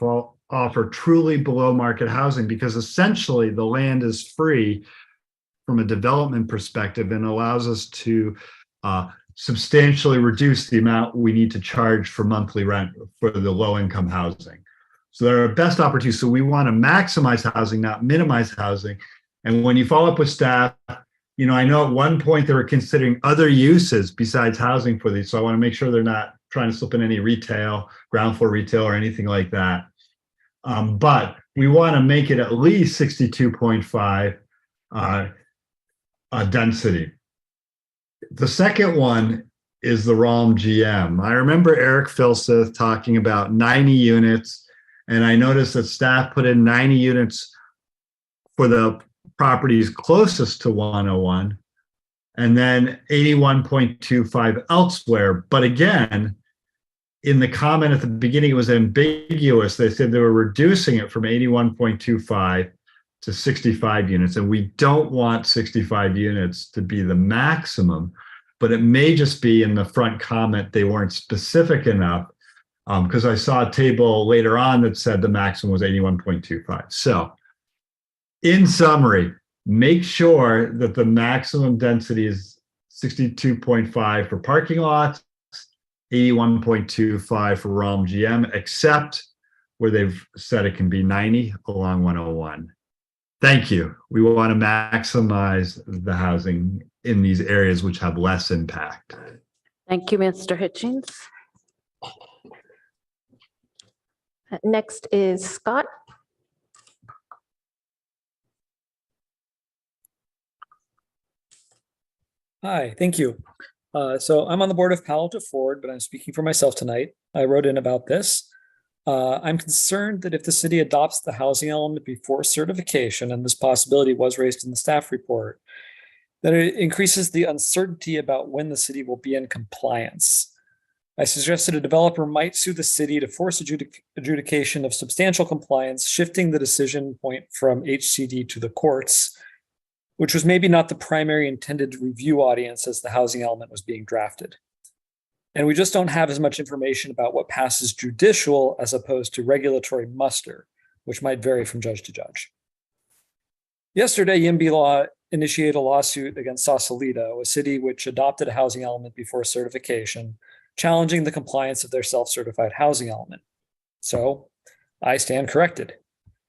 offer truly below market housing because essentially the land is free from a development perspective and allows us to substantially reduce the amount we need to charge for monthly rent for the low income housing. So there are best opportunities. So we want to maximize housing, not minimize housing. And when you follow up with staff, you know, I know at one point they were considering other uses besides housing for these. So I want to make sure they're not trying to slip in any retail, ground floor retail or anything like that. But we want to make it at least 62.5 density. The second one is the ROM GM. I remember Eric Filseth talking about 90 units, and I noticed that staff put in 90 units for the properties closest to 101, and then 81.25 elsewhere. But again, in the comment at the beginning, it was ambiguous. They said they were reducing it from 81.25 to 65 units. And we don't want 65 units to be the maximum, but it may just be in the front comment they weren't specific enough, because I saw a table later on that said the maximum was 81.25. So in summary, make sure that the maximum density is 62.5 for parking lots, 81.25 for ROM GM, except where they've said it can be 90 along 101. Thank you. We want to maximize the housing in these areas which have less impact. Thank you, Mr. Hitchens. Next is Scott. Hi, thank you. So I'm on the board of Palo Alto Forward, but I'm speaking for myself tonight. I wrote in about this. I'm concerned that if the city adopts the housing element before certification, and this possibility was raised in the staff report, that it increases the uncertainty about when the city will be in compliance. I suggested a developer might sue the city to force adjudication of substantial compliance, shifting the decision point from HCD to the courts, which was maybe not the primary intended review audience as the housing element was being drafted. And we just don't have as much information about what passes judicial as opposed to regulatory muster, which might vary from judge to judge. Yesterday, YIMBY Law initiated a lawsuit against Sausalito, a city which adopted a housing element before certification, challenging the compliance of their self-certified housing element. So I stand corrected.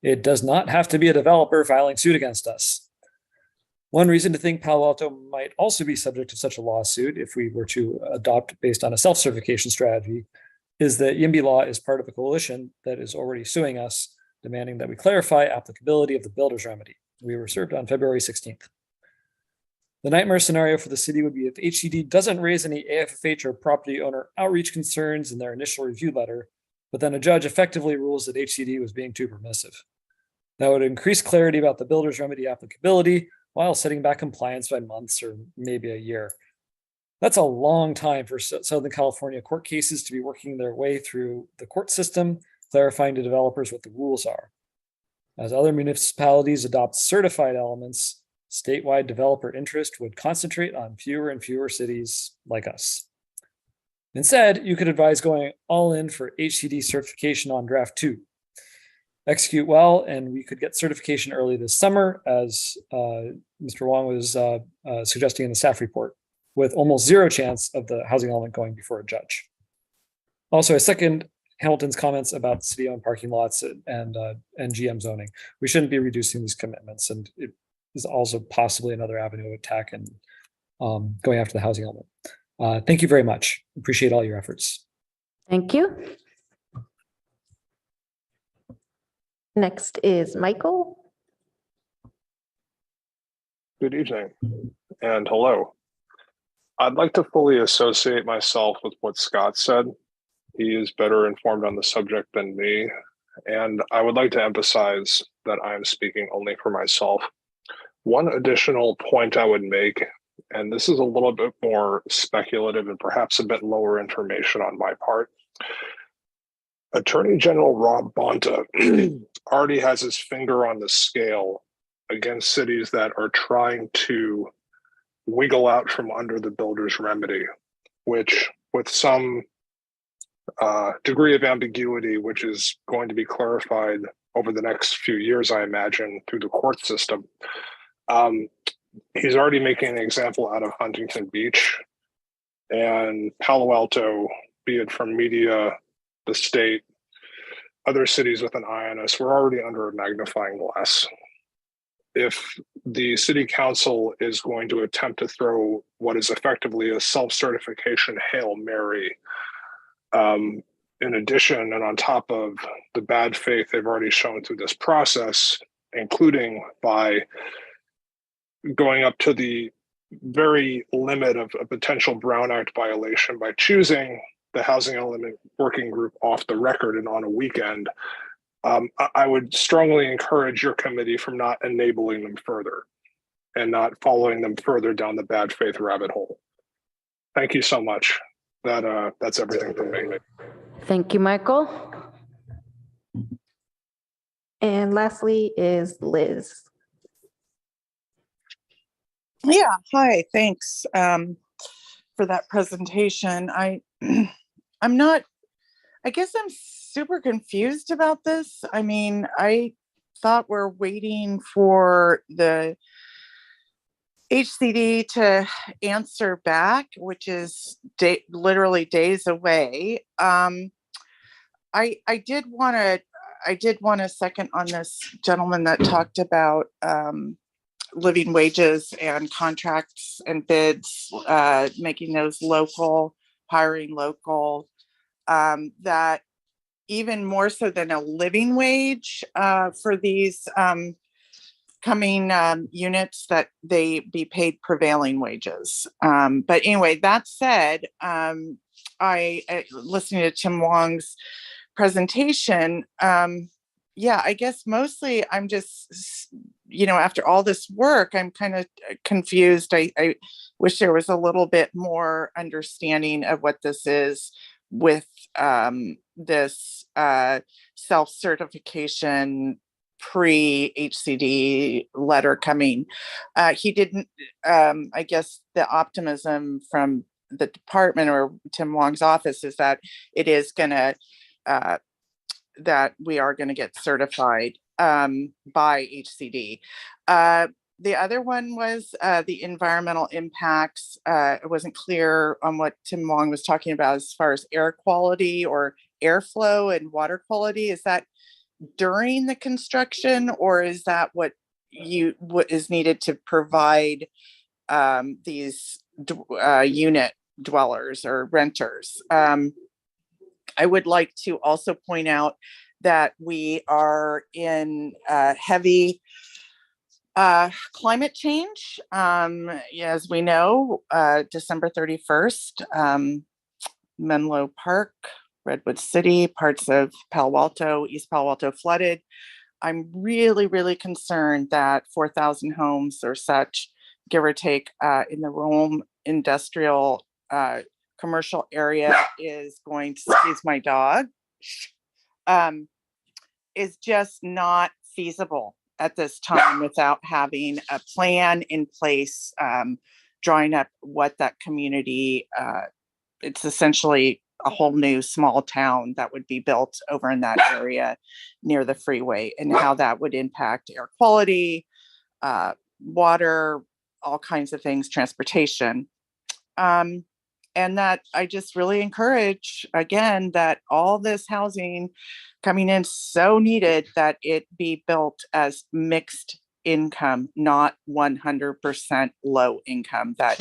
It does not have to be a developer filing suit against us. One reason to think Palo Alto might also be subject to such a lawsuit if we were to adopt based on a self-certification strategy is that YIMBY Law is part of a coalition that is already suing us, demanding that we clarify applicability of the builder's remedy. We were served on February 16th. The nightmare scenario for the city would be if HCD doesn't raise any AFFH or property owner outreach concerns in their initial review letter, but then a judge effectively rules that HCD was being too permissive. That would increase clarity about the builder's remedy applicability while setting back compliance by months or maybe a year. That's a long time for Southern California court cases to be working their way through the court system, clarifying to developers what the rules are. As other municipalities adopt certified elements, statewide developer interest would concentrate on fewer and fewer cities like us. Instead, you could advise going all in for HCD certification on draft 2. Execute well, and we could get certification early this summer, as Mr. Wong was suggesting in the staff report, with almost zero chance of the housing element going before a judge. Also, I second Hamilton's comments about city-owned parking lots and GM zoning. We shouldn't be reducing these commitments, and it is also possibly another avenue of attack and going after the housing element. Thank you very much. Appreciate all your efforts. Thank you. Next is Michael. Good evening and hello. I'd like to fully associate myself with what Scott said. He is better informed on the subject than me, and I would like to emphasize that I am speaking only for myself. One additional point I would make, and this is a little bit more speculative and perhaps a bit lower information on my part. Attorney General Rob Bonta already has his finger on the scale against cities that are trying to wiggle out from under the builder's remedy, which with some degree of ambiguity, which is going to be clarified over the next few years, I imagine, through the court system. He's already making an example out of Huntington Beach and Palo Alto, be it from media, the state, other cities with an eye on us. We're already under a magnifying glass. If the city council is going to attempt to throw what is effectively a self-certification Hail Mary, in addition and on top of the bad faith they've already shown through this process, including by going up to the very limit of a potential Brown Act violation by choosing the housing element working group off the record and on a weekend, I would strongly encourage your committee from not enabling them further and not following them further down the bad faith rabbit hole. Thank you so much. That's everything from me. Thank you, Michael. And lastly is Liz. Yeah, hi, thanks for that presentation. I guess I'm super confused about this. I mean, I thought we're waiting for the HCD to answer back, which is literally days away. I did want to second on this gentleman that talked about living wages and contracts and bids, making those local, hiring local, that even more so than a living wage for these coming units, that they be paid prevailing wages. But anyway, that said, listening to Tim Wong's presentation, yeah, I guess mostly I'm just, after all this work, I'm kind of confused. I wish there was a little bit more understanding of what this is with this self-certification pre-HCD letter coming. He didn't, I guess the optimism from the department or Tim Wong's office is that it is going to, that we are going to get certified by HCD. The other one was the environmental impacts. It wasn't clear on what Tim Wong was talking about as far as air quality or airflow and water quality. Is that during the construction, or is that what is needed to provide these unit dwellers or renters? I would like to also point out that we are in heavy climate change. As we know, December 31st, Menlo Park, Redwood City, parts of Palo Alto, East Palo Alto flooded. I'm really, really concerned that 4,000 homes or such, give or take, in the Rome industrial commercial area is going to, excuse my dog, is just not feasible at this time without having a plan in place, drawing up what that community, it's essentially a whole new small town that would be built over in that area near the freeway, and how that would impact air quality, water, all kinds of things, transportation. And that I just really encourage, again, that all this housing coming in so needed, that it be built as mixed income, not 100% low income, that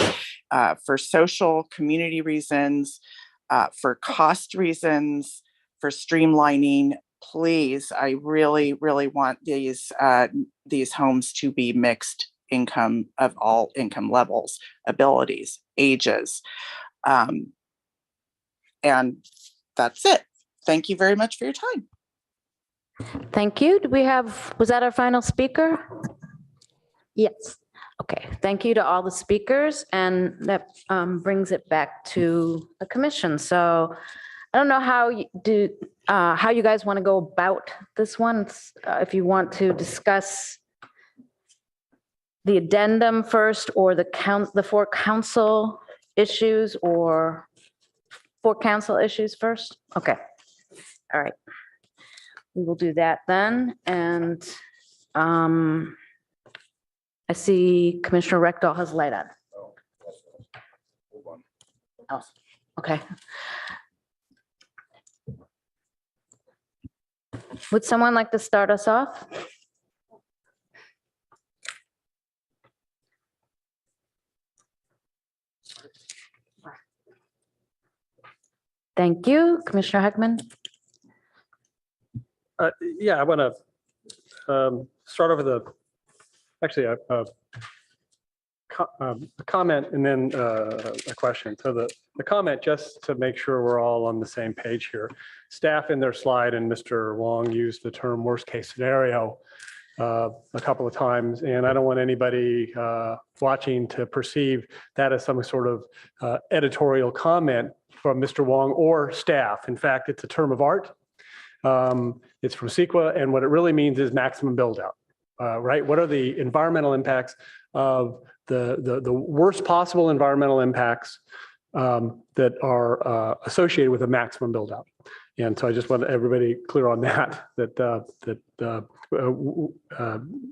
for social community reasons, for cost reasons, for streamlining, please, I really, really want these homes to be mixed income of all income levels, abilities, ages. And that's it. Thank you very much for your time. Thank you. Was that our final speaker? Yes. Okay, thank you to all the speakers, and that brings it back to the commission. So I don't know how you guys want to go about this one. If you want to discuss the addendum first, or the four council issues, or for council issues first? Okay. All right. We will do that then. And I see Commissioner Rectal has light on. Oh, okay. Would someone like to start us off? Thank you. Commissioner Heckman? Yeah, I want to start over actually a comment and then a question. So the comment, just to make sure we're all on the same page here. Staff in their slide and Mr. Wong used the term worst case scenario a couple of times. And I don't want anybody watching to perceive that as some sort of editorial comment from Mr. Wong or staff. In fact, it's a term of art. It's from CEQA, and what it really means is maximum build out, right? What are the environmental impacts of the worst possible environmental impacts that are associated with a maximum build out? And so I just want everybody clear on that,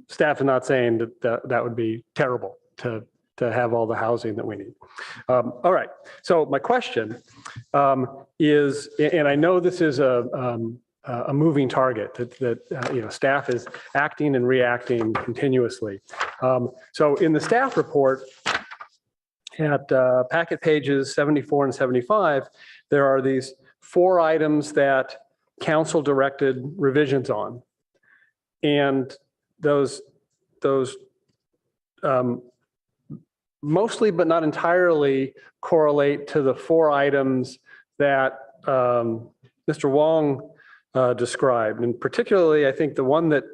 staff is not saying that would be terrible to have all the housing that we need. All right, so my question is, and I know this is a moving target that staff is acting and reacting continuously. So in the staff report at packet pages 74 and 75, there are these 4 items that council directed revisions on. And those mostly, but not entirely, correlate to the 4 items that Mr. Wong described. And particularly, I think the one that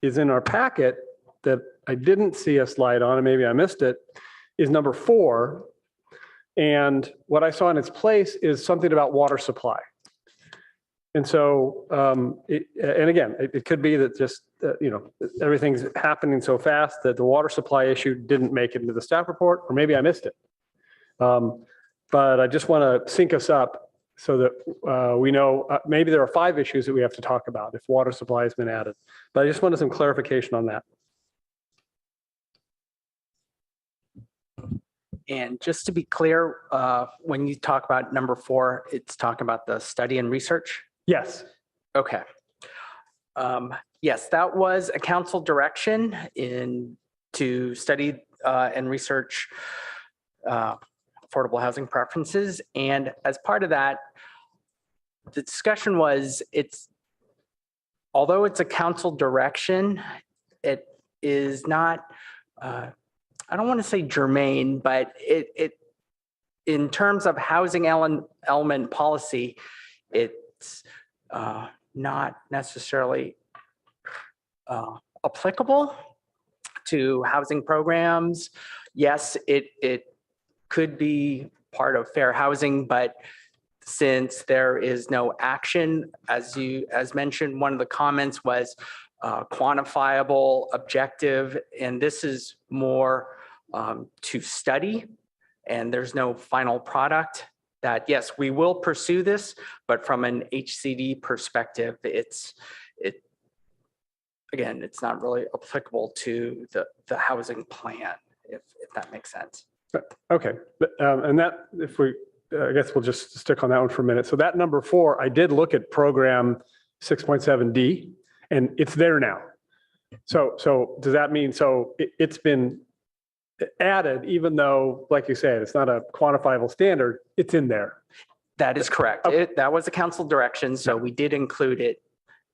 is in our packet that I didn't see a slide on, and maybe I missed it, is number 4. And what I saw in its place is something about water supply. And so, and again, it could be that just, everything's happening so fast that the water supply issue didn't make it into the staff report, or maybe I missed it. But I just want to sync us up so that we know maybe there are 5 issues that we have to talk about if water supply has been added. But I just wanted some clarification on that. And just to be clear, when you talk about number 4, it's talking about the study and research? Yes. Okay. Yes, that was a council direction to study and research affordable housing preferences. And as part of that, the discussion was although it's a council direction, it is not, I don't want to say germane, but it in terms of housing element policy, it's not necessarily applicable to housing programs. Yes, it could be part of fair housing, but since there is no action, as mentioned, one of the comments was quantifiable, objective, and this is more to study, and there's no final product. That yes, we will pursue this, but from an HCD perspective, again, it's not really applicable to the housing plan, if that makes sense. Okay, and that, if we, I guess we'll just stick on that one for a minute. So that number 4, I did look at program 6.7D, and it's there now. So does that mean, so it's been added, even though, like you said, it's not a quantifiable standard, it's in there? That is correct. Okay. That was a council direction, so we did include it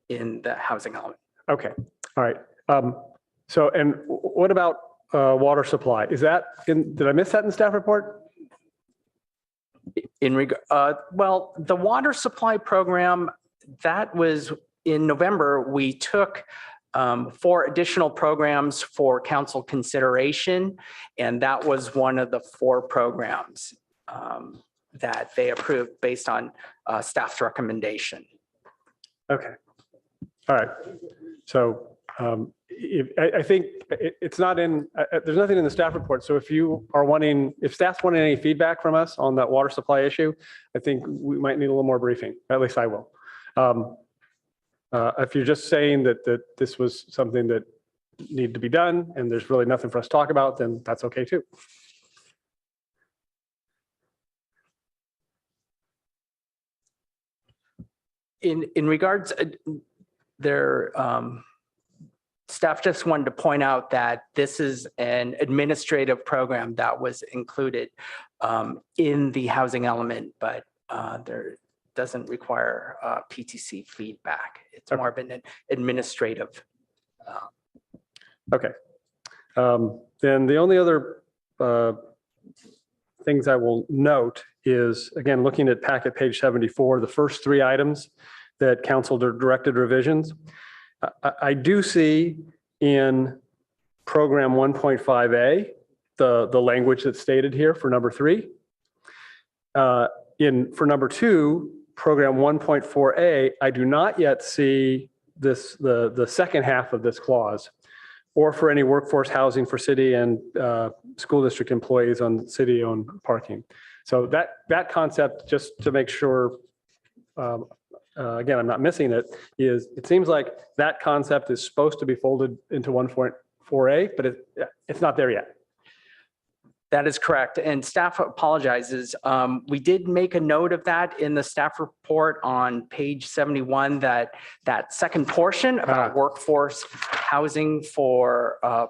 in the housing element. Okay, all right. So, and what about water supply? Is that did I miss that in the staff report? Well, the water supply program, that was in November, we took 4 additional programs for council consideration, and that was one of the 4 programs that they approved based on staff's recommendation. Okay. All right. So I think it's not in, there's nothing in the staff report. So if you are wanting, if staff's wanting any feedback from us on that water supply issue, I think we might need a little more briefing. At least I will. If you're just saying that this was something that needed to be done and there's really nothing for us to talk about, then that's okay too. In regards, staff just wanted to point out that this is an administrative program that was included in the housing element, but there doesn't require PTC feedback. It's more of an administrative. Okay. Then the only other things I will note is, again, looking at packet page 74, the first 3 items that council directed revisions. I do see in program 1.5A, the language that's stated here for number 3. For number 2, program 1.4A, I do not yet see the second half of this clause, or for any workforce housing for city and school district employees on city-owned parking. So that concept, just to make sure, again, I'm not missing it, is it seems like that concept is supposed to be folded into 1.4A, but it's not there yet. That is correct. And staff apologizes. We did make a note of that in the staff report on page 71, that second portion about workforce housing for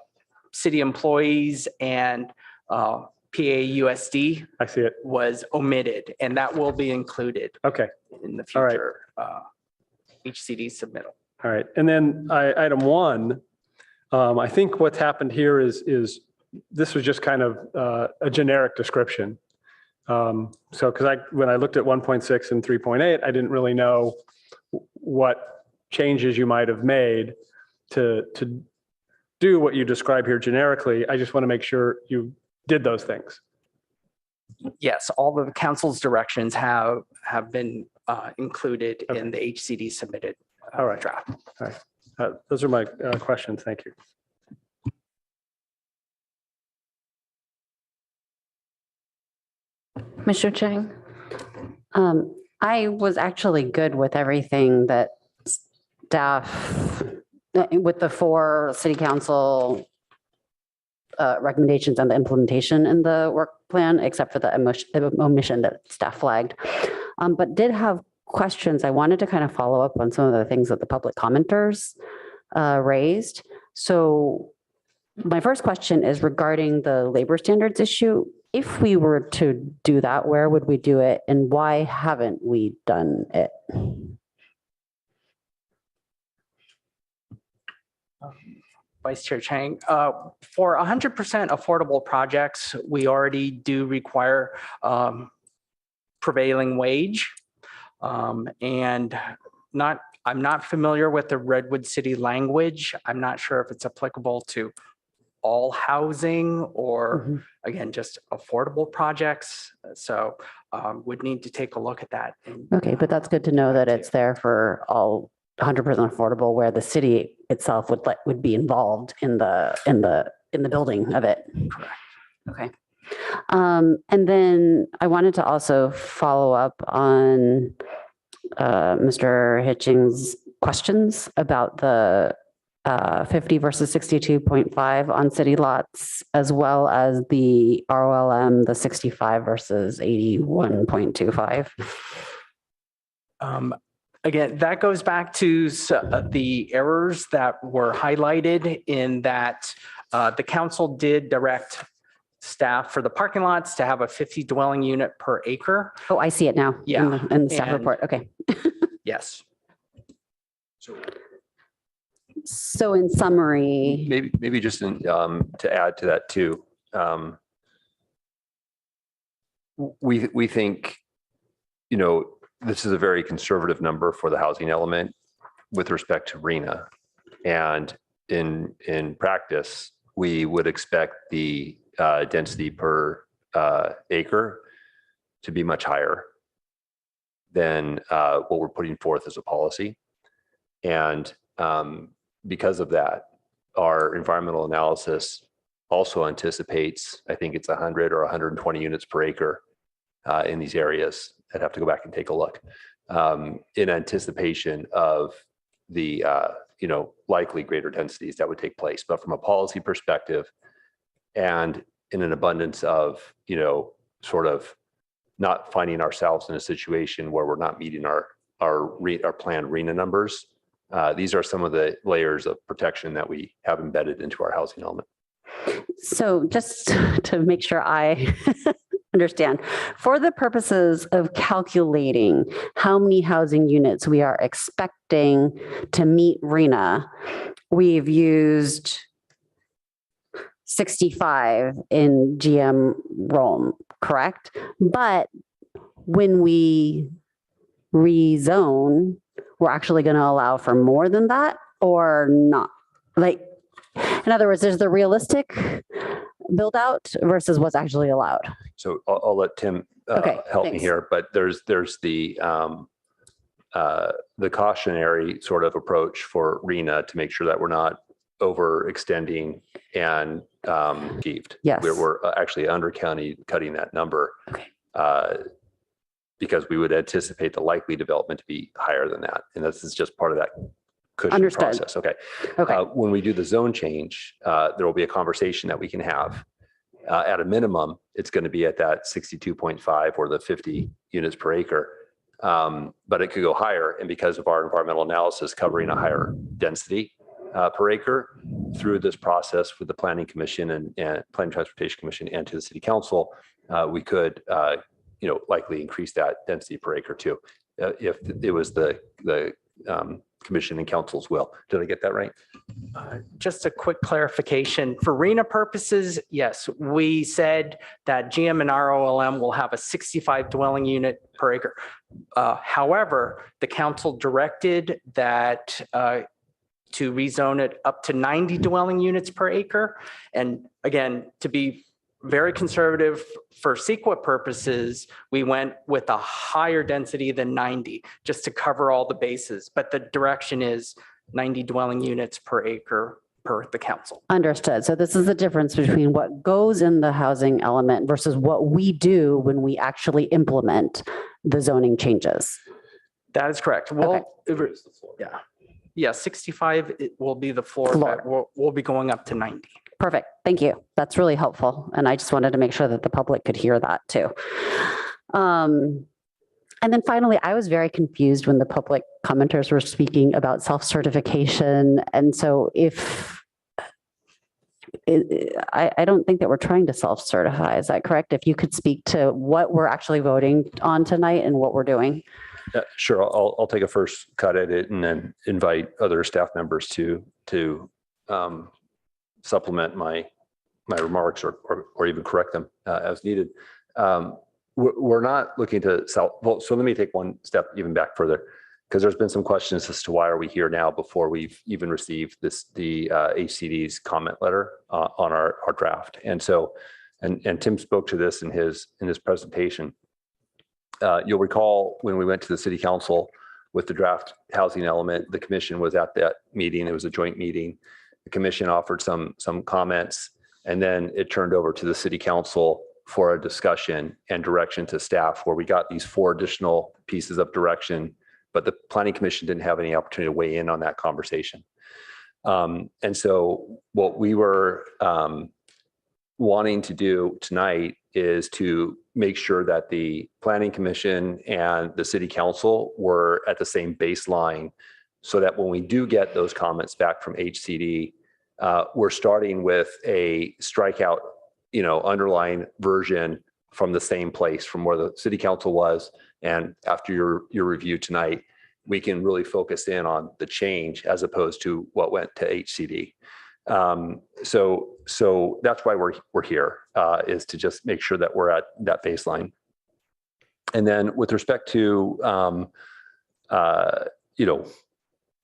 city employees and PAUSD. I see it. Was omitted, and that will be included. Okay. In the future HCD submittal. All right. And then item 1, I think what's happened here is this was just kind of a generic description. So because when I looked at 1.6 and 3.8, I didn't really know what changes you might have made to do what you describe here generically. I just want to make sure you did those things. Yes, all of the council's directions have been included in the HCD submitted draft. All right. Those are my questions. Thank you. Mr. Chang? I was actually good with everything that staff, with the 4 city council recommendations and the implementation in the work plan, except for the omission that staff flagged. But did have questions. I wanted to kind of follow up on some of the things that the public commenters raised. So my first question is regarding the labor standards issue. If we were to do that, where would we do it, and why haven't we done it? Vice Chair Chang, for 100% affordable projects, we already do require prevailing wage. And I'm not familiar with the Redwood City language. I'm not sure if it's applicable to all housing or again, just affordable projects. So would need to take a look at that. Okay, but that's good to know that it's there for all 100% affordable, where the city itself would be involved in the building of it. Correct. Okay. And then I wanted to also follow up on Mr. Hitchings' questions about the 50 versus 62.5 on city lots, as well as the ROLM, the 65 versus 81.25. Again, that goes back to the errors that were highlighted in that the council did direct staff for the parking lots to have a 50 dwelling unit per acre. Oh, I see it now. Yeah. In the staff report. Okay. Yes. So in summary, maybe just to add to that too, we think, this is a very conservative number for the housing element with respect to RENA, and in practice, we would expect the density per acre to be much higher than what we're putting forth as a policy, and because of that, our environmental analysis also anticipates, I think it's 100 or 120 units per acre in these areas. I'd have to go back and take a look in anticipation of the, likely greater densities that would take place. But from a policy perspective and in an abundance of, sort of not finding ourselves in a situation where we're not meeting our planned RENA numbers, these are some of the layers of protection that we have embedded into our housing element. So just to make sure I understand, for the purposes of calculating how many housing units we are expecting to meet RENA, we've used 65 in GM Rome, correct? But when we rezone, we're actually going to allow for more than that or not? Like, in other words, there's the realistic build out versus what's actually allowed. So I'll let Tim help me here, but there's the cautionary sort of approach for RENA to make sure that we're not overextending and achieved. Yes. We're actually cutting that number because we would anticipate the likely development to be higher than that. And this is just part of that cushion process. Okay. When we do the zone change, there will be a conversation that we can have. At a minimum, it's going to be at that 62.5 or the 50 units per acre. But it could go higher. And because of our environmental analysis covering a higher density per acre through this process with the Planning Commission and Planning Transportation Commission and to the City Council, we could likely increase that density per acre too, if it was the Commission and Council's will. Did I get that right? Just a quick clarification. For RENA purposes, yes, we said that GM and ROLM will have a 65 dwelling unit per acre. However, the council directed that to rezone it up to 90 dwelling units per acre. And again, to be very conservative for CEQA purposes, we went with a higher density than 90 just to cover all the bases. But the direction is 90 dwelling units per acre per the council. Understood. So this is the difference between what goes in the housing element versus what we do when we actually implement the zoning changes. That is correct. Yeah, 65 will be the floor. But we'll be going up to 90. Perfect. Thank you. That's really helpful. And I just wanted to make sure that the public could hear that too. And then finally, I was very confused when the public commenters were speaking about self-certification. And so I don't think that we're trying to self-certify. Is that correct? If you could speak to what we're actually voting on tonight and what we're doing. Sure. I'll take a first cut at it and then invite other staff members to supplement my remarks or even correct them as needed. We're not looking to well, so let me take one step even back further, because there's been some questions as to why are we here now before we've even received the HCD's comment letter on our draft. And so, and Tim spoke to this in his presentation. You'll recall when we went to the City Council with the draft housing element, the commission was at that meeting. It was a joint meeting. The commission offered some comments, and then it turned over to the City Council for a discussion and direction to staff, where we got these 4 additional pieces of direction, but the Planning Commission didn't have any opportunity to weigh in on that conversation. And so what we were wanting to do tonight is to make sure that the Planning Commission and the City Council were at the same baseline, so that when we do get those comments back from HCD, we're starting with a strikeout, underlying version from the same place from where the City Council was. And after your review tonight, we can really focus in on the change as opposed to what went to HCD. So that's why we're here, is to just make sure that we're at that baseline. And then with respect to,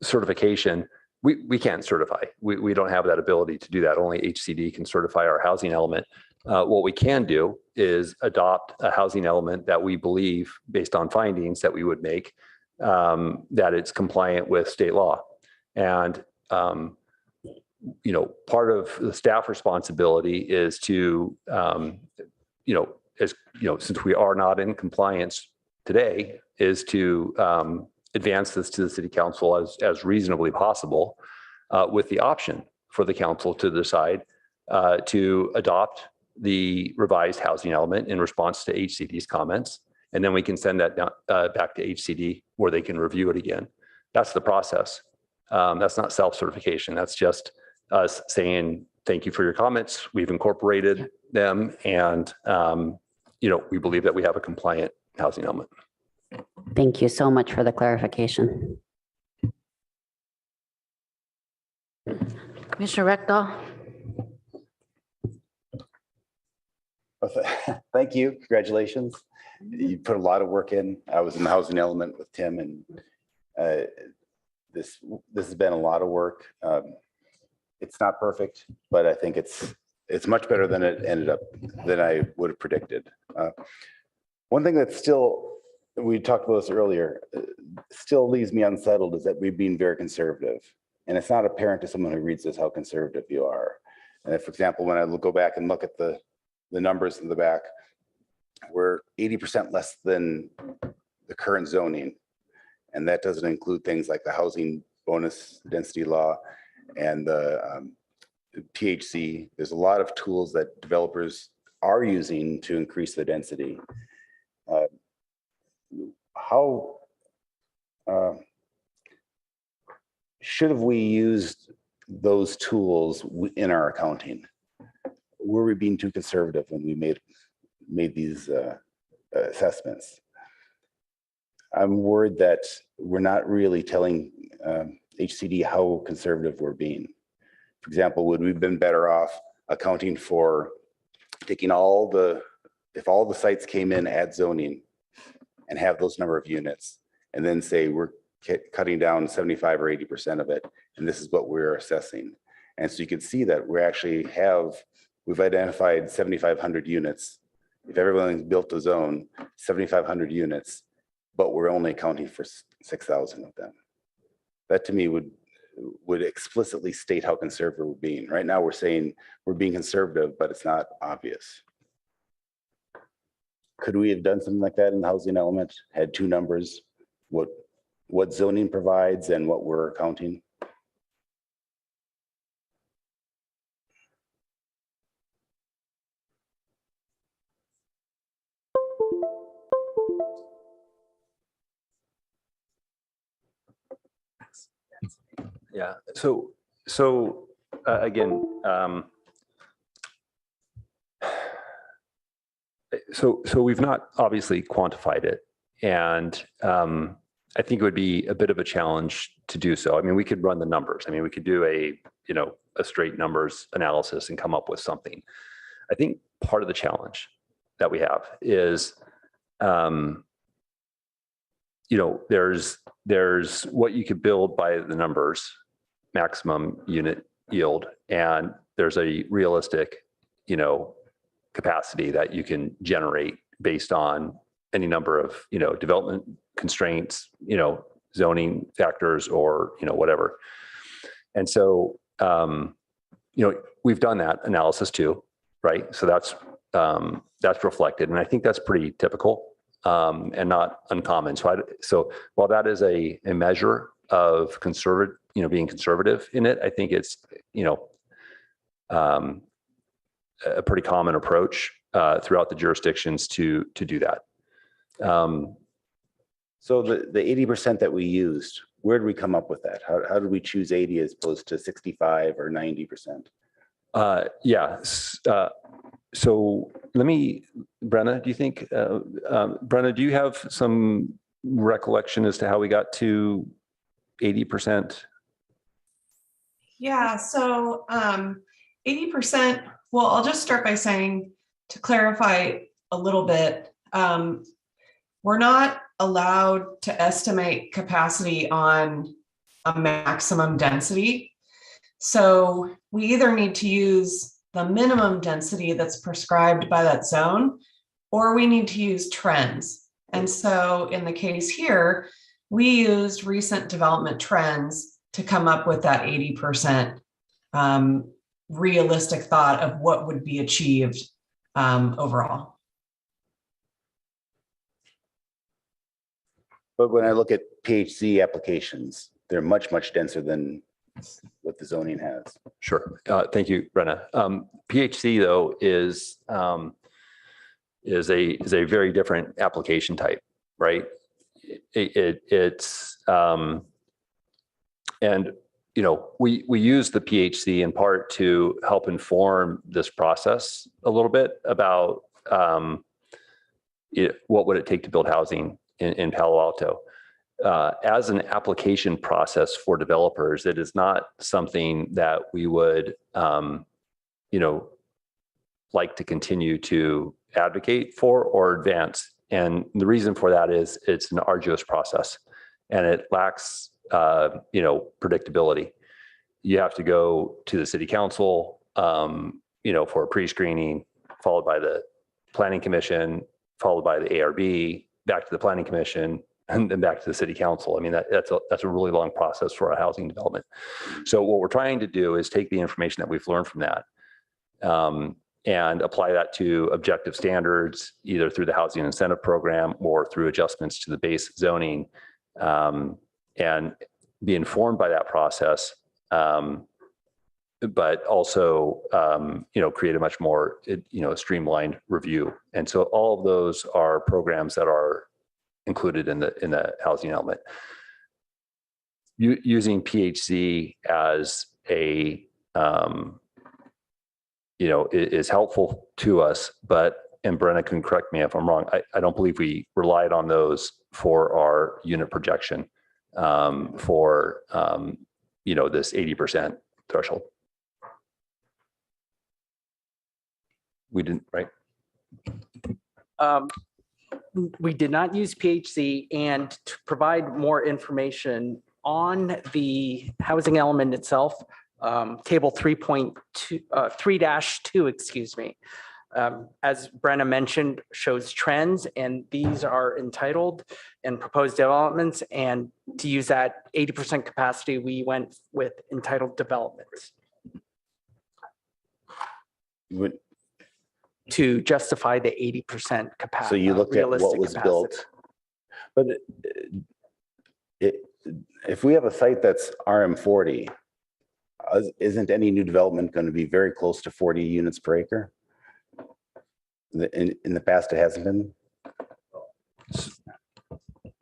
certification, we can't certify. We don't have that ability to do that. Only HCD can certify our housing element. What we can do is adopt a housing element that we believe, based on findings that we would make, that it's compliant with state law. And part of the staff responsibility is to, since we are not in compliance today, is to advance this to the city council as reasonably possible, with the option for the council to decide to adopt the revised housing element in response to HCD's comments. And then we can send that down, back to HCD where they can review it again. That's the process. That's not self-certification. That's just us saying, thank you for your comments. We've incorporated them, and we believe that we have a compliant housing element. Thank you so much for the clarification. Commissioner Rectal. Thank you. Congratulations. You put a lot of work in. I was in the housing element with Tim, and this has been a lot of work. It's not perfect, but I think it's much better than it ended up, than I would have predicted. One thing that still, we talked about this earlier, still leaves me unsettled is that we've been very conservative. And it's not apparent to someone who reads this how conservative you are. And if, for example, when I go back and look at the numbers in the back, we're 80% less than the current zoning. And that doesn't include things like the housing bonus density law and the PHC. There's a lot of tools that developers are using to increase the density. How should have we used those tools in our accounting? Were we being too conservative when we made these assessments? I'm worried that we're not really telling HCD how conservative we're being. For example, would we have been better off accounting for taking if all the sites came in at zoning and have those number of units, and then say we're cutting down 75 or 80% of it, and this is what we're assessing. And so you can see that we've identified 7,500 units. If everyone's built a zone, 7,500 units, but we're only accounting for 6,000 of them. That to me would explicitly state how conservative we're being. Right now we're saying we're being conservative, but it's not obvious. Could we have done something like that in the housing element? Had two numbers, what zoning provides and what we're accounting? Yeah. So again, so we've not obviously quantified it, and I think it would be a bit of a challenge to do so. I mean, we could run the numbers. I mean, we could do a straight numbers analysis and come up with something. I think part of the challenge that we have is, there's what you could build by the numbers, maximum unit yield, and there's a realistic, capacity that you can generate based on any number of, development constraints, zoning factors, or, whatever. And so, we've done that analysis too, right? So that's reflected. And I think that's pretty typical and not uncommon. So while that is a measure of conservative, being conservative in it, I think it's, a pretty common approach throughout the jurisdictions to do that. So the 80% that we used, where did we come up with that? How did we choose 80 as opposed to 65 or 90%? So Brenna, do you think, Brenna, do you have some recollection as to how we got to 80%? Yeah, so 80%, well, I'll just start by saying, to clarify a little bit, we're not allowed to estimate capacity on a maximum density. So we either need to use the minimum density that's prescribed by that zone, or we need to use trends. And so in the case here, we used recent development trends to come up with that 80% realistic thought of what would be achieved overall. But when I look at PHC applications, they're much, much denser than what the zoning has. Sure. Thank you, Brenna. PHC though is a very different application type, right? It's and you know, we use the PHC in part to help inform this process a little bit about what would it take to build housing in Palo Alto. As an application process for developers, it is not something that we would, you know, like to continue to advocate for or advance. And the reason for that is it's an arduous process and it lacks, you know, predictability. You have to go to the city council, you know, for a pre-screening, followed by the planning commission, followed by the ARB, back to the planning commission, and then back to the city council. I mean, that's a really long process for a housing development. So what we're trying to do is take the information that we've learned from that and apply that to objective standards, either through the housing incentive program or through adjustments to the base zoning, and be informed by that process, but also, you know, create a much more, you know, streamlined review. And so all of those are programs that are included in the housing element. Using PHC as a, you know, is helpful to us, but, and Brenna can correct me if I'm wrong, I don't believe we relied on those for our unit projection for, you know, this 80% threshold. We didn't, right? We did not use PHC, and to provide more information on the housing element itself, table 3.2, excuse me, as Brenna mentioned, shows trends, and these are entitled and proposed developments. And to use that 80% capacity, we went with entitled developments to justify the 80% capacity. So you looked at what was built, but if we have a site that's RM40, isn't any new development going to be very close to 40 units per acre? In the past, it hasn't been.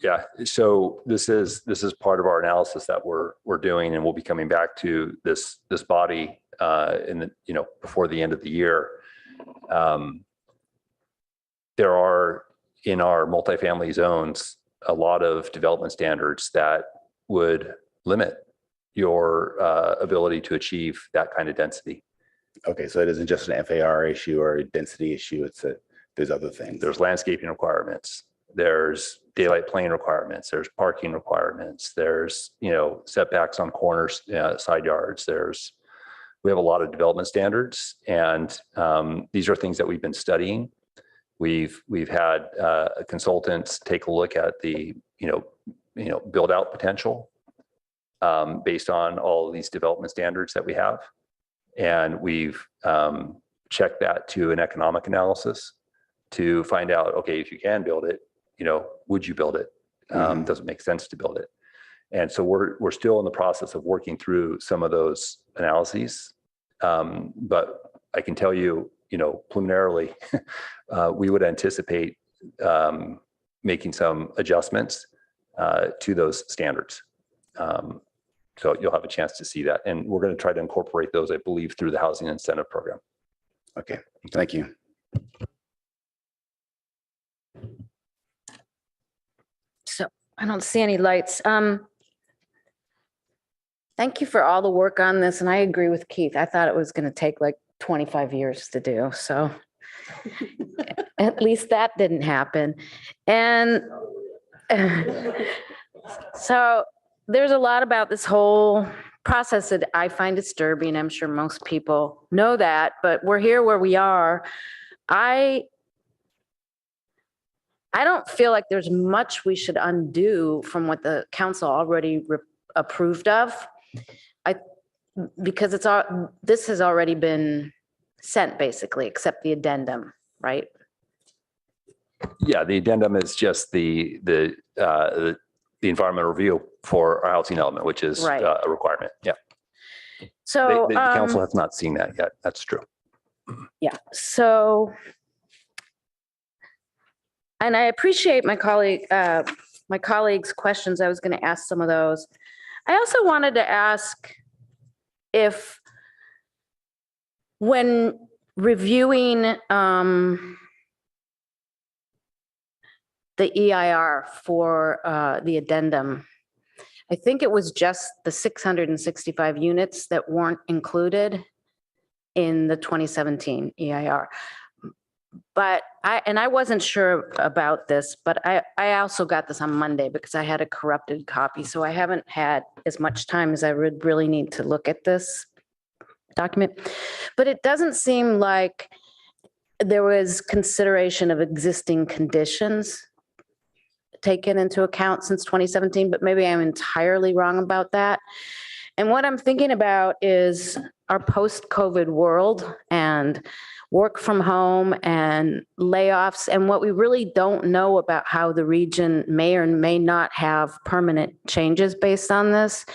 Yeah, so this is part of our analysis that we're doing, and we'll be coming back to this body in the, you know, before the end of the year. There are in our multifamily zones a lot of development standards that would limit your ability to achieve that kind of density. Okay, so it isn't just an FAR issue or a density issue. There's other things. There's landscaping requirements. There's daylight plane requirements. There's parking requirements. There's, you know, setbacks on corners, side yards. We have a lot of development standards, and these are things that we've been studying. We've had consultants take a look at the, you know, build out potential based on all of these development standards that we have. And we've checked that to an economic analysis to find out, okay, if you can build it, you know, would you build it? Does it make sense to build it? And so we're still in the process of working through some of those analyses. But I can tell you, you know, preliminarily, we would anticipate making some adjustments to those standards. So you'll have a chance to see that. And we're going to try to incorporate those, I believe, through the housing incentive program. Okay, thank you. So I don't see any lights. Thank you for all the work on this. And I agree with Keith. I thought it was going to take like 25 years to do. So at least that didn't happen. And so there's a lot about this whole process that I find disturbing. I'm sure most people know that, but we're here where we are. I don't feel like there's much we should undo from what the council already approved of. because this has already been sent basically, except the addendum, right? Yeah, the addendum is just the environmental review for our housing element, which is Right. a requirement. Yeah. So The council has not seen that yet. That's true. yeah, so, and I appreciate my colleagues' questions. I was going to ask some of those. I also wanted to ask if, when reviewing the EIR for the addendum, I think it was just the 665 units that weren't included in the 2017 EIR. But I wasn't sure about this, but I also got this on Monday because I had a corrupted copy. So I haven't had as much time as I would really need to look at this document. But it doesn't seem like there was consideration of existing conditions taken into account since 2017, but maybe I'm entirely wrong about that. And what I'm thinking about is our post-COVID world and work from home and layoffs, and what we really don't know about how the region may or may not have permanent changes based on this.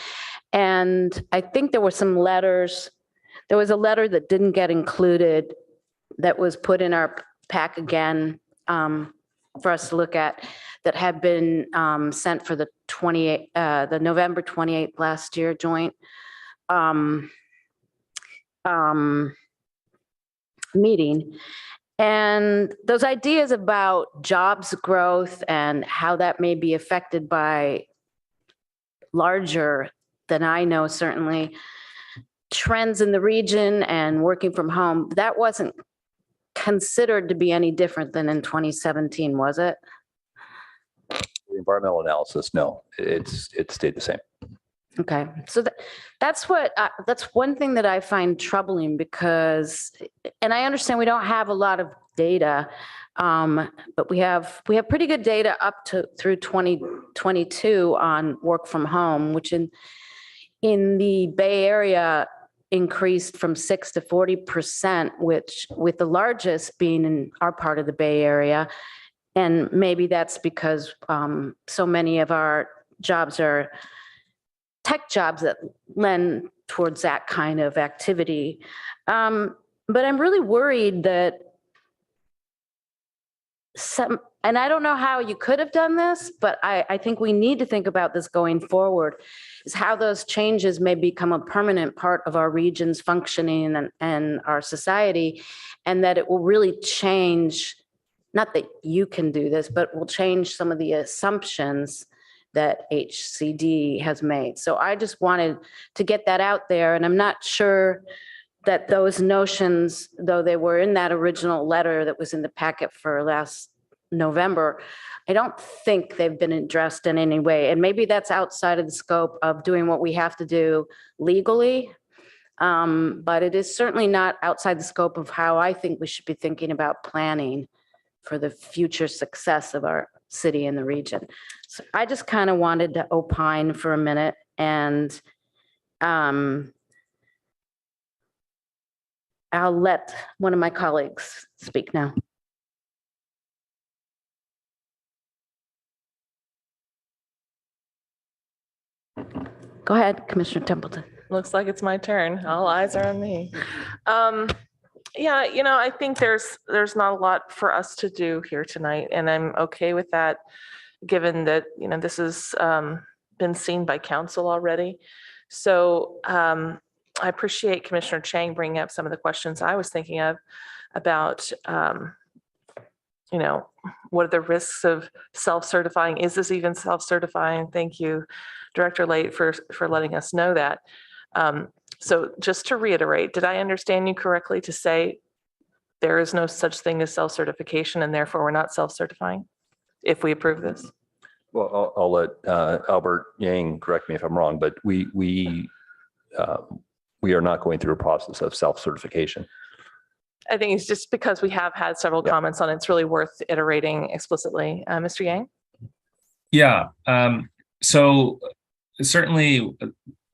And I think there were some letters. There was a letter that didn't get included that was put in our pack again for us to look at, that had been sent for the November 28th last year joint meeting. And those ideas about jobs growth and how that may be affected by larger than I know, certainly, trends in the region and working from home, that wasn't considered to be any different than in 2017, was it? The environmental analysis, no, it stayed the same. Okay, so that's one thing that I find troubling, because, and I understand we don't have a lot of data, but we have pretty good data up to through 2022 on work from home, which in the Bay Area increased from 6 to 40%, which with the largest being in our part of the Bay Area. And maybe that's because so many of our jobs are tech jobs that lend towards that kind of activity. But I'm really worried that and I don't know how you could have done this, but I think we need to think about this going forward, is how those changes may become a permanent part of our region's functioning and our society, and that it will really change, not that you can do this, but will change some of the assumptions that HCD has made. So I just wanted to get that out there, and I'm not sure that those notions, though they were in that original letter that was in the packet for last November, I don't think they've been addressed in any way. And maybe that's outside of the scope of doing what we have to do legally. But it is certainly not outside the scope of how I think we should be thinking about planning for the future success of our city and the region. So I just kind of wanted to opine for a minute, and I'll let one of my colleagues speak now. Go ahead, Commissioner Templeton. Looks like it's my turn. All eyes are on me. Yeah, I think there's not a lot for us to do here tonight, and I'm okay with that, given that, this has been seen by council already. So I appreciate Commissioner Chang bringing up some of the questions I was thinking of about, what are the risks of self-certifying? Is this even self-certifying? Thank you, Director Late, for letting us know that. So just to reiterate, did I understand you correctly to say there is no such thing as self-certification, and therefore we're not self-certifying if we approve this? Well, I'll let Albert Yang correct me if I'm wrong, but we are not going through a process of self-certification. I think it's just because we have had several comments on it, it's really worth iterating explicitly. Mr. Yang? Yeah. So certainly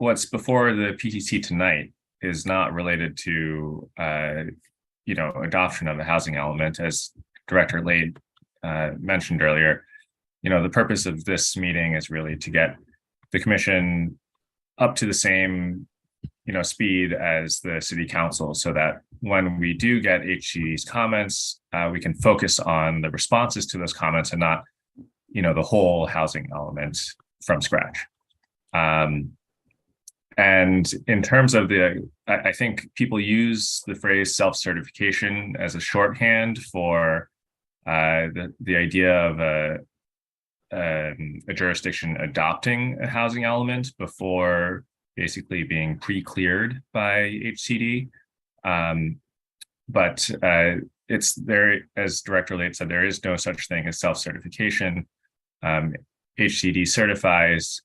what's before the PTC tonight is not related to, adoption of the housing element, as Director Lade mentioned earlier. The purpose of this meeting is really to get the commission up to the same, speed as the city council, so that when we do get HCD's comments, we can focus on the responses to those comments and not, the whole housing element from scratch. And in terms of I think people use the phrase self-certification as a shorthand for the idea of a jurisdiction adopting a housing element before basically being pre-cleared by HCD. But it's there, as Director Late said, there is no such thing as self-certification. HCD certifies.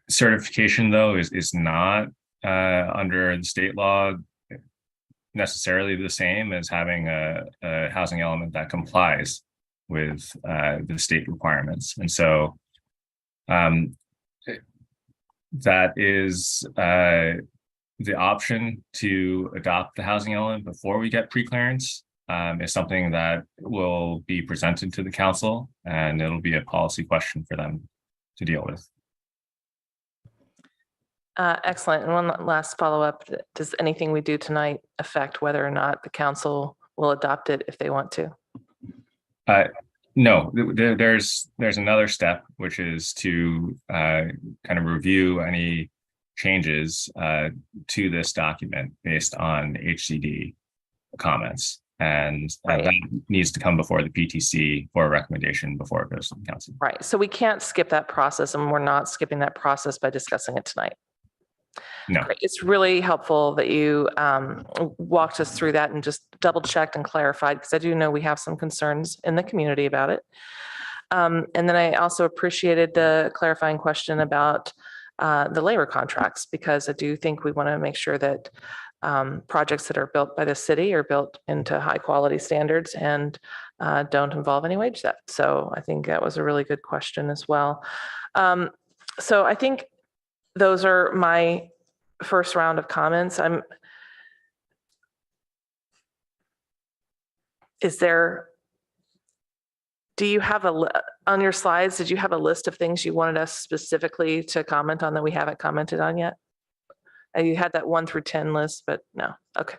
Certification, though, is not under the state law necessarily the same as having a housing element that complies with the state requirements. And so that is the option to adopt the housing element before we get pre-clearance is something that will be presented to the council, and it'll be a policy question for them to deal with. Excellent. And one last follow-up. Does anything we do tonight affect whether or not the council will adopt it if they want to? No, there's another step, which is to kind of review any changes to this document based on HCD comments. And that needs to come before the PTC for a recommendation before it goes to the council. Right. So we can't skip that process, and we're not skipping that process by discussing it tonight. No. Great. It's really helpful that you walked us through that and just double checked and clarified, because I do know we have some concerns in the community about it. And then I also appreciated the clarifying question about the labor contracts, because I do think we want to make sure that projects that are built by the city are built into high quality standards and don't involve any wage theft. So I think that was a really good question as well. So I think those are my first round of comments. Do you have on your slides, did you have a list of things you wanted us specifically to comment on that we haven't commented on yet? You had that 1 through 10 list, but no. Okay.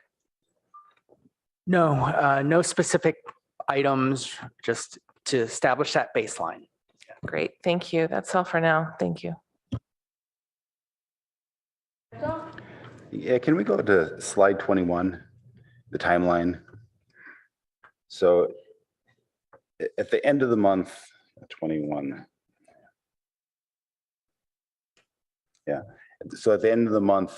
No, no specific items, just to establish that baseline. Great. Thank you. That's all for now. Thank you. Yeah, can we go to slide 21, the timeline? So at the end of the month, 21. Yeah, so at the end of the month,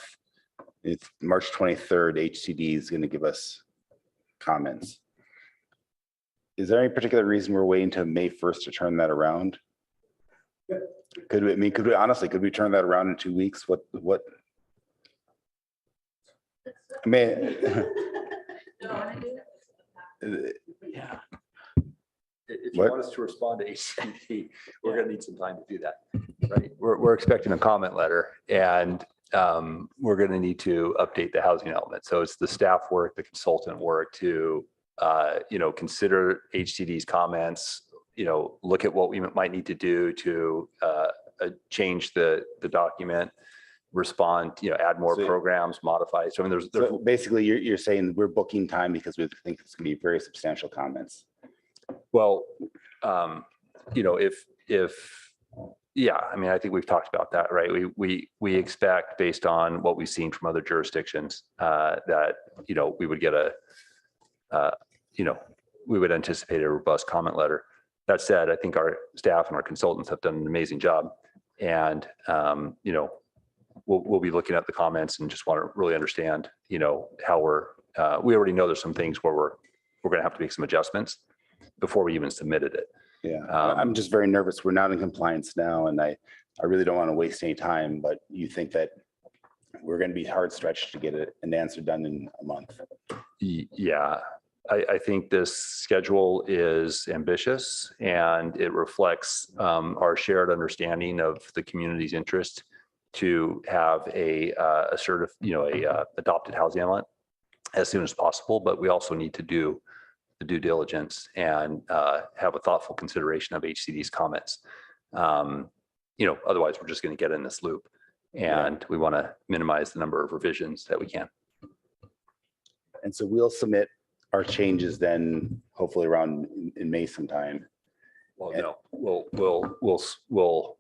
it's March 23rd, HCD is going to give us comments. Is there any particular reason we're waiting to May 1st to turn that around? Could we honestly, could we turn that around in 2 weeks? What? I mean, Yeah. If you want us to respond to HCD, we're going to need some time to do that. Right. We're expecting a comment letter, and we're going to need to update the housing element. So it's the staff work, the consultant work to, consider HCD's comments, look at what we might need to do to change the document, respond, add more programs, modify. So I mean, there's so basically you're saying we're booking time because we think it's going to be very substantial comments. Well, yeah, I mean, I think we've talked about that, right? We expect, based on what we've seen from other jurisdictions, that, we would get we would anticipate a robust comment letter. That said, I think our staff and our consultants have done an amazing job. And, we'll be looking at the comments and just want to really understand, how we already know there's some things where we're going to have to make some adjustments before we even submitted it. Yeah, I'm just very nervous. We're not in compliance now, and I really don't want to waste any time, but you think that we're going to be hard stretched to get an answer done in a month? Yeah, I think this schedule is ambitious, and it reflects our shared understanding of the community's interest to have a adopted housing element as soon as possible, but we also need to do the due diligence and have a thoughtful consideration of HCD's comments. Otherwise we're just going to get in this loop, and we want to minimize the number of revisions that we can. And so we'll submit our changes then, hopefully around in May sometime. Well, no, we'll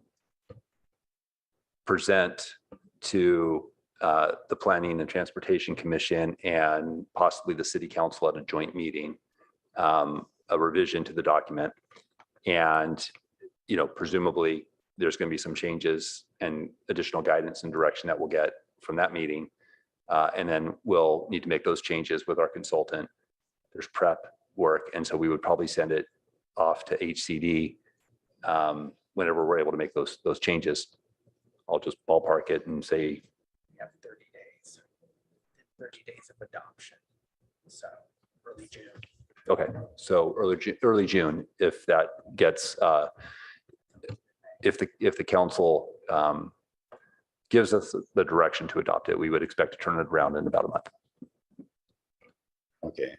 present to the Planning and Transportation Commission and possibly the City Council at a joint meeting, a revision to the document. And, presumably there's going to be some changes and additional guidance and direction that we'll get from that meeting. And then we'll need to make those changes with our consultant. There's prep work. And so we would probably send it off to HCD whenever we're able to make those changes. I'll just ballpark it and say, We have 30 days. 30 days of adoption. So early June. okay, so early June, if that gets, if the council gives us the direction to adopt it, we would expect to turn it around in about a month. Okay.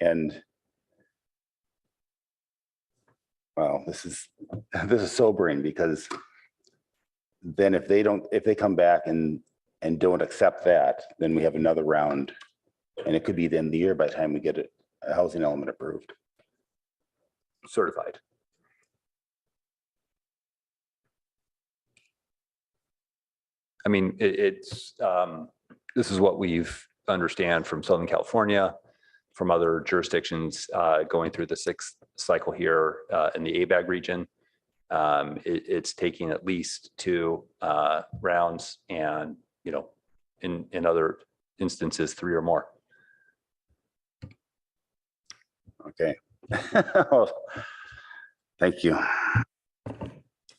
And wow, this is sobering, because then if they come back and don't accept that, then we have another round, and it could be the end of the year by the time we get a housing element approved. Certified. I mean, this is what we've understand from Southern California, from other jurisdictions going through the sixth cycle here in the ABAG region. It's taking at least 2 rounds, and in other instances 3 or more. Okay. Thank you.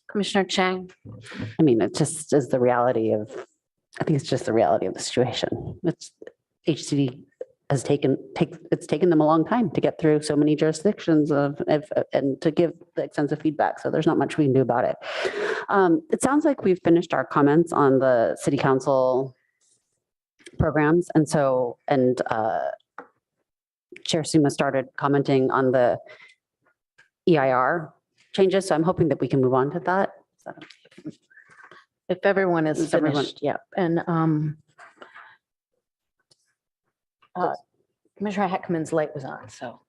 Commissioner Chang. I mean, it just is the reality of, I think it's just the reality of the situation. It's HCD has taken them a long time to get through so many jurisdictions and to give the extensive feedback. So there's not much we can do about it. It sounds like we've finished our comments on the city council programs. And Chair Suma started commenting on the EIR changes. So I'm hoping that we can move on to that. If everyone is Is everyone- finished, yeah. And Commissioner Heckman's light was on, so.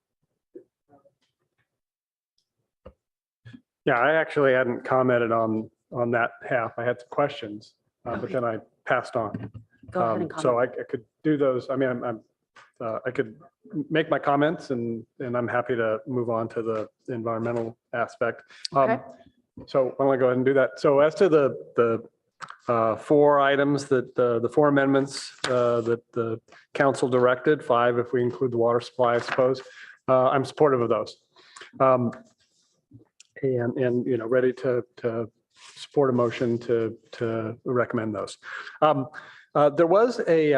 Yeah, I actually hadn't commented on that half. I had some questions, but then I passed on. Go ahead and So comment. I could do those. I mean, I could make my comments, and I'm happy to move on to the environmental aspect. Okay. So why don't I go ahead and do that? So as to the 4 items that the 4 amendments that the council directed, 5 if we include the water supply, I suppose, I'm supportive of those. And ready to support a motion to recommend those. There was a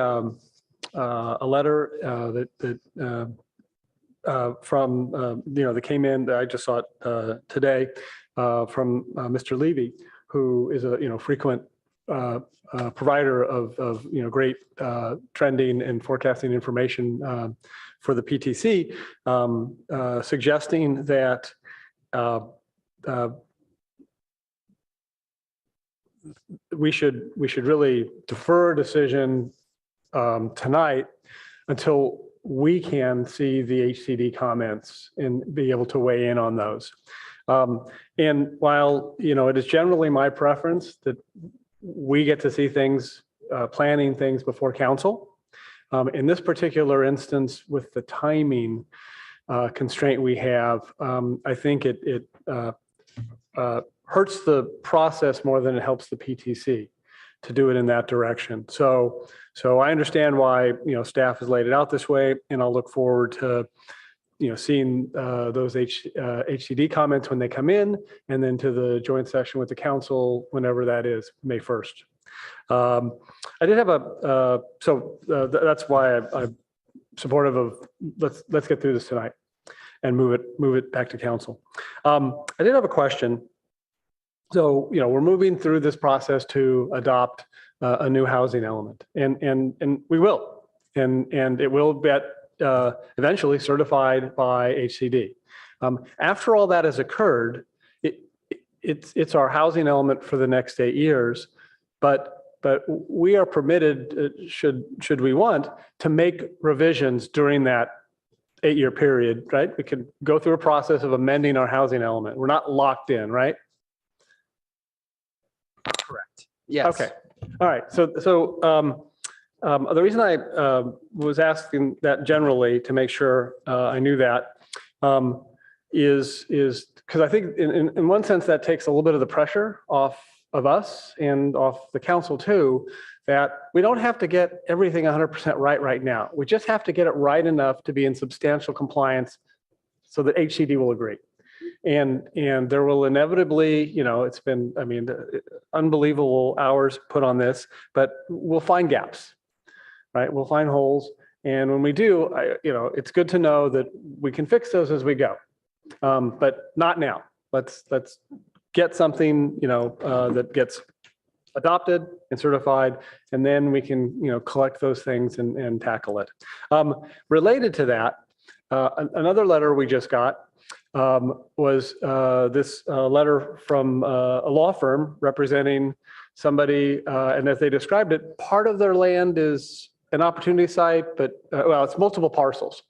letter that from that came in, that I just saw it today, from Mr. Levy, who is a frequent provider of great trending and forecasting information for the PTC, suggesting that we should really defer a decision tonight until we can see the HCD comments and be able to weigh in on those. And while, it is generally my preference that we get to see things, planning things before council, in this particular instance, with the timing constraint we have, I think it hurts the process more than it helps the PTC to do it in that direction. So I understand why, staff has laid it out this way, and I'll look forward to, seeing those HCD comments when they come in, and then to the joint session with the council, whenever that is, May 1st. I did have that's why I'm supportive of, let's get through this tonight and move it back to council. I did have a question So, we're moving through this process to adopt a new housing element, and we will, and it will get eventually certified by HCD. After all that has occurred, it's our housing element for the next 8 years, but we are permitted, should we want, to make revisions during that 8-year period, right? We could go through a process of amending our housing element. We're not locked in, right? Correct. Yes. Okay. All right. So the reason I was asking that generally to make sure I knew that is because I think in one sense that takes a little bit of the pressure off of us and off the council too, that we don't have to get everything 100% right now. We just have to get it right enough to be in substantial compliance so that HCD will agree. And there will inevitably, it's been, unbelievable hours put on this, but we'll find gaps, right? We'll find holes. And when we do, it's good to know that we can fix those as we go, but not now. Let's get something, that gets adopted and certified, and then we can, collect those things and tackle it. Related to that, another letter we just got was this letter from a law firm representing somebody, and as they described it, part of their land is an opportunity site, but it's multiple parcels,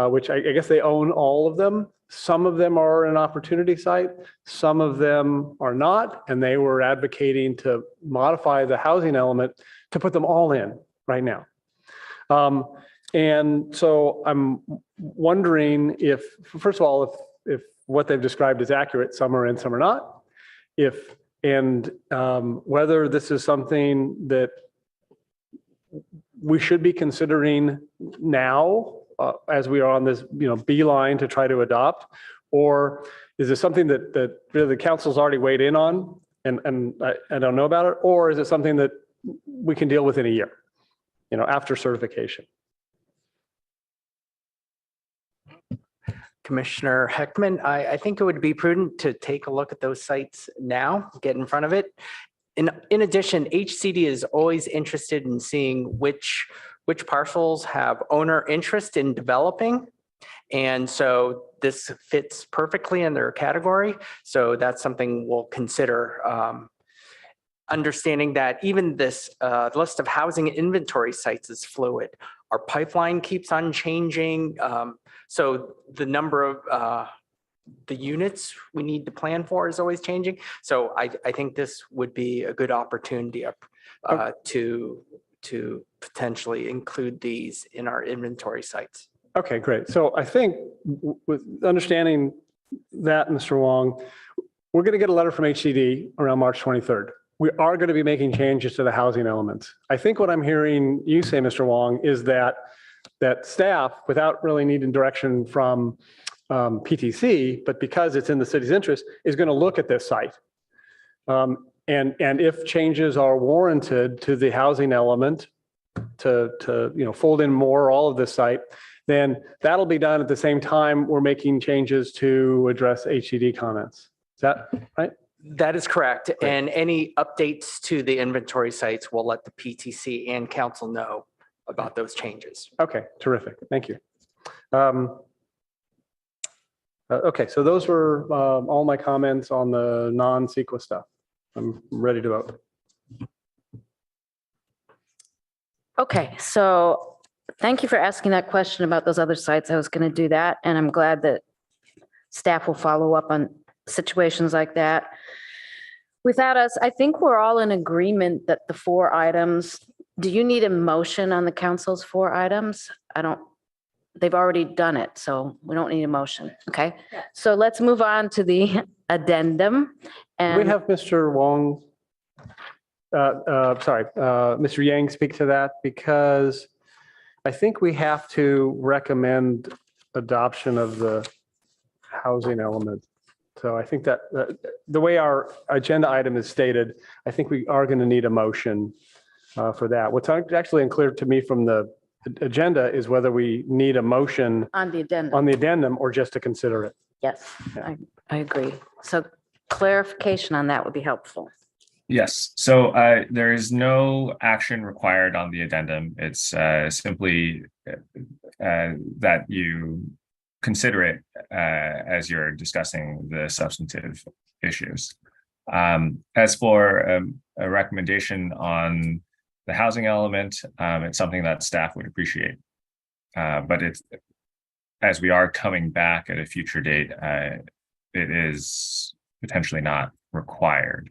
which I guess they own all of them. Some of them are an opportunity site, some of them are not, and they were advocating to modify the housing element to put them all in right now. And so I'm wondering if, first of all, if what they've described is accurate, some are in, some are not, whether this is something that we should be considering now as we are on this, beeline to try to adopt, or is this something that really the council's already weighed in on and I don't know about it, or is it something that we can deal with in a year, after certification? Commissioner Heckman, I think it would be prudent to take a look at those sites now, get in front of it. In addition, HCD is always interested in seeing which parcels have owner interest in developing. And so this fits perfectly in their category. So that's something we'll consider. Understanding that even this list of housing inventory sites is fluid. Our pipeline keeps on changing. So the number of the units we need to plan for is always changing. So I think this would be a good opportunity to potentially include these in our inventory sites. Okay, great. So I think with understanding that, Mr. Wong, we're going to get a letter from HCD around March 23rd. We are going to be making changes to the housing elements. I think what I'm hearing you say, Mr. Wong, is that staff, without really needing direction from PTC, but because it's in the city's interest, is going to look at this site. And if changes are warranted to the housing element to fold in more all of this site, then that'll be done at the same time we're making changes to address HCD comments. Is that right? That is correct. Great. And any updates to the inventory sites will let the PTC and council know about those changes. Okay, terrific. Thank you. Okay, so those were all my comments on the non-CEQA stuff. I'm ready to vote. Okay, so thank you for asking that question about those other sites. I was going to do that, and I'm glad that staff will follow up on situations like that. Without us, I think we're all in agreement that the 4 items, do you need a motion on the council's 4 items? They've already done it, so we don't need a motion, okay? So let's move on to the addendum. And we have Mr. Wong, Mr. Yang speak to that, because I think we have to recommend adoption of the housing element. So I think that the way our agenda item is stated, I think we are going to need a motion for that. What's actually unclear to me from the agenda is whether we need a motion on the addendum or just to consider it. Yes, I agree. So clarification on that would be helpful. Yes, so there is no action required on the addendum. It's simply that you consider it as you're discussing the substantive issues. As for a recommendation on the housing element, it's something that staff would appreciate. But it's, as we are coming back at a future date, it is potentially not required.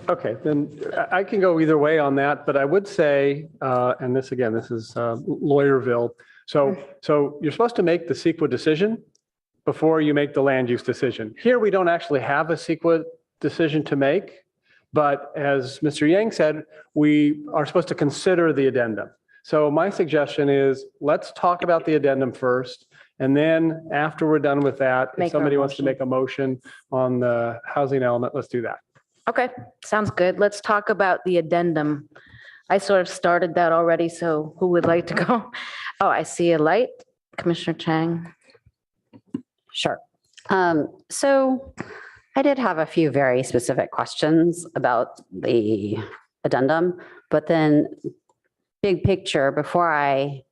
Okay, then I can go either way on that, but I would say, and this again, this is Lawyerville. So you're supposed to make the CEQA decision before you make the land use decision. Here, we don't actually have a CEQA decision to make, but as Mr. Yang said, we are supposed to consider the addendum. So my suggestion is let's talk about the addendum first. And then after we're done with that, if somebody wants to make a motion on the housing element, let's do that. Okay, sounds good. Let's talk about the addendum. I sort of started that already, so who would like to go? Oh, I see a light. Commissioner Chang. Sure. So I did have a few very specific questions about the addendum, but then big picture, before I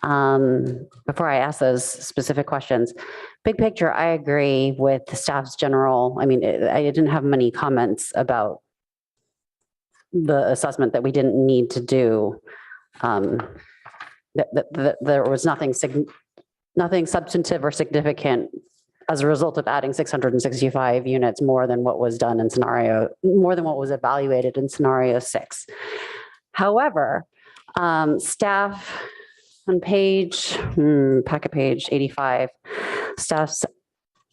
ask those specific questions, big picture, I agree with the staff's general. I mean, I didn't have many comments about the assessment that we didn't need to do. There was nothing substantive or significant as a result of adding 665 units more than what was done in more than what was evaluated in scenario 6. However, staff on packet page 85, staff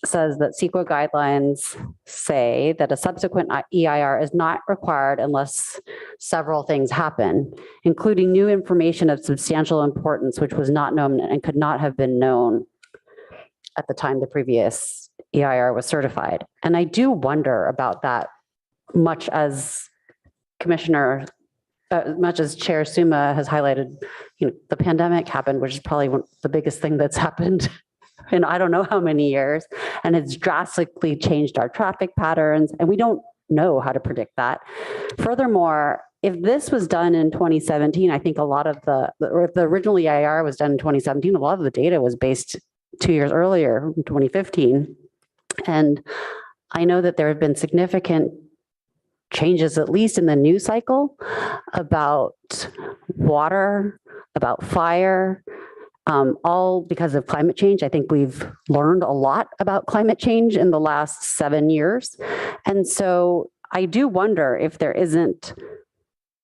says that CEQA guidelines say that a subsequent EIR is not required unless several things happen, including new information of substantial importance, which was not known and could not have been known at the time the previous EIR was certified. And I do wonder about that, much as Chair Suma has highlighted, the pandemic happened, which is probably the biggest thing that's happened in I don't know how many years, and it's drastically changed our traffic patterns, and we don't know how to predict that. Furthermore, if this was done in 2017, I think a lot of or if the original EIR was done in 2017, a lot of the data was based 2 years earlier, 2015. And I know that there have been significant changes, at least in the news cycle, about water, about fire, all because of climate change. I think we've learned a lot about climate change in the last 7 years. And so I do wonder if there isn't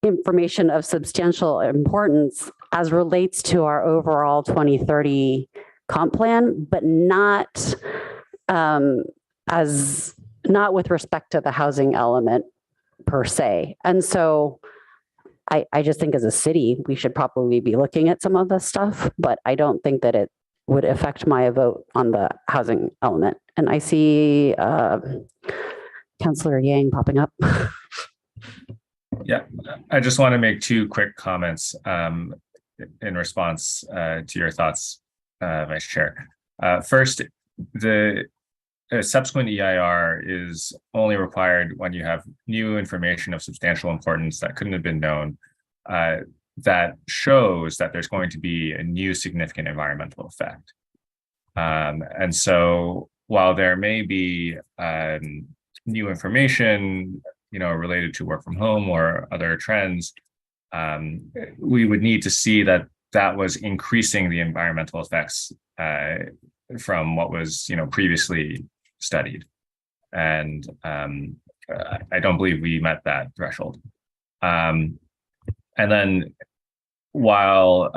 information of substantial importance as relates to our overall 2030 comp plan, but not with respect to the housing element per se. And so I just think as a city, we should probably be looking at some of this stuff, but I don't think that it would affect my vote on the housing element. And I see Councillor Yang popping up. Yeah, I just want to make 2 quick comments in response to your thoughts, Vice Chair. First, the subsequent EIR is only required when you have new information of substantial importance that couldn't have been known, that shows that there's going to be a new significant environmental effect. And so while there may be new information, related to work from home or other trends, we would need to see that that was increasing the environmental effects from what was, previously studied. And I don't believe we met that threshold. And then while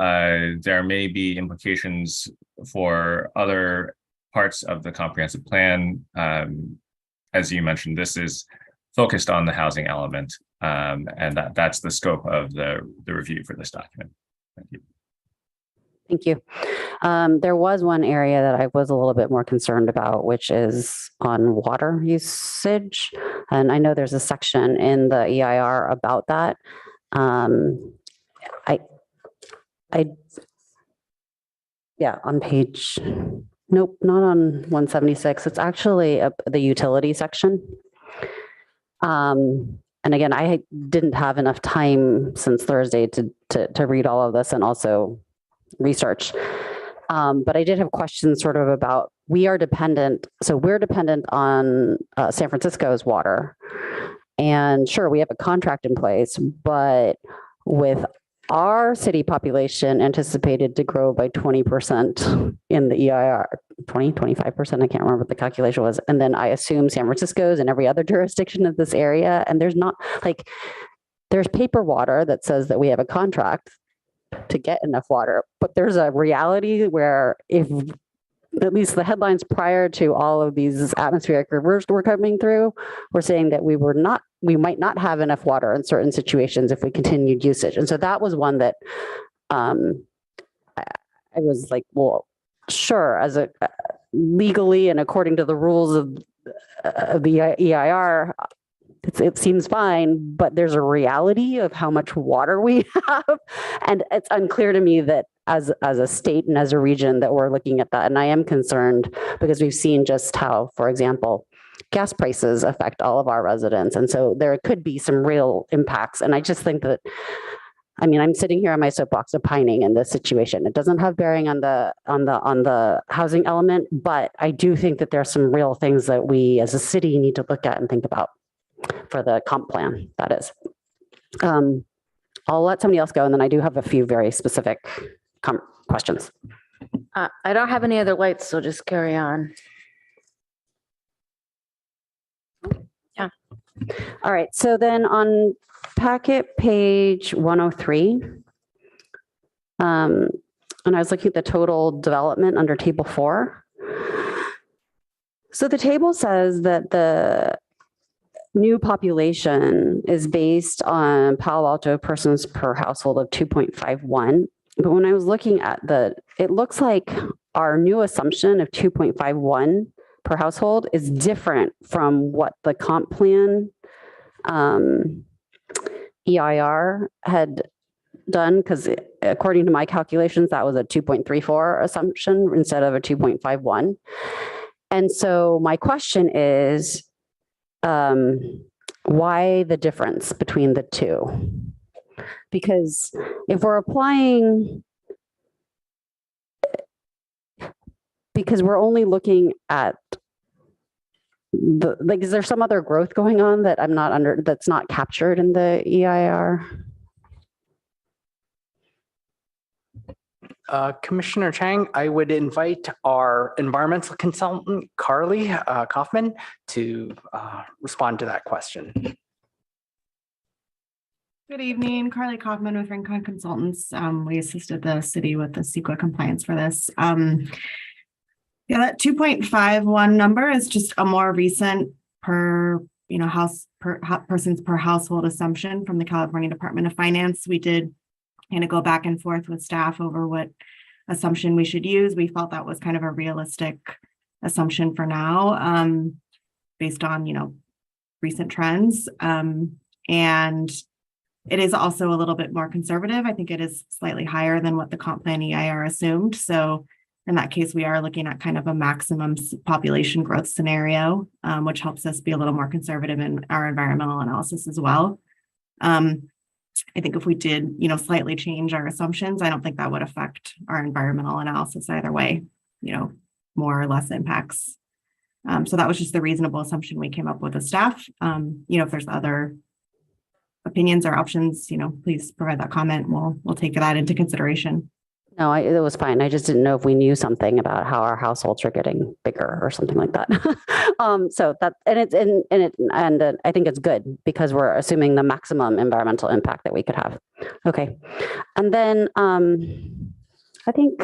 there may be implications for other parts of the comprehensive plan, as you mentioned, this is focused on the housing element, and that's the scope of the review for this document. Thank you. Thank you. There was one area that I was a little bit more concerned about, which is on water usage. And I know there's a section in the EIR about that. Yeah, on page Nope, not on 176. It's actually up the utility section. And again, I didn't have enough time since Thursday to read all of this and also research. But I did have questions sort of about, we're dependent on San Francisco's water. And sure, we have a contract in place, but with our city population anticipated to grow by 20% in the EIR, 25%, I can't remember what the calculation was. And then I assume San Francisco's and every other jurisdiction of this area. And there's not like, there's paper water that says that we have a contract to get enough water, but there's a reality where if at least the headlines prior to all of these atmospheric rivers were coming through, we're saying that we might not have enough water in certain situations if we continued usage. And so that was one that I was like, well, sure, as a legally and according to the rules of the EIR, it seems fine, but there's a reality of how much water we have. And it's unclear to me that as a state and as a region that we're looking at that. And I am concerned because we've seen just how, for example, gas prices affect all of our residents. And so there could be some real impacts. And I just think that, I mean, I'm sitting here on my soapbox opining in this situation. It doesn't have bearing on the housing element, but I do think that there are some real things that we as a city need to look at and think about for the comp plan, that is. I'll let somebody else go, and then I do have a few very specific questions. I don't have any other lights, so just carry on. Yeah. All right. So then on packet page 103, and I was looking at the total development under table 4. So the table says that the new population is based on Palo Alto persons per household of 2.51. But when I was looking at it looks like our new assumption of 2.51 per household is different from what the comp plan EIR had done, because according to my calculations, that was a 2.34 assumption instead of a 2.51. And so my question is, why the difference between the two? Because if we're applying, because we're only looking at is there some other growth going on that that's not captured in the EIR? Commissioner Chang, I would invite our environmental consultant, Carly Kaufman, to respond to that question. Good evening, Carly Kaufman with Rincon Consultants. We assisted the city with the CEQA compliance for this. Yeah, that 2.51 number is just a more recent persons per household assumption from the California Department of Finance. We did kind of go back and forth with staff over what assumption we should use. We felt that was kind of a realistic assumption for now, based on, recent trends. And it is also a little bit more conservative. I think it is slightly higher than what the comp plan EIR assumed. So in that case, we are looking at kind of a maximum population growth scenario, which helps us be a little more conservative in our environmental analysis as well. I think if we did, slightly change our assumptions, I don't think that would affect our environmental analysis either way, more or less impacts. So that was just the reasonable assumption we came up with as staff. If there's other opinions or options, please provide that comment. We'll take that into consideration. No, it was fine. I just didn't know if we knew something about how our households are getting bigger or something like that. So that, and I think it's good because we're assuming the maximum environmental impact that we could have. Okay. And then I think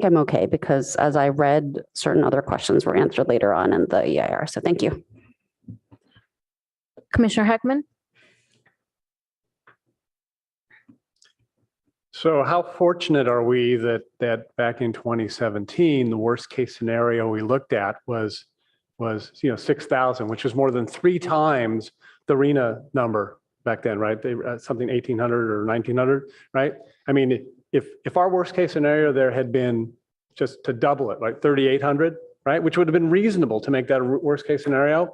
I'm okay because as I read, certain other questions were answered later on in the EIR. So thank you. Commissioner Heckman? So how fortunate are we that back in 2017, the worst case scenario we looked at was 6,000, which was more than 3 times the RENA number back then, right? Something 1,800 or 1,900, right? I mean, if our worst case scenario there had been just to double it, like 3,800, right, which would have been reasonable to make that a worst case scenario,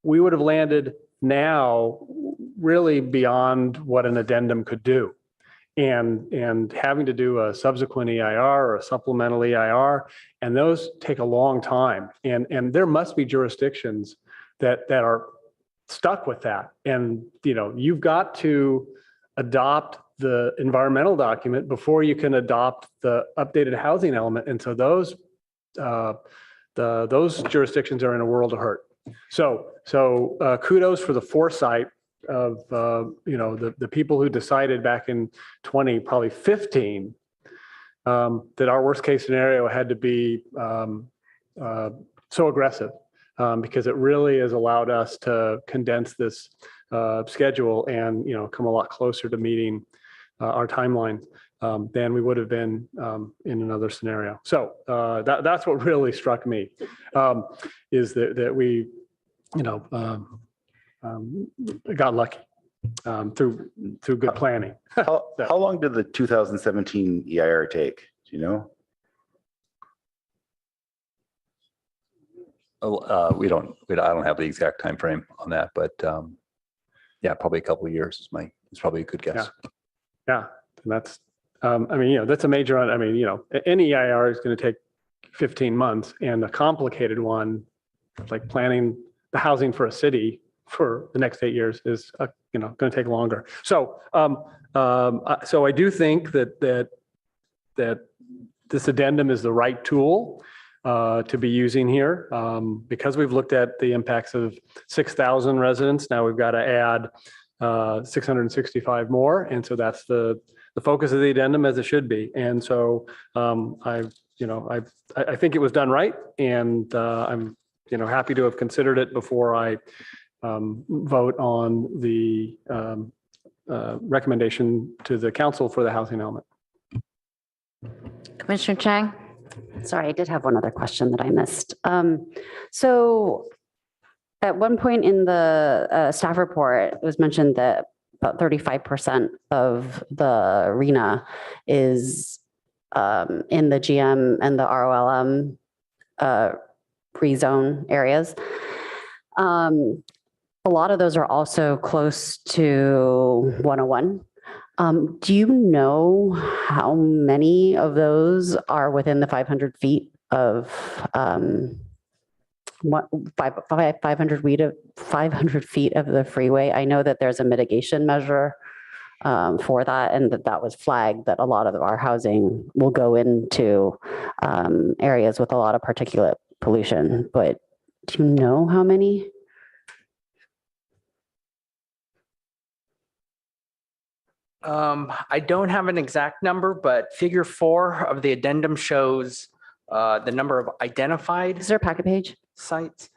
we would have landed now really beyond what an addendum could do. And having to do a subsequent EIR or a supplemental EIR, and those take a long time. And there must be jurisdictions that are stuck with that. And, you know, you've got to adopt the environmental document before you can adopt the updated housing element. And so those jurisdictions are in a world of hurt. So kudos for the foresight of, you know, the people who decided back in 2015 that our worst case scenario had to be so aggressive because it really has allowed us to condense this schedule and, you know, come a lot closer to meeting our timeline than we would have been in another scenario. So that's what really struck me is that we, you know, got lucky through good planning. How long did the 2017 EIR take? Do you know? I don't have the exact time frame on that, but yeah, probably a couple of years is probably a good guess. Yeah, and that's, I mean, you know, that's a major, I mean, you know, an EIR is going to take 15 months, and a complicated one, like planning the housing for a city for the next 8 years is, you know, going to take longer. So, so I do think that this addendum is the right tool to be using here because we've looked at the impacts of 6,000 residents. Now we've got to add 665 more, and so that's the focus of the addendum, as it should be. And so I think it was done right, and I'm, you know, happy to have considered it before I vote on the recommendation to the council for the housing element. Commissioner Chang? Sorry, I did have one other question that I missed. So at one point in the staff report, it was mentioned that about 35% of the RENA is in the GM and the ROLM rezone areas. A lot of those are also close to 101. Do you know how many of those are within the 500 feet of 500 feet of the freeway? I know that there's a mitigation measure for that, and that was flagged that a lot of our housing will go into areas with a lot of particulate pollution. But do you know how many? I don't have an exact number, but figure 4 of the addendum shows the number of identified. Is there a packet page? Sites.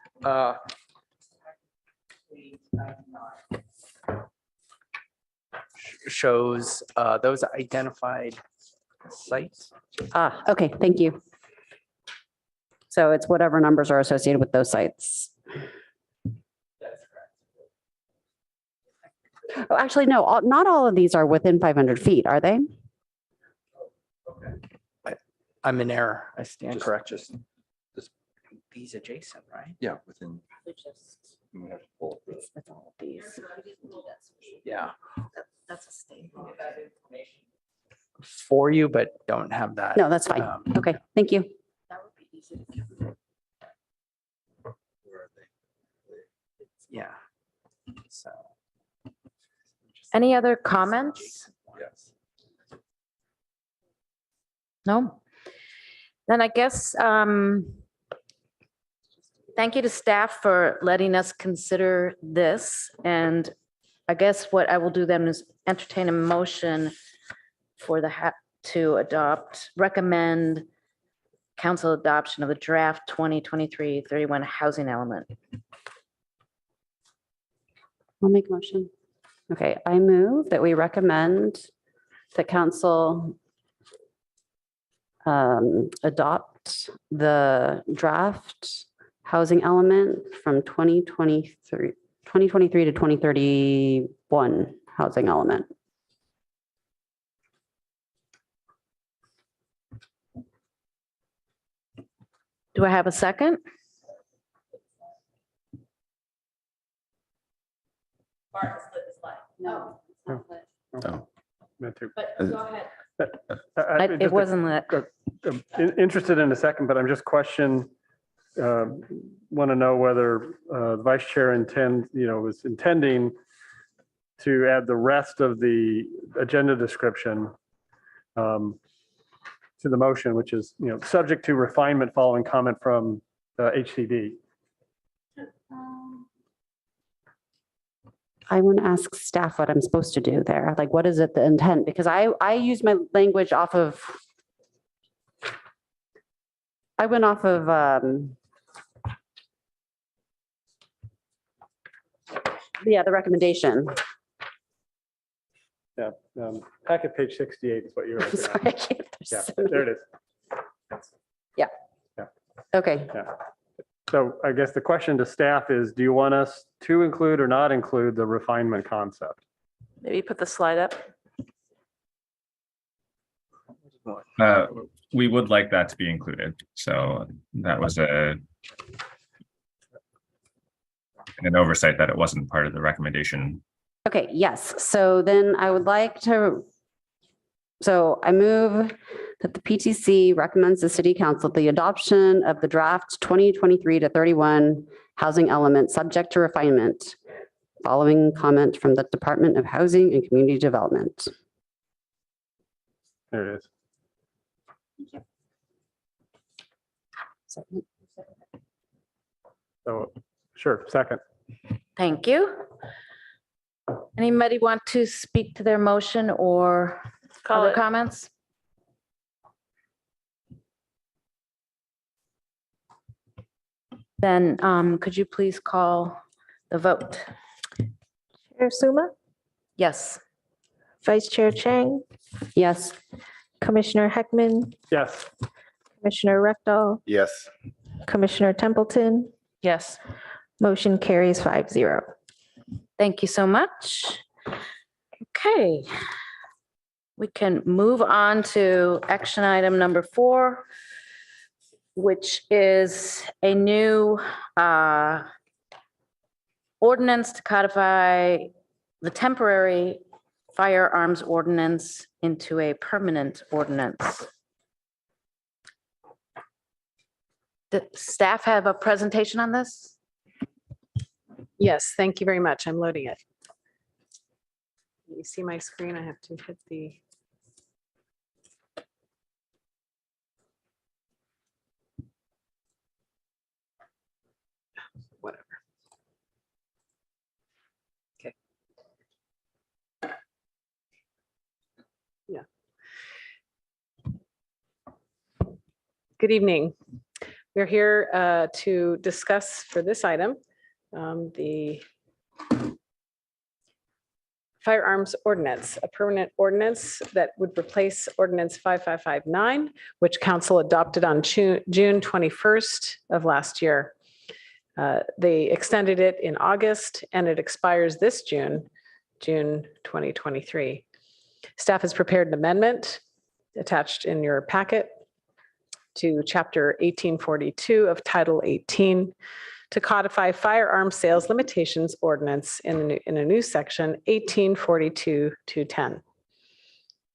Shows those identified sites. Okay, thank you. So it's whatever numbers are associated with those sites. Oh, actually, no, not all of these are within 500 feet, are they? I'm in error. I stand corrected. These adjacent, right? Yeah, within. It's all of these. Yeah. That's a state. For you, but don't have that. No, that's fine. Okay, thank you. That would be easy. Yeah. So. Any other comments? Yes. No? Then I guess, thank you to staff for letting us consider this. And I guess what I will do then is entertain a motion for to recommend council adoption of the draft 2023-31 housing element. I'll make a motion. Okay, I move that we recommend the council adopt the draft housing element from 2023 to 2031 housing element. Do I have a second? No. Meant to. But go ahead. It Just wasn't that. Interested in a second, but I'm just want to know whether the vice chair was intending to add the rest of the agenda description to the motion, which is, subject to refinement following comment from HCD. I want to ask staff what I'm supposed to do there. Like, what is it, the intent? Because I use my language off of, I went off of, the recommendation. Yeah, packet page 68 is what you're looking Sorry, at. Yeah, there it is. Yeah. Yeah. Okay. Yeah. So I guess the question to staff is, do you want us to include or not include the refinement concept? Maybe put the slide up. We would like that to be included. So that was an oversight that it wasn't part of the recommendation. Okay, yes. So then I would like to, so I move that the PTC recommends the city council the adoption of the draft 2023-31 housing element subject to refinement following comment from the Department of Housing and Community Development. There it is. So, sure, second. Thank you. Anybody want to speak to their motion or other comments? Then could you please call the vote? Chair Suma, Yes. Vice Chair Chang, Yes. Commissioner Heckman, Yes. Commissioner Rectal, Yes. Commissioner Templeton, Yes. motion carries 5-0. Thank you so much. Okay. We can move on to action item number 4, which is a new ordinance to codify the temporary firearms ordinance into a permanent ordinance. Does staff have a presentation on this? Yes, thank you very much. I'm loading it. You see my screen? I have to hit the. Whatever. Okay. Yeah. Good evening. We're here to discuss for this item the firearms ordinance, a permanent ordinance that would replace ordinance 5559, which council adopted on June 21st of last year. They extended it in August and it expires this June 2023. Staff has prepared an amendment attached in your packet to chapter 1842 of title 18 to codify firearm sales limitations ordinance in a new section 1842-210.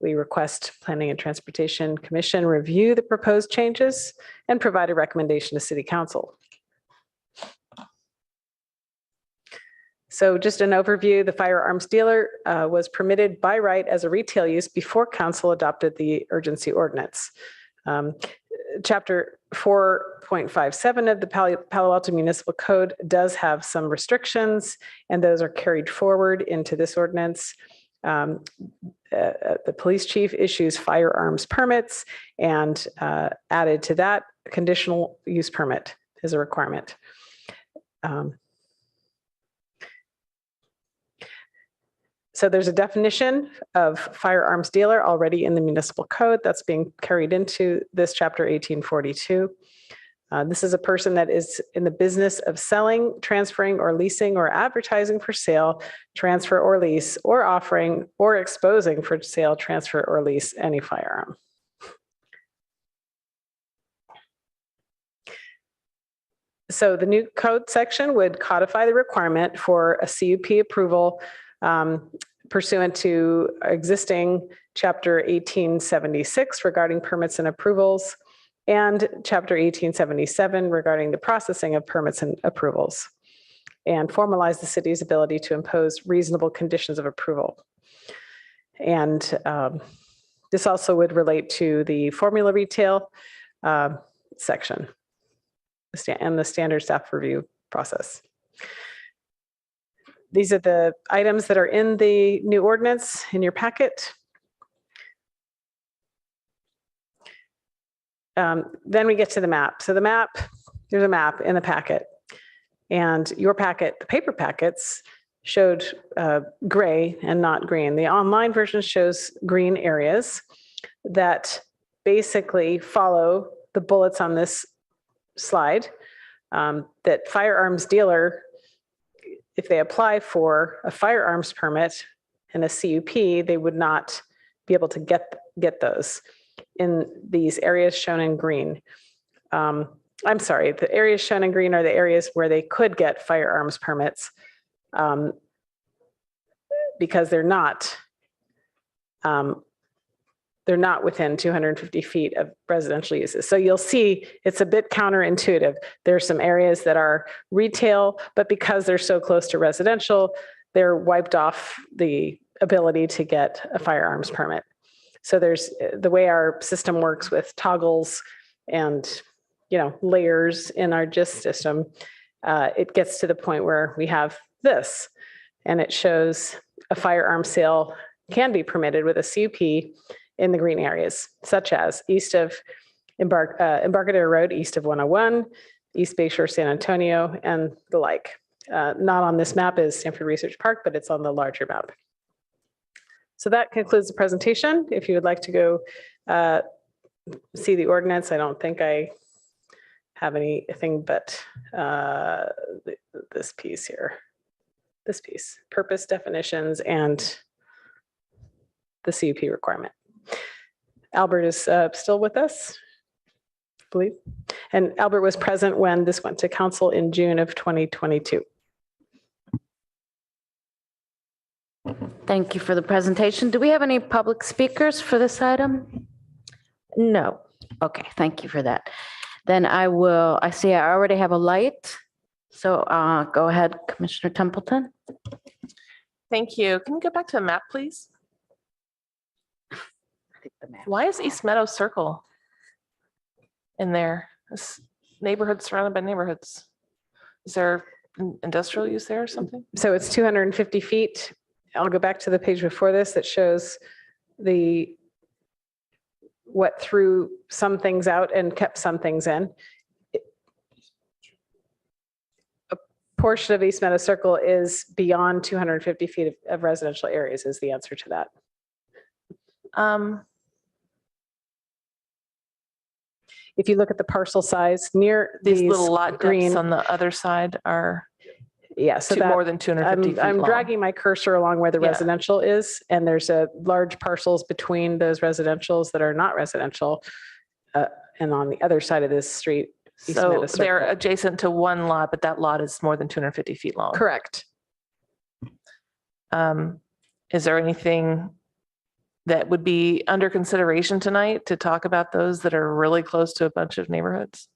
We request Planning and Transportation Commission review the proposed changes and provide a recommendation to City Council. So just an overview, the firearms dealer was permitted by right as a retail use before council adopted the urgency ordinance. Chapter 4.57 of the Palo Alto Municipal Code does have some restrictions, and those are carried forward into this ordinance. The police chief issues firearms permits, and added to that, conditional use permit is a requirement. So there's a definition of firearms dealer already in the municipal code that's being carried into this chapter 1842. This is a person that is in the business of selling, transferring, or leasing, or advertising for sale, transfer, or lease, or offering, or exposing for sale, transfer, or lease any firearm. So the new code section would codify the requirement for a CUP approval pursuant to existing Chapter 1876 regarding permits and approvals, and Chapter 1877 regarding the processing of permits and approvals, and formalize the city's ability to impose reasonable conditions of approval. And this also would relate to the formula retail section and the standard staff review process. These are the items that are in the new ordinance in your packet. Then we get to the map. So the map, there's a map in the packet. And your packet, the paper packets, showed gray and not green. The online version shows green areas that basically follow the bullets on this slide, that firearms dealer, if they apply for a firearms permit and a CUP, they would not be able to get those in these areas shown in green. I'm sorry, the areas shown in green are the areas where they could get firearms permits because they're not within 250 feet of residential uses. So you'll see it's a bit counterintuitive. There's some areas that are retail, but because they're so close to residential, they're wiped off the ability to get a firearms permit. So there's the way our system works with toggles and layers in our GIST system, it gets to the point where we have this, and it shows a firearm sale can be permitted with a CUP in the green areas, such as east of Embarcadero Road, east of 101, East Bayshore, San Antonio, and the like. Not on this map is Stanford Research Park, but it's on the larger map. So that concludes the presentation. If you would like to go see the ordinance, I don't think I have anything but this piece here. This piece, purpose definitions and the CUP requirement. Albert is still with us, I believe. And Albert was present when this went to council in June of 2022. Thank you for the presentation. Do we have any public speakers for this item? No. Okay, thank you for that. Then I see I already have a light. So go ahead, Commissioner Templeton. Thank you. Can you go back to the map, please? Why is East Meadow Circle in there? This neighborhood surrounded by neighborhoods. Is there industrial use there or something? So it's 250 feet. I'll go back to the page before this that shows what threw some things out and kept some things in. A portion of East Meadow Circle is beyond 250 feet of residential areas is the answer to that. If you look at the parcel size near these little lot green depths on the other side are so more than 250 feet I'm long. dragging my cursor along where the residential is, and there's a large parcels between those residentials that are not residential, and on the other side of this street. East So Meadow Circle. they're adjacent to one lot, but that lot is more than 250 feet long. Correct. Is there anything that would be under consideration tonight to talk about those that are really close to a bunch of neighborhoods?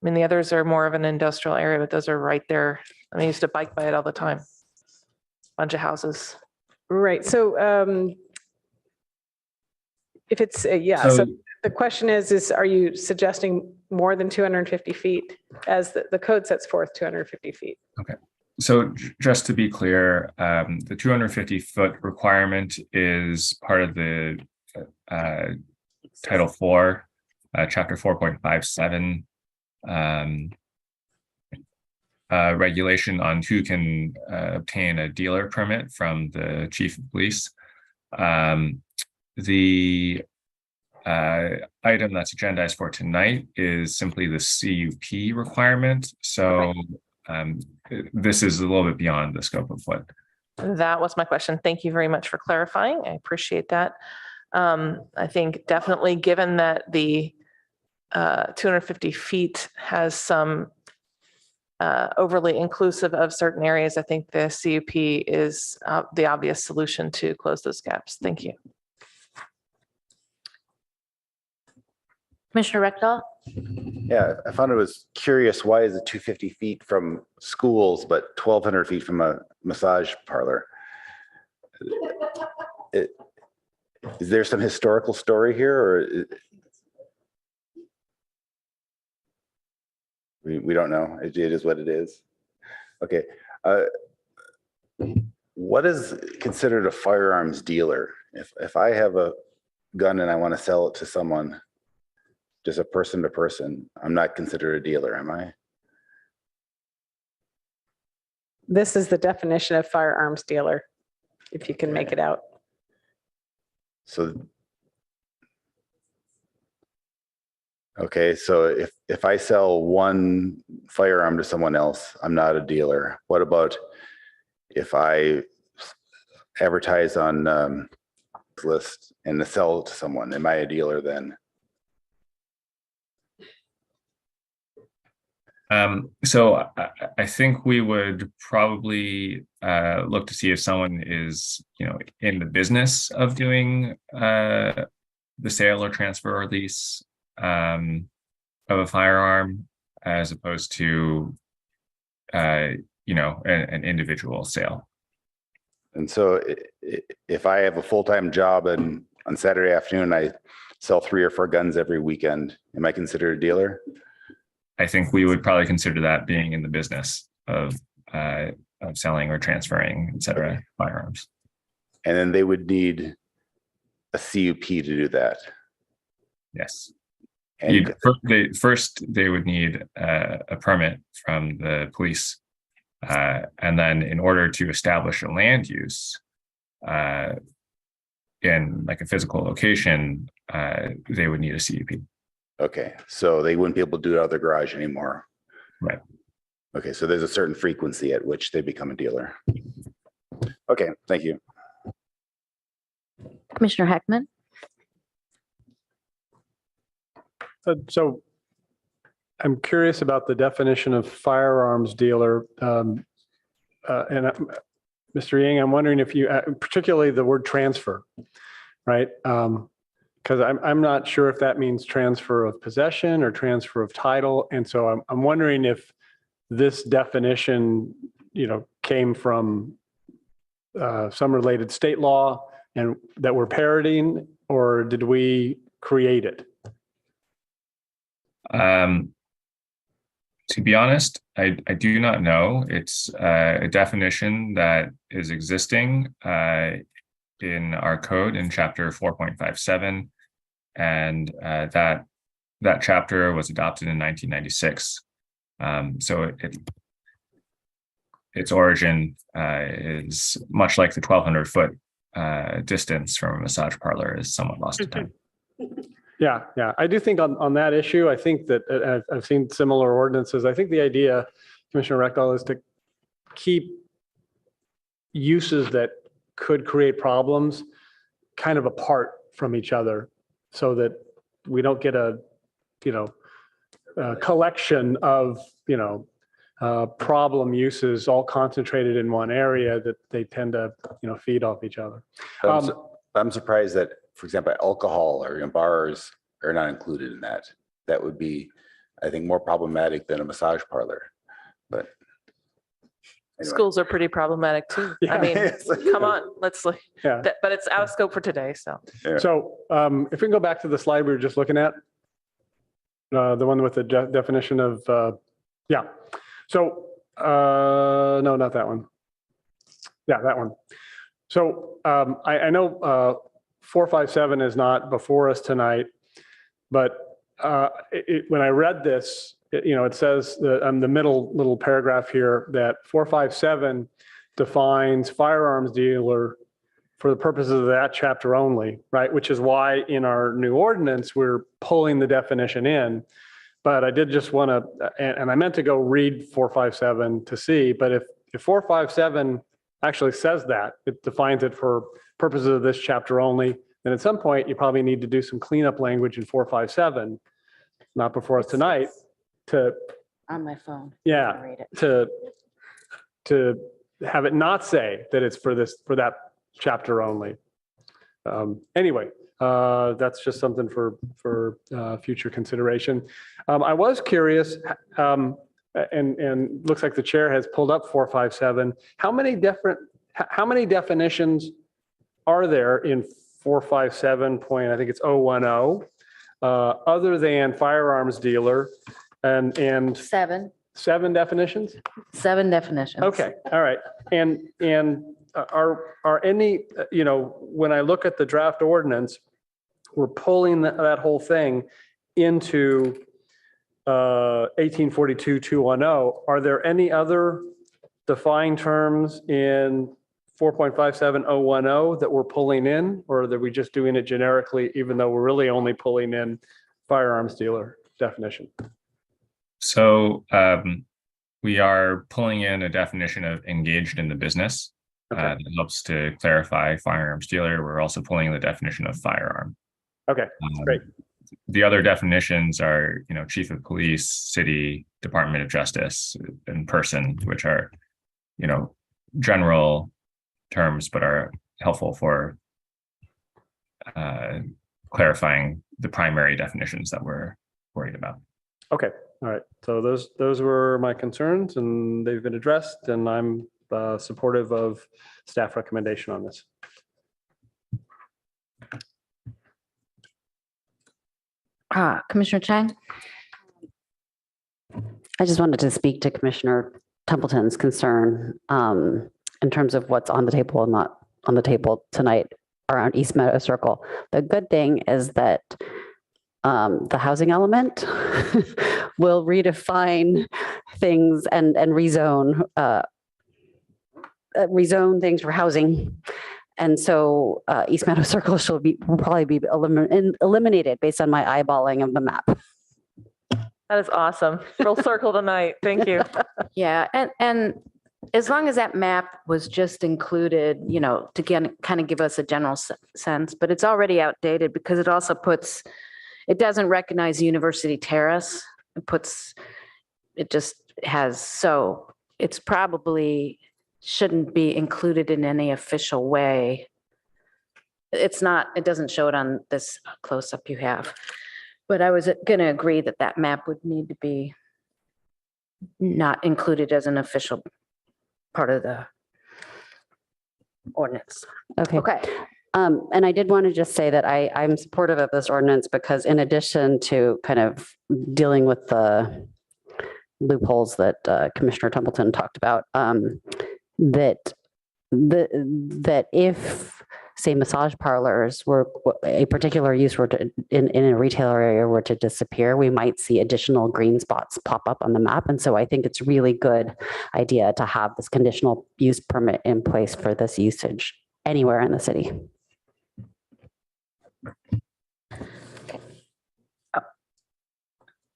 I mean, the others are more of an industrial area, but those are right there. I used to bike by it all the time. Bunch of houses. Right. So if it's, so the question is are you suggesting more than 250 feet as the code sets forth 250 feet? Okay. So just to be clear, the 250-foot requirement is part of the Title IV, Chapter 4.57 regulation on who can obtain a dealer permit from the chief of police. The item that's agendized for tonight is simply the CUP requirement. So this is a little bit beyond the scope of what. That was my question. Thank you very much for clarifying. I appreciate that. I think definitely given that the 250 feet has some overly inclusive of certain areas, I think the CUP is the obvious solution to close those gaps. Thank you. Commissioner Rectal? Yeah, I found it was curious. Why is it 250 feet from schools, but 1,200 feet from a massage parlor? Is there some historical story here, or we don't know? It is what it is. Okay. What is considered a firearms dealer? If I have a gun and I want to sell it to someone, just a person to person, I'm not considered a dealer, am I? This is the definition of firearms dealer, if you can make it out. So, okay, so if I sell one firearm to someone else, I'm not a dealer. What about if I advertise on list and sell it to someone? Am I a dealer then? So I think we would probably look to see if someone is, in the business of doing the sale or transfer or lease of a firearm, as opposed to, an individual sale. And so if I have a full-time job and on Saturday afternoon, I sell 3 or 4 guns every weekend, am I considered a dealer? I think we would probably consider that being in the business of selling or transferring, et cetera, firearms. And then they would need a CUP to do that. Yes. And First, they would need a permit from the police. And then in order to establish a land use in like a physical location, they would need a CUP. Okay, so they wouldn't be able to do it out of their garage anymore. Right. Okay, so there's a certain frequency at which they become a dealer. Okay, thank you. Commissioner Heckman? So I'm curious about the definition of firearms dealer. And Mr. Yang, I'm wondering if you, particularly the word transfer, right? Because I'm not sure if that means transfer of possession or transfer of title. And so I'm wondering if this definition, came from some related state law and that we're parroting, or did we create it? To be honest, I do not know. It's a definition that is existing in our code in chapter 4.57, and that chapter was adopted in 1996. So its origin is much like the 1,200 foot distance from a massage parlor is somewhat lost to time. Yeah. I do think on that issue, I think that I've seen similar ordinances. I think the idea, Commissioner Rectal, is to keep uses that could create problems kind of apart from each other so that we don't get a collection of, problem uses all concentrated in one area that they tend to, feed off each other. I'm surprised that, for example, alcohol or bars are not included in that. That would be, I think, more problematic than a massage parlor. But anyway. Schools are pretty problematic too. Yeah. I mean, come on, let's look. Yeah. But it's out of scope for today. So, So if we can go back to the slide we were just looking at, the one with the definition of, yeah. So, no, not that one. Yeah, that one. So I know 457 is not before us tonight, but when I read this, it says the middle little paragraph here that 457 defines firearms dealer for the purposes of that chapter only, right? Which is why in our new ordinance, we're pulling the definition in. But I did just want to, and I meant to go read 457 to see, but if 457 actually says that, it defines it for purposes of this chapter only, then at some point you probably need to do some cleanup language in 457 not before us tonight, to, On my phone. yeah, Read it. to have it not say that it's for that chapter only. Anyway, that's just something for future consideration. I was curious, and looks like the chair has pulled up 457. How many definitions are there in 457 point, I think it's 010, other than firearms dealer and seven definitions? 7 definitions. Okay, all right. And are any, when I look at the draft ordinance, we're pulling that whole thing into 1842-210. Are there any other defined terms in 4.57010 that we're pulling in, or are we just doing it generically, even though we're really only pulling in firearms dealer definition? So we are pulling in a definition of engaged in the business. That helps to clarify firearms dealer. We're also pulling in the definition of firearm. Okay, great. The other definitions are, chief of police, city, Department of Justice, and person, which are, general terms, but are helpful for clarifying the primary definitions that we're worried about. Okay, all right. So those were my concerns, and they've been addressed, and I'm supportive of staff recommendation on this. Commissioner Chang? I just wanted to speak to Commissioner Templeton's concern in terms of what's on the table and not on the table tonight around East Meadow Circle. The good thing is that the housing element will redefine things and rezone things for housing. And so East Meadow Circle will probably be eliminated based on my eyeballing of the map. That is awesome. Full circle tonight. Thank you. Yeah, and as long as that map was just included, to kind of give us a general sense, but it's already outdated because it also it doesn't recognize University Terrace. So it's probably shouldn't be included in any official way. It doesn't show it on this close-up you have. But I was going to agree that map would need to be not included as an official part of the ordinance. Okay. And I did want to just say that I'm supportive of this ordinance because in addition to kind of dealing with the loopholes that Commissioner Templeton talked about, that if, say, massage parlors were a particular use were to, in a retailer area were to disappear, we might see additional green spots pop up on the map. And so I think it's really good idea to have this conditional use permit in place for this usage anywhere in the city.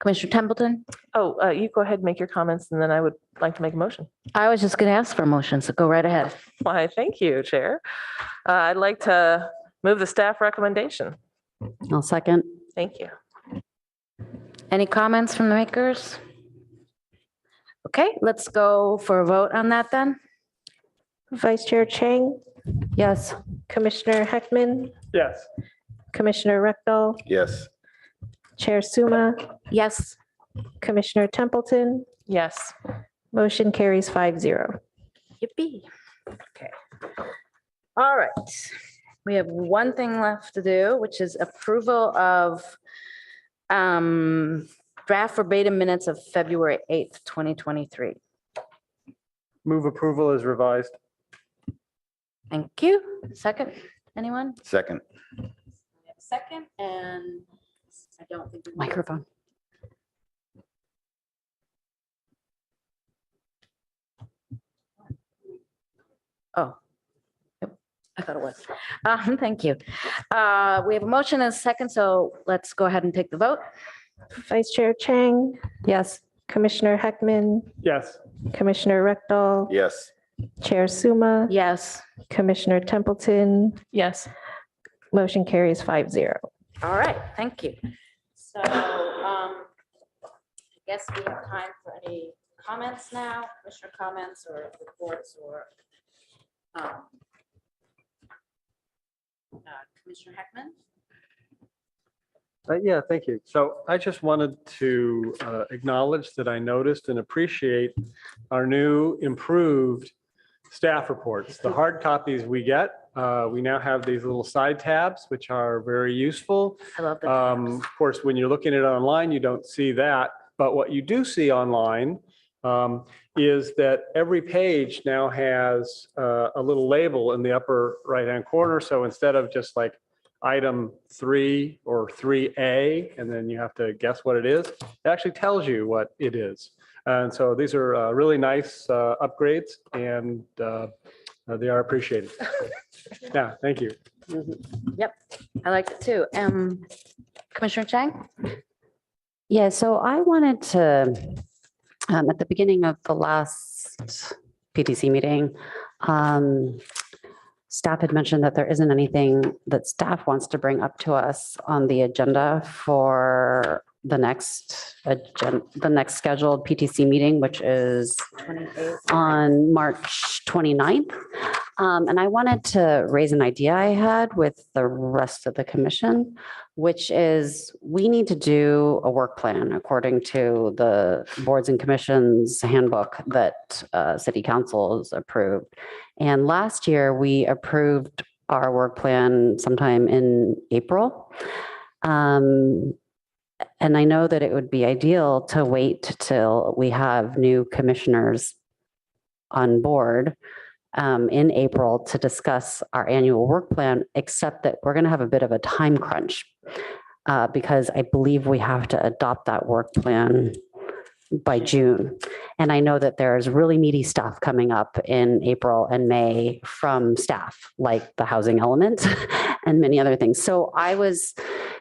Commissioner Templeton? Oh, you go ahead and make your comments, and then I would like to make a motion. I was just going to ask for a motion, so go right ahead. Why, thank you, Chair. I'd like to move the staff recommendation. I'll second. Thank you. Any comments from the makers? Okay, let's go for a vote on that then. Vice Chair Chang, Yes. Commissioner Heckman, Yes. Commissioner Rectal, Yes. Chair Suma, Yes. Commissioner Templeton. Yes. Motion carries 5-0. Yippee. Okay. All right. We have one thing left to do, which is approval of draft verbatim minutes of February 8th, 2023. Move approval as revised. Thank you. Second, anyone? Second. Second, and I don't think. Microphone. Oh. I thought it was. Thank you. We have a motion and a second, so let's go ahead and take the vote. Vice Chair Chang, Yes. Commissioner Heckman, Yes. Commissioner Rectal, Yes. Chair Suma, Yes. Commissioner Templeton. Yes. Motion carries 5-0. All right, thank you. So guess we have time for any comments now, commissioner comments or reports or Commissioner Heckman? Yeah, thank you. So I just wanted to acknowledge that I noticed and appreciate our new improved staff reports. The hard copies we get, we now have these little side tabs, which are very useful. I love the Of course, when you're looking at it online, you don't see that. But what you do see online is that every page now has a little label in the upper right-hand corner. So instead of just like item 3 or 3A, and then you have to guess what it is, it actually tells you what it is. And so these are really nice upgrades, and they are appreciated. Yeah, thank you. Yep, I liked it too. Commissioner Chang? Yeah, so I wanted to, at the beginning of the last PTC meeting, staff had mentioned that there isn't anything that staff wants to bring up to us on the agenda for the next scheduled PTC meeting, which is on March 29th. And I wanted to raise an idea I had with the rest of the commission, which is we need to do a work plan according to the boards and commissions handbook that city council has approved. And last year we approved our work plan sometime in April. And I know that it would be ideal to wait till we have new commissioners on board in April to discuss our annual work plan, except that we're going to have a bit of a time crunch because I believe we have to adopt that work plan by June. And I know that there's really meaty stuff coming up in April and May from staff, like the housing element and many other things. So I was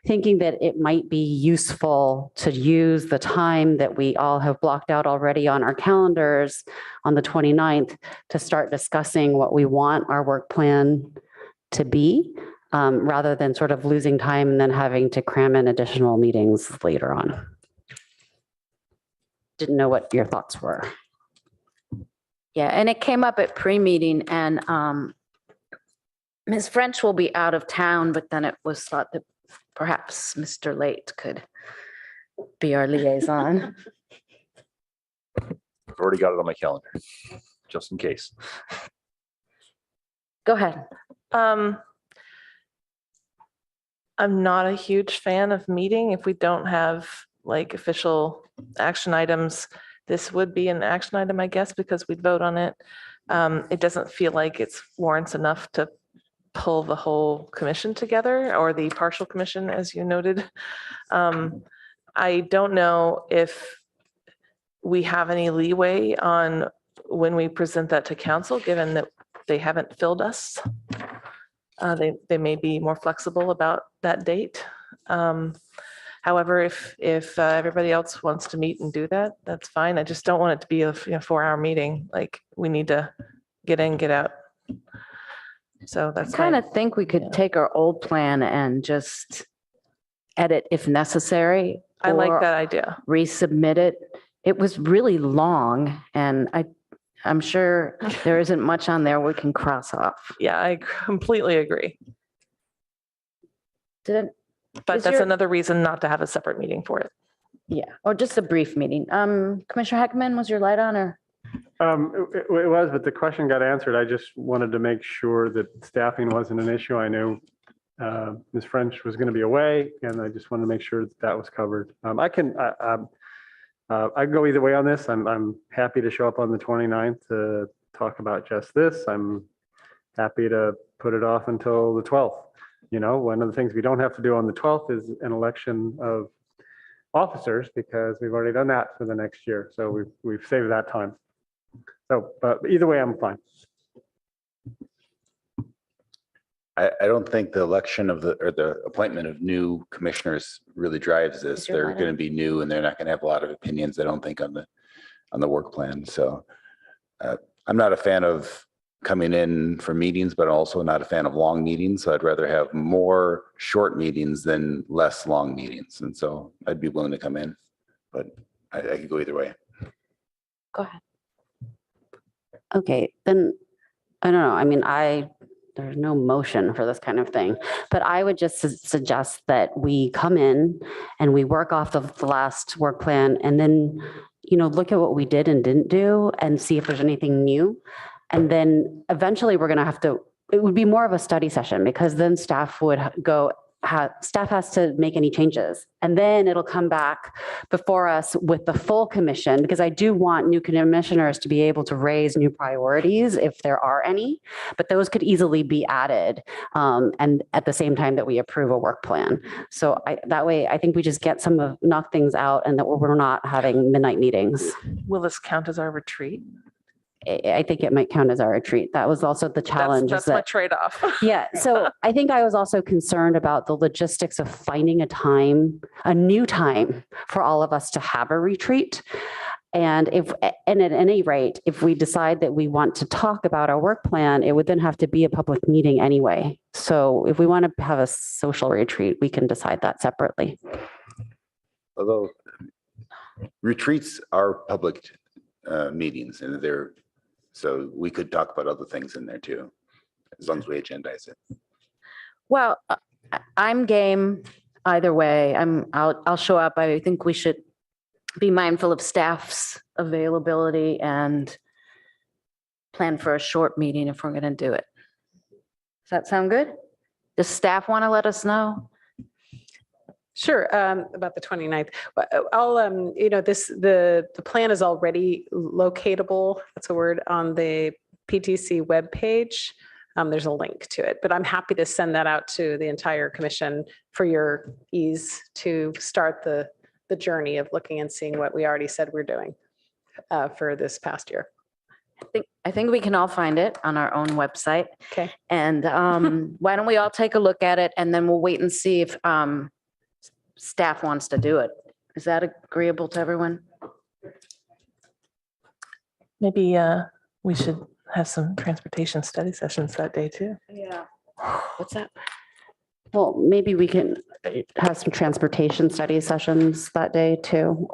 thinking that it might be useful to use the time that we all have blocked out already on our calendars on the 29th to start discussing what we want our work plan to be, rather than sort of losing time and then having to cram in additional meetings later on. Didn't know what your thoughts were. Yeah, and it came up at pre-meeting, and Ms. French will be out of town, but then it was thought that perhaps Mr. Late could be our liaison. I've already got it on my calendar, just in case. Go ahead. I'm not a huge fan of meeting if we don't have like official action items. This would be an action item, I guess, because we'd vote on it. It doesn't feel like it's warrants enough to pull the whole commission together, or the partial commission, as you noted. I don't know if we have any leeway on when we present that to council, given that they haven't filled us. They may be more flexible about that date. However, if everybody else wants to meet and do that, that's fine. I just don't want it to be a 4-hour meeting. Like, we need to get in, get out. So that's I kind of think we could take our old plan and just edit if necessary. I like or that idea. Resubmit it. It was really long, and I'm sure there isn't much on there we can cross off. Yeah, I completely agree. But that's another reason not to have a separate meeting for it. Yeah, or just a brief meeting. Commissioner Heckman, was your light on, or? It was, but the question got answered. I just wanted to make sure that staffing wasn't an issue. I knew Ms. French was going to be away, and I just wanted to make sure that that was covered. I can go either way on this. I'm happy to show up on the 29th to talk about just this. I'm happy to put it off until the 12th. You know, one of the things we don't have to do on the 12th is an election of officers, because we've already done that for the next year. So we've saved that time. So, but either way, I'm fine. I don't think the election of the appointment of new commissioners really drives this. They're going to be new, and they're not going to have a lot of opinions, I don't think, on the work plan. So I'm not a fan of coming in for meetings, but also not a fan of long meetings. So I'd rather have more short meetings than less long meetings. And so I'd be willing to come in, but I could go either way. Go ahead. Okay, then, I don't know. I mean, there's no motion for this kind of thing, but I would just suggest that we come in and we work off of the last work plan and then, look at what we did and didn't do and see if there's anything new. And then eventually we're going to have to, it would be more of a study session because then staff has to make any changes. And then it'll come back before us with the full commission, because I do want new commissioners to be able to raise new priorities if there are any, but those could easily be added. And at the same time that we approve a work plan. So that way, I think we just get knock things out and that we're not having midnight meetings. Will this count as our retreat? I think it might count as our retreat. That was also the challenge. That's my trade-off. Yeah. So I think I was also concerned about the logistics of finding a new time for all of us to have a retreat. And at any rate, if we decide that we want to talk about our work plan, it would then have to be a public meeting anyway. So if we want to have a social retreat, we can decide that separately. Although retreats are public meetings and so we could talk about other things in there too, as long as we agendize it. Well, I'm game either way. I'll show up. I think we should be mindful of staff's availability and plan for a short meeting if we're going to do it. Does that sound good? Does staff want to let us know? Sure, about the 29th. I'll, the plan is already locatable, that's a word, on the PTC webpage. There's a link to it, but I'm happy to send that out to the entire commission for your ease to start the journey of looking and seeing what we already said we're doing for this past year. I think we can all find it on our own website. Okay. And why don't we all take a look at it and then we'll wait and see if staff wants to do it. Is that agreeable to everyone? Maybe we should have some transportation study sessions that day too. Yeah. What's that? Well, maybe we can have some transportation study sessions that day too.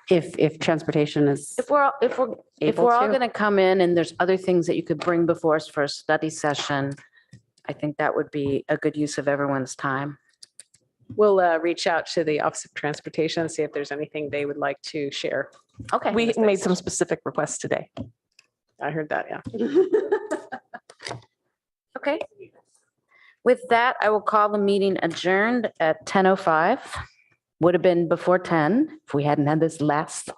Yeah. If transportation is. If we're all going to come in and there's other things that you could bring before us for a study session, I think that would be a good use of everyone's time. We'll reach out to the Office of Transportation and see if there's anything they would like to share. Okay. We made some specific requests today. I heard that, yeah. Okay. With that, I will call the meeting adjourned at 10:05. Would have been before 10 if we hadn't had this last